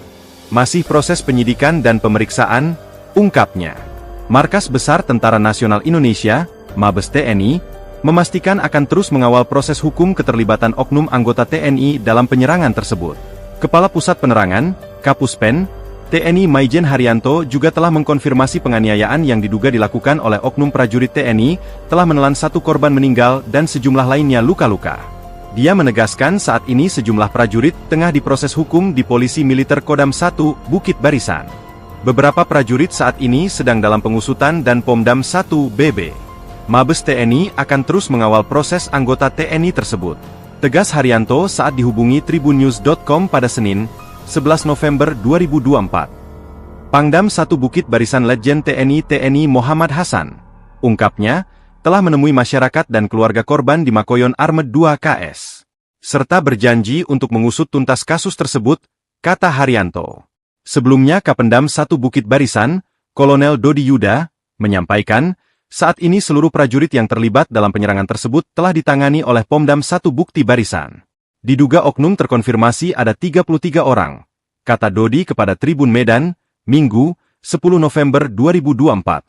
Masih proses penyidikan dan pemeriksaan, ungkapnya. Markas Besar Tentara Nasional Indonesia, Mabes TNI, memastikan akan terus mengawal proses hukum keterlibatan oknum anggota TNI dalam penyerangan tersebut. Kepala Pusat Penerangan, Kapuspen, TNI Maijen Haryanto juga telah mengkonfirmasi penganiayaan yang diduga dilakukan oleh oknum prajurit TNI, telah menelan satu korban meninggal dan sejumlah lainnya luka-luka. Dia menegaskan saat ini sejumlah prajurit tengah diproses hukum di Polisi Militer Kodam 1, Bukit Barisan. Beberapa prajurit saat ini sedang dalam pengusutan dan Pomdam 1 BB. Mabes TNI akan terus mengawal proses anggota TNI tersebut. Tegas Haryanto saat dihubungi tribunnews.com pada Senin, 11 November 2024. Pangdam 1 Bukit Barisan Letjen TNI Muhammad Hasan, ungkapnya, telah menemui masyarakat dan keluarga korban di Makoyon Armet 2 KS. Serta berjanji untuk mengusut tuntas kasus tersebut, kata Haryanto. Sebelumnya Kapendam 1 Bukit Barisan, Kolonel Dodi Yuda, menyampaikan, saat ini seluruh prajurit yang terlibat dalam penyerangan tersebut telah ditangani oleh Pomdam 1 Bukti Barisan. Diduga oknum terkonfirmasi ada 33 orang, kata Dodi kepada Tribun Medan, Minggu, 10 November 2024.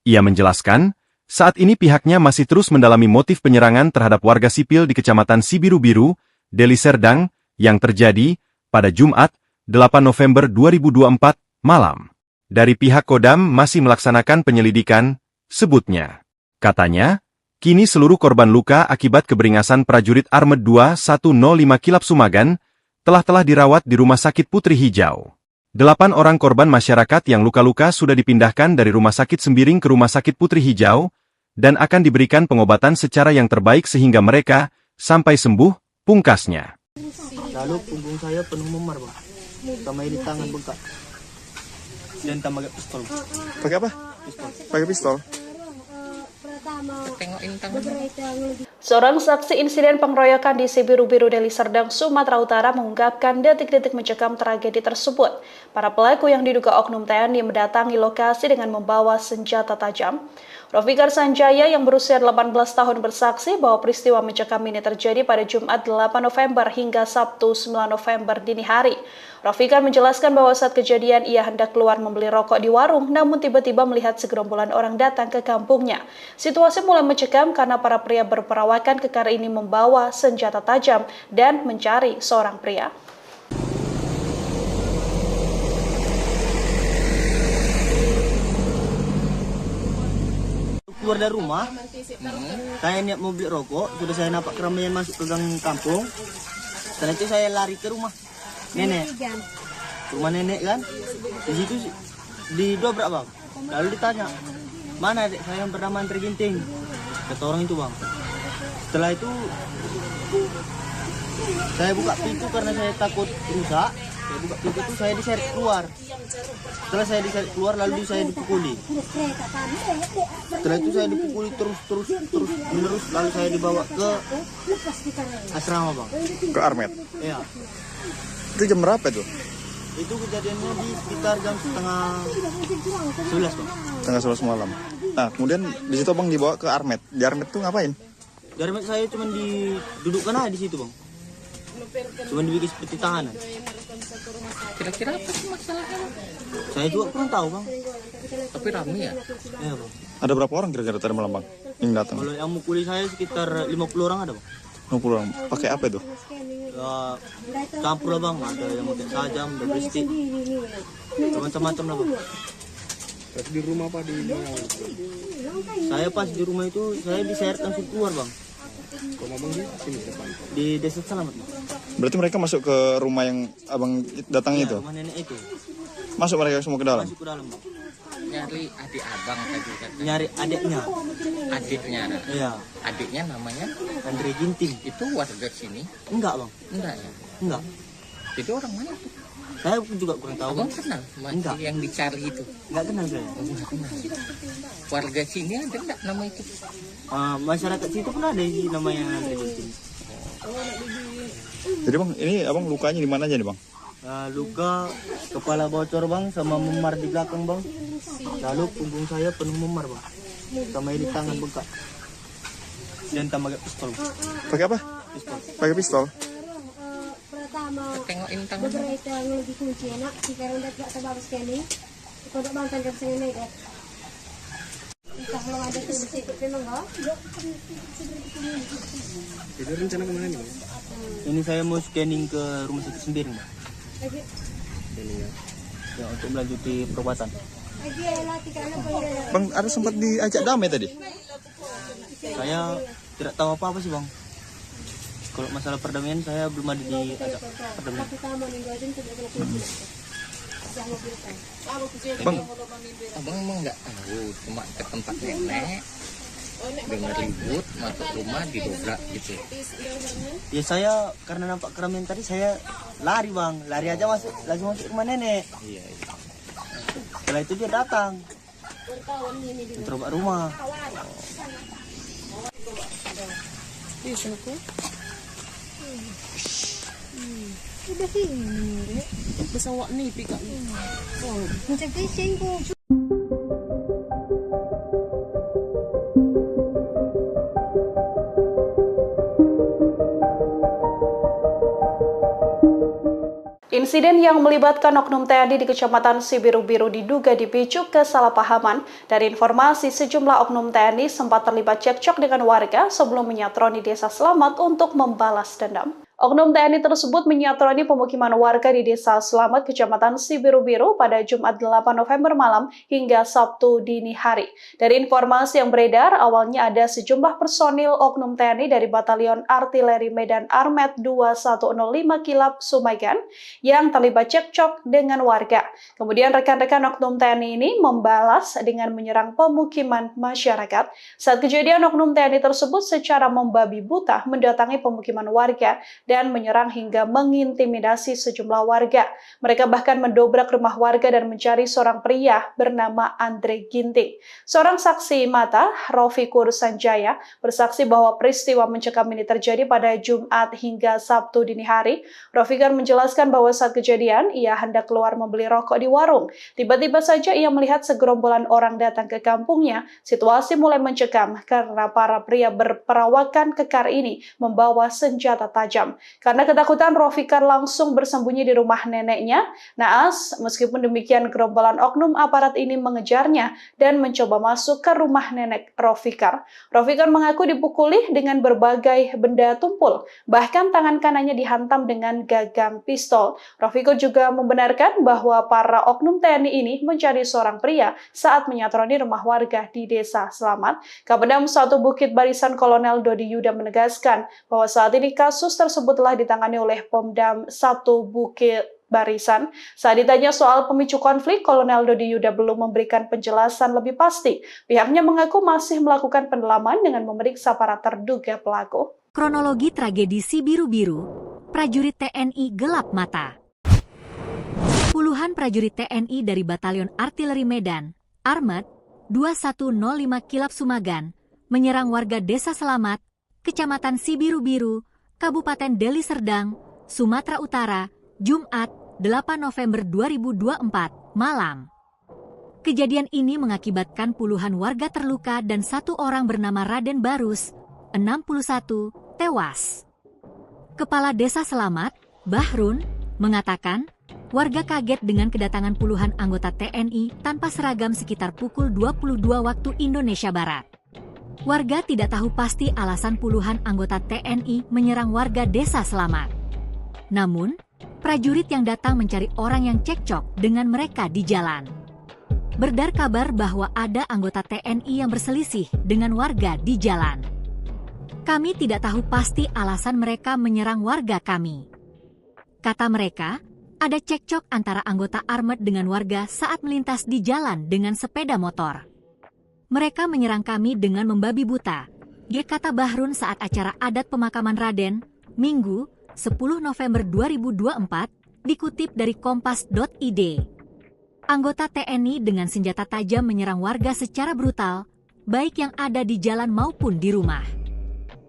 Ia menjelaskan, saat ini pihaknya masih terus mendalami motif penyerangan terhadap warga sipil di Kecamatan Sibiru-Biru, Deli Serdang, yang terjadi pada Jumat, 8 November 2024, malam. Dari pihak Kodam masih melaksanakan penyelidikan, sebutnya. Katanya, kini seluruh korban luka akibat keberingasan prajurit Armet 2 105 Kilap Sumagan telah dirawat di Rumah Sakit Putri Hijau. 8 orang korban masyarakat yang luka-luka sudah dipindahkan dari Rumah Sakit Sembiring ke Rumah Sakit Putri Hijau, dan akan diberikan pengobatan secara yang terbaik sehingga mereka sampai sembuh, pungkasnya. Lalu punggung saya penuh memar bang, sama ini tangan bengkak, dan tambah pistol. Pakai apa? Pakai pistol. Tengokin tangan. Seorang saksi insiden pengeroyokan di Sibiru-Biru, Deli Serdang, Sumatera Utara mengungkapkan detik-detik mencekam tragedi tersebut. Para pelaku yang diduga oknum TNI mendatangi lokasi dengan membawa senjata tajam. Rofikar Sanjaya yang berusia 18 tahun bersaksi bahwa peristiwa mencekam ini terjadi pada Jumat 8 November hingga Sabtu 9 November dini hari. Rofikar menjelaskan bahwa saat kejadian ia hendak keluar membeli rokok di warung, namun tiba-tiba melihat segerombolan orang datang ke kampungnya. Situasi mulai mencekam karena para pria berperawakan kekar ini membawa senjata tajam dan mencari seorang pria. Keluar dari rumah, saya niat mau beli rokok, sudah saya nampak keramaian masuk ke gang kampung. Setelah itu saya lari ke rumah nenek, rumah nenek kan. Di situ didobrak bang, lalu ditanya, mana adik saya yang bernama Andre Ginting, kata orang itu bang. Setelah itu saya buka pintu karena saya takut rusak. Saya buka pintu itu, saya diseret keluar. Setelah saya diseret keluar, lalu saya dipukuli. Setelah itu saya dipukuli terus menerus, lalu saya dibawa ke asrama bang. Ke Armet. Iya. Itu jam berapa itu? Itu kejadiannya di sekitar jam setengah 11 bang. Setengah 11 malam. Nah, kemudian di situ abang dibawa ke Armet. Di Armet tuh ngapain? Di Armet saya cuma didudukkan aja di situ bang. Cuma dibikin seperti tahanan. Kira-kira apa sih masalahnya? Saya juga kurang tahu bang. Tapi rame ya? Iya bang. Ada berapa orang kira-kira tadi malam bang yang datang? Kalau yang mukuli saya sekitar 50 orang ada bang. 50 orang. Pakai apa itu? Ya, campur lah bang. Ada yang pakai sajam, ada beristik, macam-macam lah bang. Terus di rumah apa di mana? Saya pas di rumah itu saya diseret langsung keluar bang. Rumah abang di sini depan. Di Desa Selamat bang. Berarti mereka masuk ke rumah yang abang datangi Ya, itu? rumah nenek itu. Masuk mereka semua ke dalam? Masuk ke dalam bang. Nyari adik abang tadi kan? Nyari adiknya. Adiknya. Iya. Adiknya namanya Andre Ginting. itu warga sini? Enggak bang. Enggak ya? Enggak. Itu orang mana tuh? Saya juga kurang tahu Abang bang. kenal? Enggak. Masih yang dicari itu? Enggak kenal saya. Enggak kenal. Warga sini ada enggak nama itu? Masyarakat situ pun ada sih namanya Andre Ginting. Jadi bang, ini abang lukanya di mana aja nih bang? Luka kepala bocor bang, sama memar di belakang bang. Lalu punggung saya penuh memar bang, sama ini tangan bengkak, dan tambah pistol. Pakai apa? Pistol. Pakai pistol. Tengokin tangan. Beberapa yang lebih kunci enak, jika rendah tidak terbatas sekali, untuk bantuan dari sana medan. Entah kalau ada tuh sedikit memang enggak. Jadi rencana kemana nih bang? Ini saya mau scanning ke Rumah Sakit Sembiring bang. Ini ya. Ya, untuk melanjuti perobatan. Bang, ada sempat diajak damai tadi? Saya tidak tahu apa-apa sih bang. Kalau masalah perdamaian saya belum ada diajak perdamaian. Bang, Abang emang nggak tahu, cuma ke tempat nenek, dengar ribut, masuk rumah didobrak gitu. Ya saya karena nampak keramaian tadi saya lari bang, lari aja langsung masuk rumah nenek. Iya, iya. Setelah itu dia datang, mencoba rumah. Bisa aku? Udah sini. Basta wak ni pika ni. Oh, Macam fishing ko. Insiden yang melibatkan oknum TNI di Kecamatan Sibiru-Biru diduga dipicu kesalahpahaman. Dari informasi, sejumlah oknum TNI sempat terlibat cekcok dengan warga sebelum menyatroni Desa Selamat untuk membalas dendam. Oknum TNI tersebut menyatroni pemukiman warga di Desa Selamat, Kecamatan Sibiru-Biru pada Jumat 8 November malam hingga Sabtu dini hari. Dari informasi yang beredar, awalnya ada sejumlah personil oknum TNI dari Batalion Artileri Medan Armet 2105 Kilap Sumagan yang terlibat cekcok dengan warga. Kemudian rekan-rekan oknum TNI ini membalas dengan menyerang pemukiman masyarakat. Saat kejadian, oknum TNI tersebut secara membabi buta mendatangi pemukiman warga dan menyerang hingga mengintimidasi sejumlah warga. Mereka bahkan mendobrak rumah warga dan mencari seorang pria bernama Andre Ginting. Seorang saksi mata, Rofikur Sanjaya, bersaksi bahwa peristiwa mencekam ini terjadi pada Jumat hingga Sabtu dini hari. Rofikur menjelaskan bahwa saat kejadian, ia hendak keluar membeli rokok di warung. Tiba-tiba saja ia melihat segerombolan orang datang ke kampungnya. Situasi mulai mencekam karena para pria berperawakan kekar ini membawa senjata tajam. Karena ketakutan, Rofikar langsung bersembunyi di rumah neneknya. Naas, meskipun demikian, gerombolan oknum aparat ini mengejarnya dan mencoba masuk ke rumah nenek Rofikar. Rofikar mengaku dipukuli dengan berbagai benda tumpul, bahkan tangan kanannya dihantam dengan gagang pistol. Rofikar juga membenarkan bahwa para oknum TNI ini mencari seorang pria saat menyatroni rumah warga di Desa Selamat. Kapendam 1 Bukit Barisan Kolonel Dodi Yuda menegaskan bahwa saat ini kasus tersebut telah ditangani oleh Pomdam 1 Bukit Barisan. Saat ditanya soal pemicu konflik, Kolonel Dodi Yuda belum memberikan penjelasan lebih pasti. Pihaknya mengaku masih melakukan pendalaman dengan memeriksa para terduga pelaku. Kronologi tragedi Sibiru-Biru, prajurit TNI gelap mata. Puluhan prajurit TNI dari Batalion Artileri Medan, Armet 2105 Kilap Sumagan, menyerang warga Desa Selamat, Kecamatan Sibiru-Biru, Kabupaten Deli Serdang, Sumatera Utara, Jumat 8 November 2024, malam. Kejadian ini mengakibatkan puluhan warga terluka dan satu orang bernama Raden Barus, 61, tewas. Kepala Desa Selamat, Bahrun, mengatakan, warga kaget dengan kedatangan puluhan anggota TNI tanpa seragam sekitar pukul 22 waktu Indonesia Barat. Warga tidak tahu pasti alasan puluhan anggota TNI menyerang warga Desa Selamat. Namun, prajurit yang datang mencari orang yang cekcok dengan mereka di jalan. Beredar kabar bahwa ada anggota TNI yang berselisih dengan warga di jalan. Kami tidak tahu pasti alasan mereka menyerang warga kami. Kata mereka, ada cekcok antara anggota Armet dengan warga saat melintas di jalan dengan sepeda motor. Mereka menyerang kami dengan membabi buta, kata Bahrun saat acara adat pemakaman Raden, Minggu, 10 November 2024, dikutip dari kompas.id. Anggota TNI dengan senjata tajam menyerang warga secara brutal, baik yang ada di jalan maupun di rumah.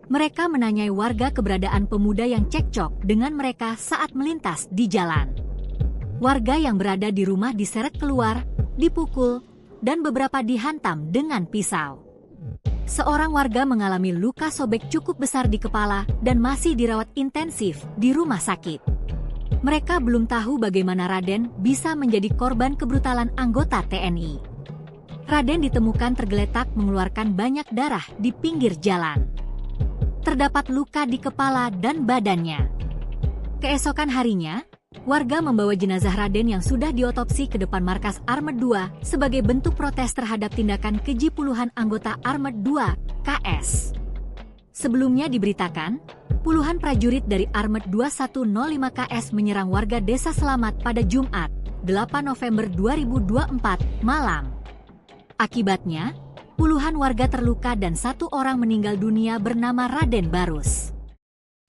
Mereka menanyai warga keberadaan pemuda yang cekcok dengan mereka saat melintas di jalan. Warga yang berada di rumah diseret keluar, dipukul, dan beberapa dihantam dengan pisau. Seorang warga mengalami luka sobek cukup besar di kepala dan masih dirawat intensif di rumah sakit. Mereka belum tahu bagaimana Raden bisa menjadi korban kebrutalan anggota TNI. Raden ditemukan tergeletak mengeluarkan banyak darah di pinggir jalan. Terdapat luka di kepala dan badannya. Keesokan harinya, warga membawa jenazah Raden yang sudah diotopsi ke depan markas Armet 2 sebagai bentuk protes terhadap tindakan keji puluhan anggota Armet 2 KS. Sebelumnya diberitakan, puluhan prajurit dari Armet 2105 KS menyerang warga Desa Selamat pada Jumat, 8 November 2024, malam. Akibatnya, puluhan warga terluka dan satu orang meninggal dunia bernama Raden Barus.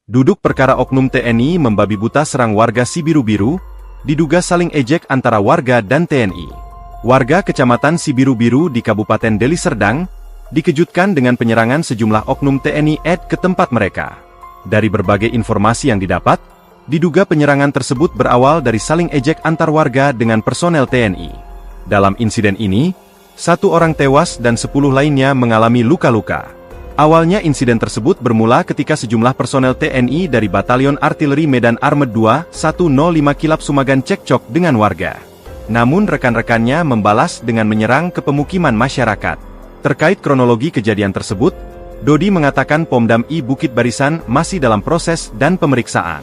Duduk perkara oknum TNI membabi buta serang warga Sibiru-Biru, diduga saling ejek antara warga dan TNI. Warga Kecamatan Sibiru-Biru di Kabupaten Deli Serdang, dikejutkan dengan penyerangan sejumlah oknum TNI ke tempat mereka. Dari berbagai informasi yang didapat, diduga penyerangan tersebut berawal dari saling ejek antar warga dengan personel TNI. Dalam insiden ini, 1 orang tewas dan 10 lainnya mengalami luka-luka. Awalnya insiden tersebut bermula ketika sejumlah personel TNI dari Batalion Artileri Medan Armet 2 105 Kilap Sumagan cekcok dengan warga. Namun rekan-rekannya membalas dengan menyerang ke pemukiman masyarakat. Terkait kronologi kejadian tersebut, Dodi mengatakan Pomdam I Bukit Barisan masih dalam proses dan pemeriksaan.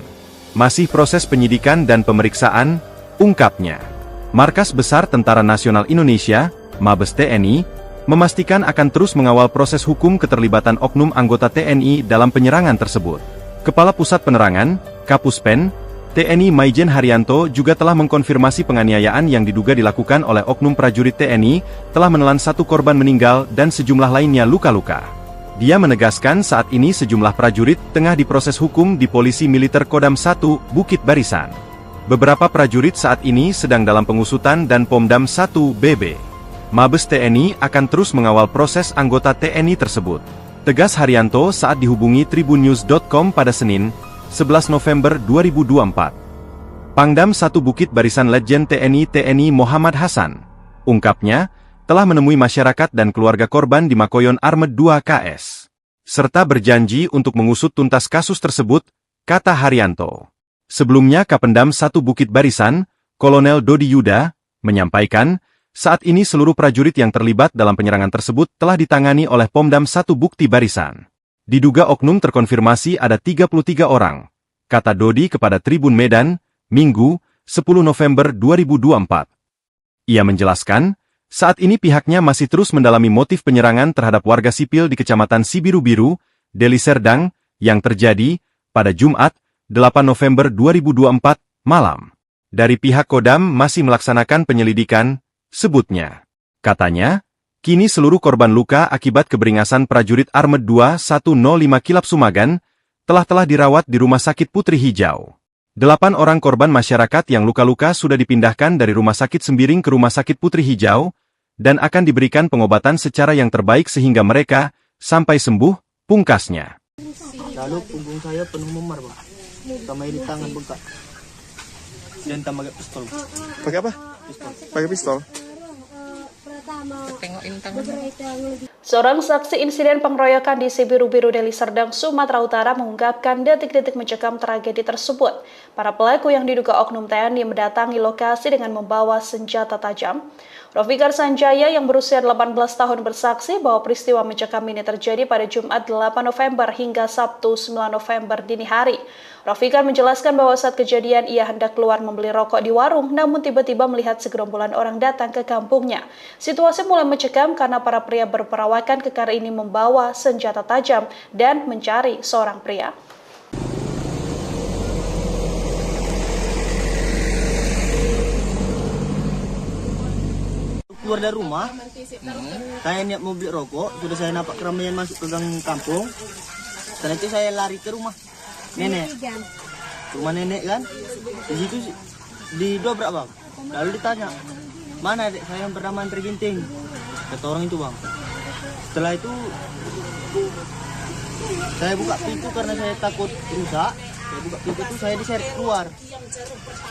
Masih proses penyidikan dan pemeriksaan, ungkapnya. Markas Besar Tentara Nasional Indonesia, Mabes TNI, memastikan akan terus mengawal proses hukum keterlibatan oknum anggota TNI dalam penyerangan tersebut. Kepala Pusat Penerangan, Kapuspen, TNI Maijen Haryanto juga telah mengkonfirmasi penganiayaan yang diduga dilakukan oleh oknum prajurit TNI, telah menelan 1 korban meninggal dan sejumlah lainnya luka-luka. Dia menegaskan saat ini sejumlah prajurit tengah diproses hukum di Polisi Militer Kodam 1, Bukit Barisan. Beberapa prajurit saat ini sedang dalam pengusutan dan Pomdam 1 BB. Mabes TNI akan terus mengawal proses anggota TNI tersebut. Tegas Haryanto saat dihubungi tribunnews.com pada Senin, 11 November 2024. Pangdam 1 Bukit Barisan Letjen TNI Muhammad Hasan, ungkapnya, telah menemui masyarakat dan keluarga korban di Makoyon Armet 2 KS. Serta berjanji untuk mengusut tuntas kasus tersebut, kata Haryanto. Sebelumnya Kapendam 1 Bukit Barisan, Kolonel Dodi Yuda, menyampaikan, saat ini seluruh prajurit yang terlibat dalam penyerangan tersebut telah ditangani oleh Pomdam 1 Bukit Barisan. Diduga oknum terkonfirmasi ada 33 orang, kata Dodi kepada Tribun Medan, Minggu, 10 November 2024. Ia menjelaskan, saat ini pihaknya masih terus mendalami motif penyerangan terhadap warga sipil di Kecamatan Sibiru-Biru, Deli Serdang, yang terjadi pada Jumat, 8 November 2024, malam. Dari pihak Kodam masih melaksanakan penyelidikan, sebutnya. Katanya, kini seluruh korban luka akibat keberingasan prajurit Armet 2 105 Kilap Sumagan, telah dirawat di Rumah Sakit Putri Hijau. 8 orang korban masyarakat yang luka-luka sudah dipindahkan dari Rumah Sakit Sembiring ke Rumah Sakit Putri Hijau, dan akan diberikan pengobatan secara yang terbaik sehingga mereka sampai sembuh, pungkasnya. Lalu punggung saya penuh memar, Bang. Sama ini tangan bengkak. Dan tambah pistol. Pakai apa? Pakai pistol. Tengokin tangan. Seorang saksi insiden pengeroyokan di Sibiru-Biru Deli Serdang, Sumatera Utara mengungkapkan detik-detik mencekam tragedi tersebut. Para pelaku yang diduga oknum TNI mendatangi lokasi dengan membawa senjata tajam. Rofikar Sanjaya yang berusia 18 tahun bersaksi bahwa peristiwa mencekam ini terjadi pada Jumat 8 November hingga Sabtu 9 November dini hari. Rofikar menjelaskan bahwa saat kejadian ia hendak keluar membeli rokok di warung, namun tiba-tiba melihat segerombolan orang datang ke kampungnya. Situasi mulai mencekam karena para pria berperawakan kekar ini membawa senjata tajam dan mencari seorang pria. Keluar dari rumah, saya niat mau beli rokok, sudah saya nampak keramaian masuk ke gang kampung. Setelah itu saya lari ke rumah nenek, kan, di situ didobrak, Bang. Lalu ditanya, mana adik saya yang bernama Andre Ginting, kata orang itu, Bang. Setelah itu saya buka pintu karena saya takut rusak. Saya buka pintu itu, saya diseret keluar.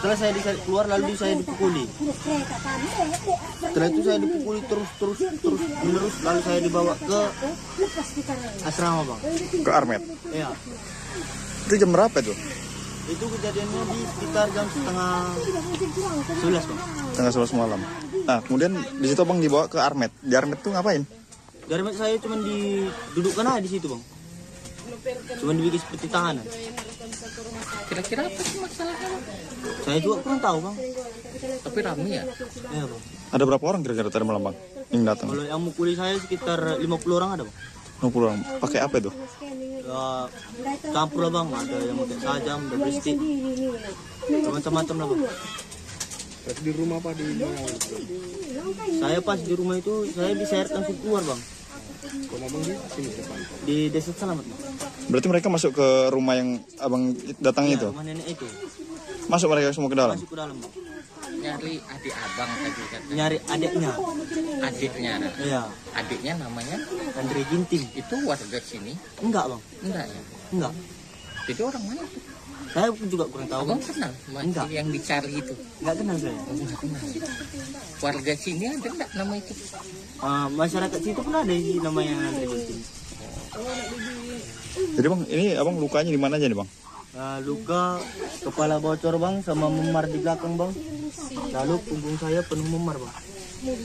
Setelah saya diseret keluar, lalu saya dipukuli. Setelah itu saya dipukuli terus menerus, lalu saya dibawa ke asrama, Bang. Ke Armet. Iya. Itu jam berapa itu? Itu kejadiannya di sekitar jam setengah 11, Bang. Setengah 11 malam. Nah, kemudian di situ Bang dibawa ke Armet. Di Armet itu ngapain? Di Armet saya cuma didudukkan aja di situ, Bang. Cuma dibikin seperti tahanan. Kira-kira apa sih masalahnya? Saya juga kurang tahu, Bang. Tapi ramai ya? Iya, Bang. Ada berapa orang kira-kira tadi malam Bang yang datang? Kalau yang mukuli saya sekitar 50 orang ada, Bang. 50 orang. Pakai apa itu? Ya, campur lah, Bang. Ada yang pakai sajam, ada beristik. Macam-macam lah, Bang. Berarti di rumah apa di mana? Saya pas di rumah itu, saya diseret langsung keluar, Bang. Rumah Bang di sini depan. Di Desa Selamat, Bang. Berarti mereka masuk ke rumah yang Abang datangi itu? Rumah nenek itu. Masuk mereka semua ke dalam? Masuk ke dalam, Bang. Nyari adik abang tadi kata. Nyari adiknya. Adiknya. Iya. Adiknya namanya Andre Ginting. itu warga sini? Enggak, Bang. Enggak ya? Enggak. Jadi orang mana tuh? Saya juga kurang tahu, Abang Bang. kenal Enggak. yang dicari itu? Enggak kenal saya. Enggak kenal. Warga sini ada enggak nama itu? Masyarakat situ pun ada sih namanya Andre Ginting. Jadi Bang, ini Abang lukanya di mana aja nih Bang? Luka kepala bocor, Bang, sama memar di belakang, Bang. Lalu punggung saya penuh memar, Bang.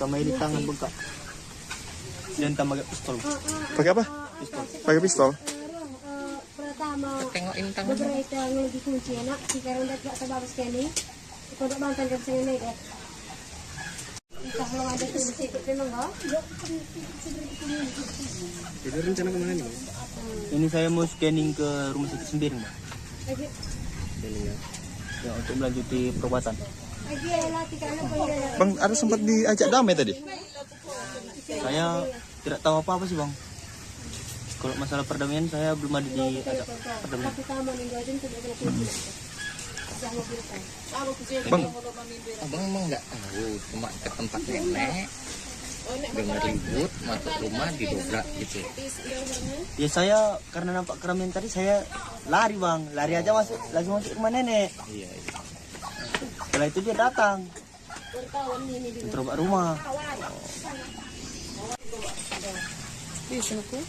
Sama ini tangan bengkak. Dan tambah pistol. Pakai apa? Pakai pistol. Pertama Tengokin tangan. beberapa ngelagi kunci anak jika rendah tak sebabas kini ikut bantan dari sini mereka entah belum ada tuh sikit memang enggak. Jadi rencana kemana nih? Ini saya mau scanning ke rumah sakit Sembiring, Bang. Lagi Ya, untuk melanjuti perobatan. lagi latih karena punya Bang, ada sempat diajak damai tadi? Saya tidak tahu apa-apa sih, Bang. Kalau masalah perdamaian saya belum ada di perdamaian. tapi tamu nih dua jam tidak kena kunci. Jangan bilang. Bang, Abang emang nggak tahu, cuma ke tempat nenek, dengar ribut, masuk rumah didobrak gitu. Ya saya karena nampak keramaian tadi saya lari, Bang. Lari aja langsung masuk rumah nenek. Iya. Setelah itu dia datang. Terobak rumah. Bisa aku.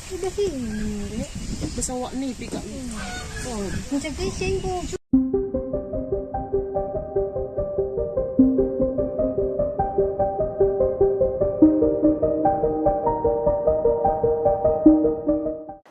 Udah sini. Besawak nih pika nih. Oh, Macam kising ko.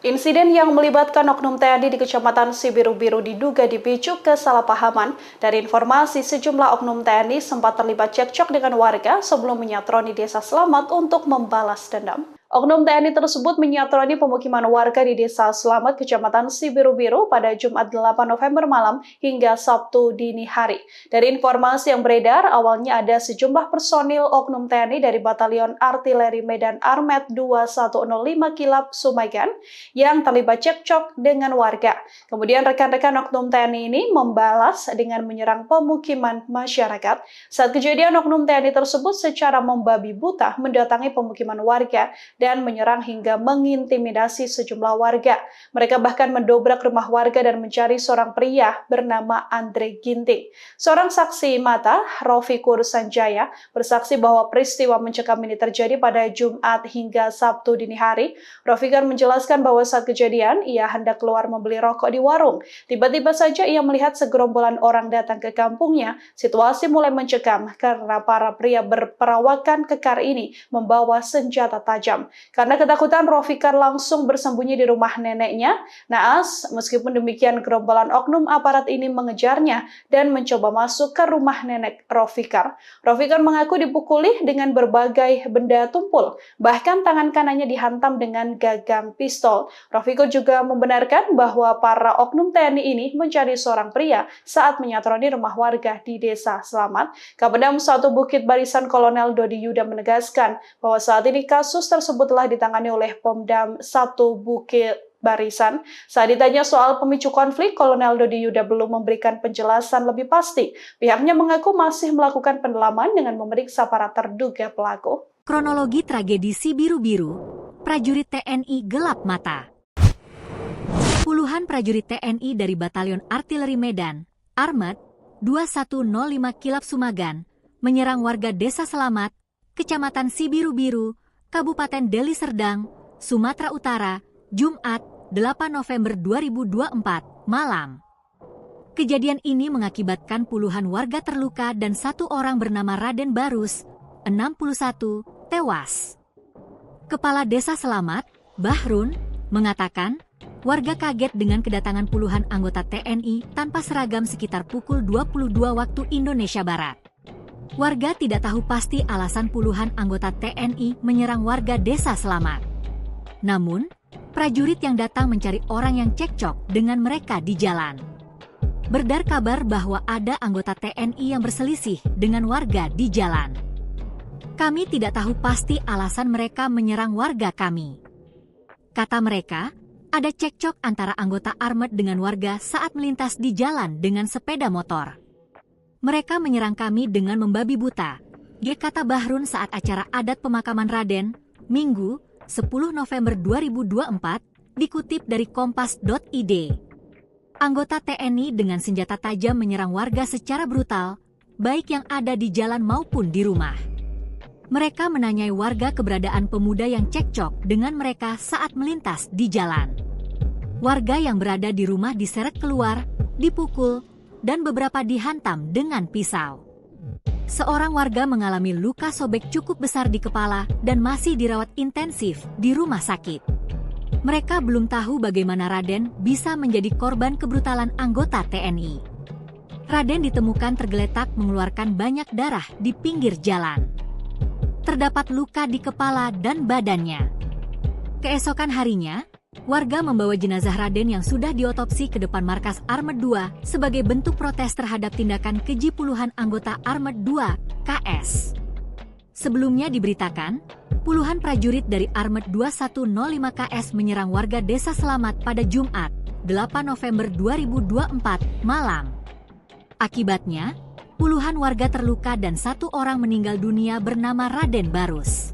Insiden yang melibatkan oknum TNI di Kecamatan Sibiru-Biru diduga dipicu kesalahpahaman. Dari informasi, sejumlah oknum TNI sempat terlibat cekcok dengan warga sebelum menyatroni Desa Selamat untuk membalas dendam. Oknum TNI tersebut menyatroni pemukiman warga di Desa Selamat, Kecamatan Sibiru-Biru pada Jumat 8 November malam hingga Sabtu dini hari. Dari informasi yang beredar, awalnya ada sejumlah personil oknum TNI dari Batalion Artileri Medan Armet 2105 Kilap Sumagan yang terlibat cekcok dengan warga. Kemudian rekan-rekan oknum TNI ini membalas dengan menyerang pemukiman masyarakat. Saat kejadian, oknum TNI tersebut secara membabi buta mendatangi pemukiman warga dan menyerang hingga mengintimidasi sejumlah warga. Mereka bahkan mendobrak rumah warga dan mencari seorang pria bernama Andre Ginting. Seorang saksi mata, Rofikur Sanjaya, bersaksi bahwa peristiwa mencekam ini terjadi pada Jumat hingga Sabtu dini hari. Rofikur menjelaskan bahwa saat kejadian, ia hendak keluar membeli rokok di warung. Tiba-tiba saja ia melihat segerombolan orang datang ke kampungnya. Situasi mulai mencekam karena para pria berperawakan kekar ini membawa senjata tajam. Karena ketakutan, Rofikar langsung bersembunyi di rumah neneknya. Naas, meskipun demikian, gerombolan oknum aparat ini mengejarnya dan mencoba masuk ke rumah nenek Rofikar. Rofikar mengaku dipukuli dengan berbagai benda tumpul. Bahkan tangan kanannya dihantam dengan gagang pistol. Rofikar juga membenarkan bahwa para oknum TNI ini mencari seorang pria saat menyatroni rumah warga di Desa Selamat. Kapendam 1 Bukit Barisan Kolonel Dodi Yuda menegaskan bahwa saat ini kasus tersebut telah ditangani oleh Pomdam 1 Bukit Barisan. Saat ditanya soal pemicu konflik, Kolonel Dodi Yuda belum memberikan penjelasan lebih pasti. Pihaknya mengaku masih melakukan pendalaman dengan memeriksa para terduga pelaku. Kronologi tragedi Sibiru-Biru, prajurit TNI gelap mata. Puluhan prajurit TNI dari Batalion Artileri Medan, Armet 2105 Kilap Sumagan, menyerang warga Desa Selamat, Kecamatan Sibiru-Biru, Kabupaten Deli Serdang, Sumatera Utara, Jumat 8 November 2024, malam. Kejadian ini mengakibatkan puluhan warga terluka dan satu orang bernama Raden Barus, 61, tewas. Kepala Desa Selamat, Bahrun, mengatakan, warga kaget dengan kedatangan puluhan anggota TNI tanpa seragam sekitar pukul 22 waktu Indonesia Barat. Warga tidak tahu pasti alasan puluhan anggota TNI menyerang warga Desa Selamat. Namun, prajurit yang datang mencari orang yang cekcok dengan mereka di jalan. Beredar kabar bahwa ada anggota TNI yang berselisih dengan warga di jalan. Kami tidak tahu pasti alasan mereka menyerang warga kami. Kata mereka, ada cekcok antara anggota Armet dengan warga saat melintas di jalan dengan sepeda motor. Mereka menyerang kami dengan membabi buta, kata Bahrun saat acara adat pemakaman Raden, Minggu, 10 November 2024, dikutip dari kompas.id. Anggota TNI dengan senjata tajam menyerang warga secara brutal, baik yang ada di jalan maupun di rumah. Mereka menanyai warga keberadaan pemuda yang cekcok dengan mereka saat melintas di jalan. Warga yang berada di rumah diseret keluar, dipukul, dan beberapa dihantam dengan pisau. seorang warga mengalami luka sobek cukup besar di kepala dan masih dirawat intensif di rumah sakit. Mereka belum tahu bagaimana Raden bisa menjadi korban kebrutalan anggota TNI. Raden ditemukan tergeletak mengeluarkan banyak darah di pinggir jalan. Terdapat luka di kepala dan badannya. Keesokan harinya, warga membawa jenazah Raden yang sudah diotopsi ke depan markas Armet 2 sebagai bentuk protes terhadap tindakan keji puluhan anggota Armet 2 KS. Sebelumnya diberitakan, puluhan prajurit dari Armet 2105 KS menyerang warga Desa Selamat pada Jumat, 8 November 2024 malam. Akibatnya, puluhan warga terluka dan satu orang meninggal dunia bernama Raden Barus.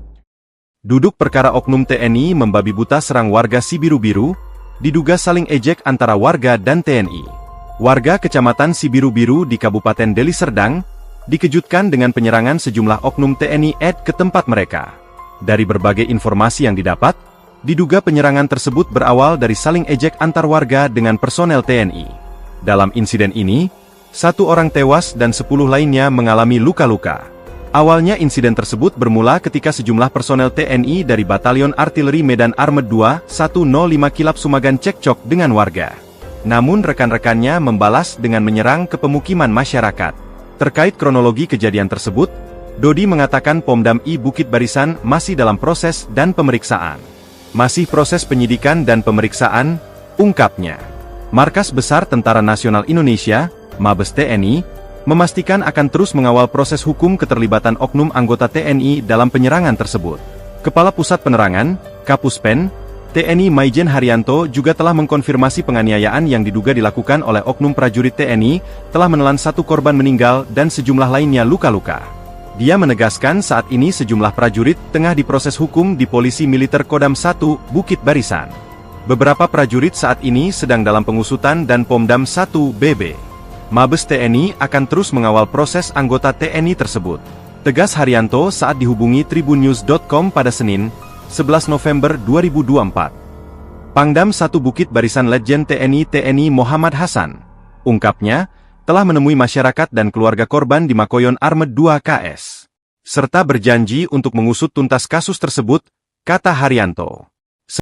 Duduk perkara oknum TNI membabi buta serang warga Sibiru-Biru, diduga saling ejek antara warga dan TNI. Warga Kecamatan Sibiru-Biru di Kabupaten Deli Serdang dikejutkan dengan penyerangan sejumlah oknum TNI ke tempat mereka. Dari berbagai informasi yang didapat, diduga penyerangan tersebut berawal dari saling ejek antar warga dengan personel TNI. Dalam insiden ini, 1 orang tewas dan 10 lainnya mengalami luka-luka. Awalnya insiden tersebut bermula ketika sejumlah personel TNI dari Batalion Artileri Medan Armet 2 105 Kilap Sumagan cekcok dengan warga. Namun rekan-rekannya membalas dengan menyerang ke pemukiman masyarakat. Terkait kronologi kejadian tersebut, Dodi mengatakan Pomdam I Bukit Barisan masih dalam proses dan pemeriksaan. Masih proses penyidikan dan pemeriksaan, ungkapnya. Markas Besar Tentara Nasional Indonesia, Mabes TNI, memastikan akan terus mengawal proses hukum keterlibatan oknum anggota TNI dalam penyerangan tersebut. Kepala Pusat Penerangan, Kapuspen, TNI Maijen Haryanto juga telah mengkonfirmasi penganiayaan yang diduga dilakukan oleh oknum prajurit TNI, telah menelan 1 korban meninggal dan sejumlah lainnya luka-luka. Dia menegaskan saat ini sejumlah prajurit tengah diproses hukum di Polisi Militer Kodam 1, Bukit Barisan. Beberapa prajurit saat ini sedang dalam pengusutan dan Pomdam 1 BB. Mabes TNI akan terus mengawal proses anggota TNI tersebut. Tegas Haryanto saat dihubungi tribunnews.com pada Senin, 11 November 2024. Pangdam 1 Bukit Barisan Letjen TNI Muhammad Hasan, ungkapnya, telah menemui masyarakat dan keluarga korban di Makoyon Armet 2 KS. Serta berjanji untuk mengusut tuntas kasus tersebut, kata Haryanto.